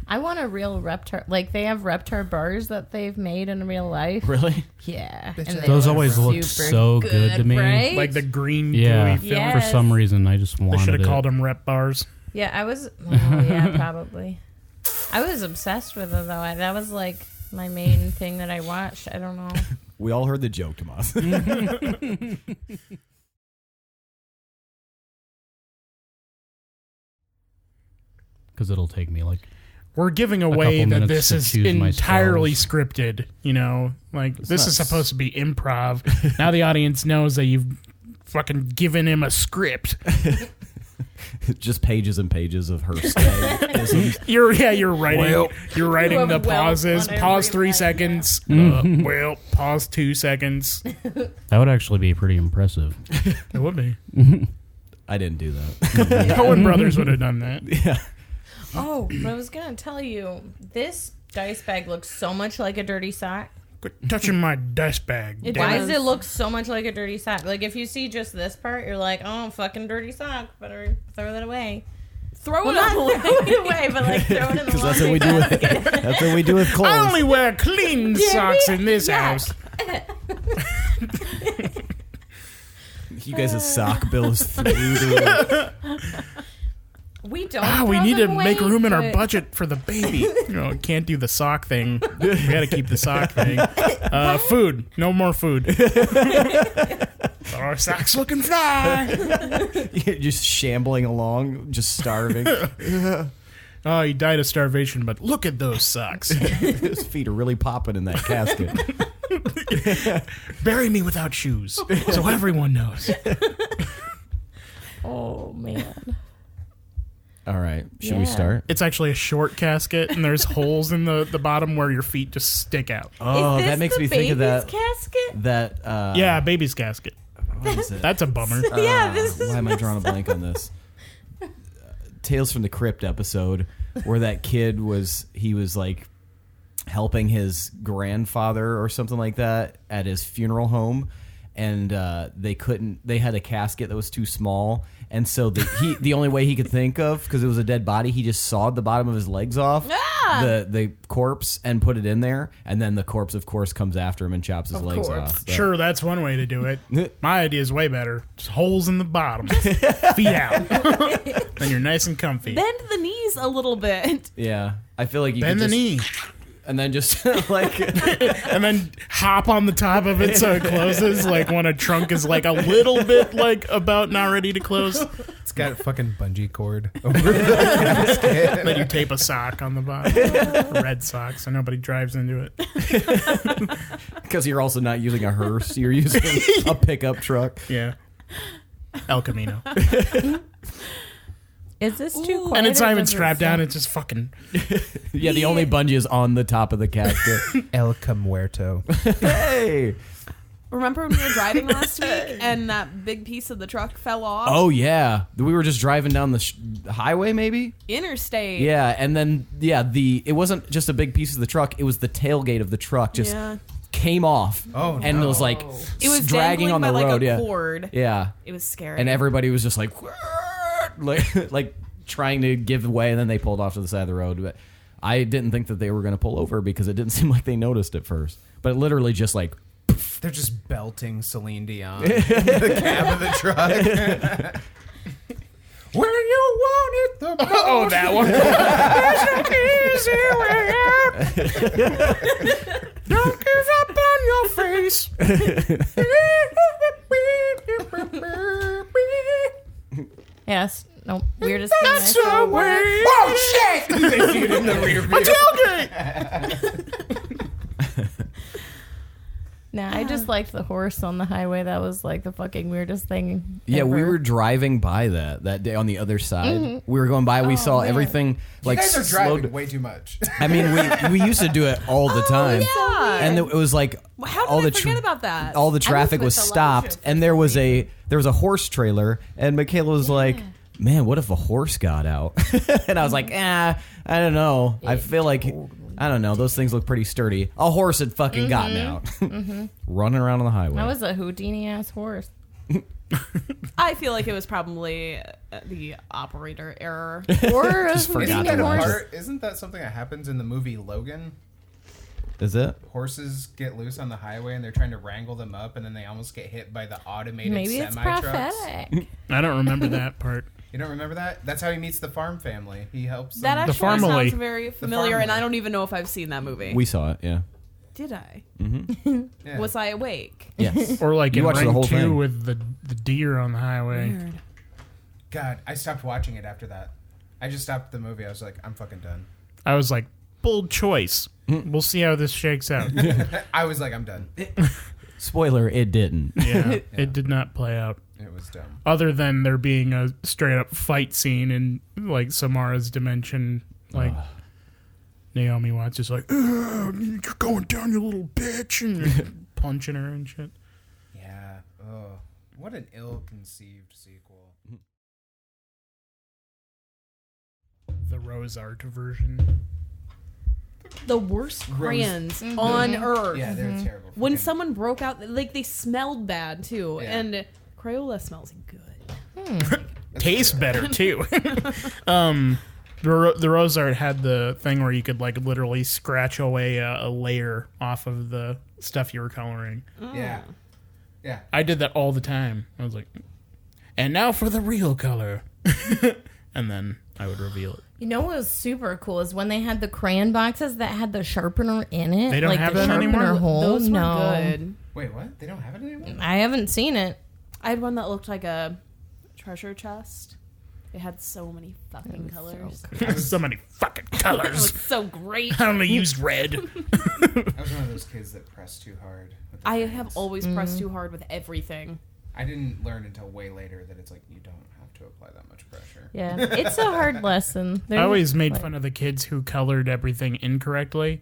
I want a real Reptar. Like, they have Reptar bars that they've made in real life. Really? Yeah. And Bitch, they Those look always looked super so good to me. Right? Like the green Yeah. gooey film. Yeah. For some reason, I just They wanted should have it. called them Rep bars. Yeah, I was. Oh, yeah, probably. I was obsessed with it, though. That was, like, my main thing that I watched. I don't know. We all heard the joke, Tomas. because it'll take me like. We're giving away couple that minutes this to is choose my entirely spells. scripted. You know, like this is not supposed to be improv. Now the audience knows that you've fucking given him a script. Just pages and pages of Hirstag. You're writing. You're writing You the have well pauses. on Pause every 3 line, seconds. Pause 2 seconds. That would actually be pretty impressive. It would be. I didn't do that. Coen Brothers would have done that. Yeah. Oh, but I was gonna tell you, this dice bag looks so much like a dirty sock. Quit touching my dice bag. It damn Why it. does it look so much like a dirty sock? Like if you see just this part, you're like, oh, fucking dirty sock. Better throw that away. Throw Well, it not away. throw it away, but like throw it in the Because that's what we do with that's what we do with clothes. I only wear clean socks in this house. You guys' sock bill is through the We don't. We throw need to them make away, room in our but- budget for the baby. Can't do the sock thing. We gotta keep the sock thing. Food. No more food. Our sock's looking fly. You're just shambling along, just starving. Oh, he died of starvation, but look at those socks. His feet are really popping in that casket. Bury me without shoes, so everyone knows. Oh man. All right, should we Yeah. start? It's actually a short casket, and there's holes in the bottom where your feet just stick out. Oh, Is this that makes the me think of baby's that. casket? That Yeah, baby's casket. what is it? That's a bummer. Yeah, this is. Why am I drawing a blank on this? Tales from the Crypt episode where that kid was like helping his grandfather or something like that at his funeral home, and they had a casket that was too small, and so the only way he could think of, because it was a dead body, he just sawed the bottom of his legs off, the corpse, and put it in there, and then the corpse of course comes after him and chops his legs off. But- Sure, that's one way to do it. My idea is way better. Just holes in the bottom. Feet out. Then you're nice and comfy. Bend the knees a little bit. Yeah, I feel like you Bend could the just, knee. and then just like And then hop on the top of it so it closes, like when a trunk is like a little bit like about not ready to close. It's got a fucking bungee cord over the Then you tape a sock on the bottom. A red sock so nobody drives into it. because you're also not using a hearse, you're using a pickup truck. Yeah. El Camino. Is this too quiet? And it's not or even does it strapped down, sound- it's just fucking Yeah, the only bungee is on the top of the casket. El Camuerto. Hey! Remember when we were driving last week and that big piece of the truck fell off? Oh, yeah. We were just driving down the highway, maybe? Interstate. Yeah, and then, it wasn't just a big piece of the truck, it was the tailgate of the truck just Yeah. came off. Oh, And no. it was like It was dragging dangling on the by, road. like, a Yeah. cord. Yeah. It was scary. And everybody was just like trying to give way, and then they pulled off to the side of the road. But I didn't think that they were going to pull over because it didn't seem like they noticed at first. But it literally just like They're just belting Celine Dion in the cab of the truck. When you want it the most. Oh, that one. There's an easy way out. Don't give up on your face. Yes. No. Weirdest thing. That's I saw the way. was- Oh, shit. They see it in the rear view. Tailgate. Nah, I just liked the horse on the highway. That was like the fucking weirdest thing. Yeah, we ever. were driving by that day on the other side. We were going by. We saw man. everything like You guys are slowed. driving way too much. I mean, we used to do it all the time, yeah. and it was like How did all I the forget about that? all the traffic was with stopped, and there was a horse trailer, and Michaela was like, "Man, what if a horse got out?" And I was like, I don't know. I feel like I don't know. Those things look pretty sturdy. A horse had fucking gotten out, running around on the highway. That was a Houdini ass horse. I feel like it was probably the operator error. Or a forgot Houdini to watch horse. Isn't that something that happens in the movie Logan? Is it? Horses get loose on the highway and they're trying to wrangle them up, and then they almost get hit by the automated Maybe it's semi trucks. prophetic. I don't remember that part. You don't remember that? That's how he meets the farm family. He helps them. That actually family. sounds very familiar, and family. I don't even know if I've seen that movie. We saw it. Yeah. Did I? Yeah. Was I awake? Yes. Or like You in watched the Ring whole 2 thing. with the deer on the highway. Weird. God, I stopped watching it after that. I just stopped the movie. I was like, I'm fucking done. I was like, bold choice. We'll see how this shakes out. I was like, I'm done. Spoiler, it didn't. Yeah, it did not play out. It was dumb. Other than there being a straight up fight scene in like Samara's dimension, like Naomi Watts is like, "You're going down, you little bitch," and punching her and shit. Yeah. Oh, what an ill-conceived sequel. The Rose Art version. The worst crayons on Earth. Yeah, they're terrible. When Fucking- someone broke out, like they smelled bad too, Yeah. and Crayola smells good. Tastes better too. The Rose Art had the thing where you could like literally scratch away a layer off of the stuff you were coloring. Yeah. Yeah. I did that all the time. I was like, and now for the real color. And then I would reveal it. You know what was super cool is when they had the crayon boxes that had the sharpener in it. They don't like have the that sharpener anymore? hole. Those were no. good. Wait, what? They don't have it anymore? I haven't seen it. I had one that looked like a treasure chest. It had so many fucking so colors. So many fucking It colors. was so great. I only used red. I was one of those kids that pressed too hard. With the I crayons. have always pressed too hard with everything. I didn't learn until way later that it's like you don't have to apply that much pressure. Yeah, it's a hard lesson. I always made fun of the kids who colored everything incorrectly,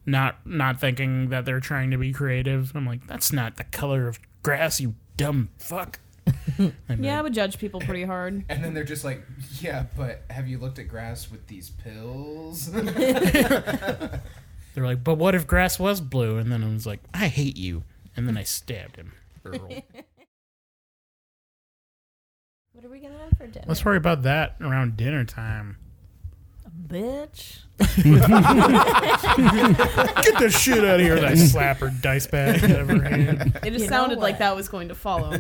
not thinking that they're trying to be creative. I'm like, that's not the color of grass, you dumb fuck. Yeah, I would judge people pretty hard. And then they're just like, yeah, but have you looked at grass with these pills? They're like, but what if grass was blue? And then I was like, I hate you. And then I stabbed him. Earl. What are we gonna have for dinner? Let's worry about that around dinner time. Bitch. Get the shit out of here. And I slap her dice bag out of her hand. It just You know sounded like what? that was going to follow.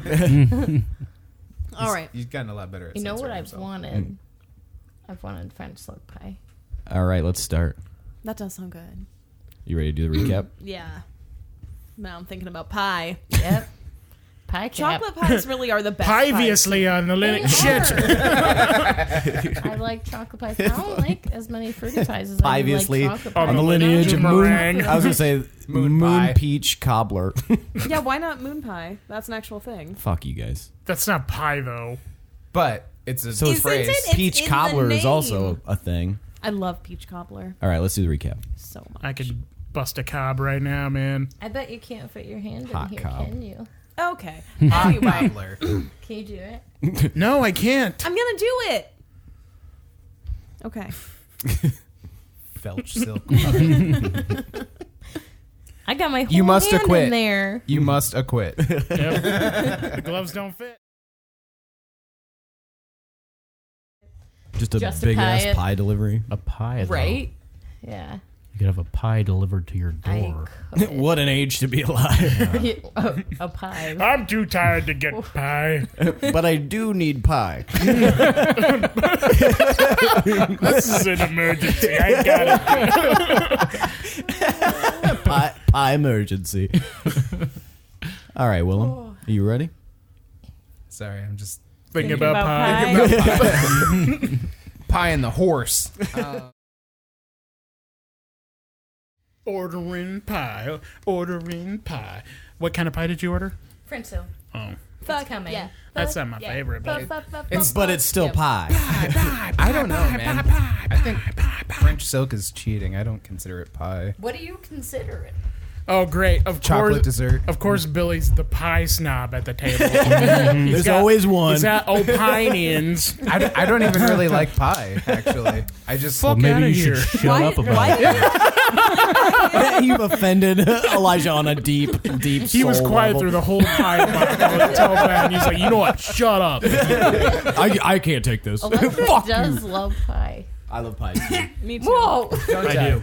All right. You've gotten a lot better at You know what censoring I've yourself. wanted? I've wanted French slug pie. All right, let's start. That does sound good. You ready to do the recap? Yeah. Now I'm thinking about pie. Yep. Pie cap. Chocolate pies really are the best. pies. Previously on the Lineage. They Shit. I like chocolate pies. I don't like as many fruity pies as I do Previously like chocolate on pies. On the lineage of moon, Meringue. I was gonna say moon pie. peach cobbler. Yeah, why not moon pie? That's an actual thing. Fuck you guys. That's not pie, though. But it's a So phrase. It's peach in the cobbler is name. also a thing. I love peach cobbler All right, let's do the recap. so much. I could bust a cob right now, man. I bet you can't fit your hand Hot in here, cob. can you? Okay. Anyway, Cobbler. Can you do it? No, I can't. I'm gonna do it. Okay. Felch silk. I got my whole You must hand acquit. in there. You must acquit. Yep. The gloves don't fit. Just a Justify big ass it. pie delivery. A pie, though. Right? Yeah. You could have a pie delivered to your I door. could. What an age to be alive. a pie. I'm too tired to get pie. But I do need pie. This is an emergency. I got it. Pie emergency. All right, Willem. Are you ready? Sorry, I'm just Thinking Thinking about pie. pie. pie and the horse. Ordering pie. Ordering pie. What kind of pie did you order? French silk. Oh, Fuck coming. Yeah. that's not my favorite, but But it's still pie. I don't know, man. I think French silk is cheating. I don't consider it pie. What do you consider it? oh great! Of Chocolate course, dessert. of course, Billy's the pie snob at the table. There's always one. He's got opinions. I don't even really like pie, actually. I just Fuck Maybe outta you should here. shut up about it. You've offended Elijah on a deep He was soul quiet level. through the whole pie bottle until then. He's like, you know what? Shut up. I can't take this. Alexa Fuck does you. love pie. I love pie too. Me too. Whoa! I do.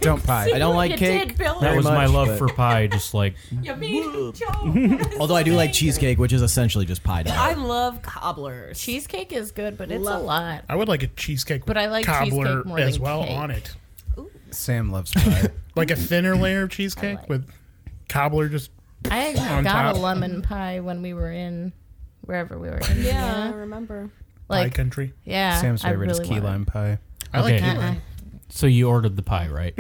don't pie. I don't like You cake. did, Billy. That very was my much, love but- for pie, just like You mean Joe? Although I do like cheesecake, which is essentially just pie dough. I love cobblers. Cheesecake is good, but it's Love a lot. I would like a cheesecake with But I like cobbler cheesecake more as than well cake. on it. Sam loves pie. Like a thinner layer of cheesecake like- with cobbler just I On got top. a lemon pie when we were in wherever we were in. Yeah, I remember. Pie Like, country. yeah. Sam's I favorite is really key want it. lime pie. I like Okay. key lime. So you ordered the pie, right?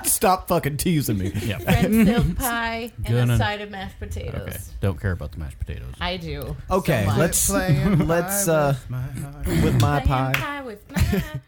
Stop fucking teasing me. Yeah. French-filled pie and Gonna- a side of mashed potatoes. Okay. Don't care about the mashed potatoes. I do. Okay, so much. let's Playing let's pie with my heart. with my Playing pie. pie with my heart.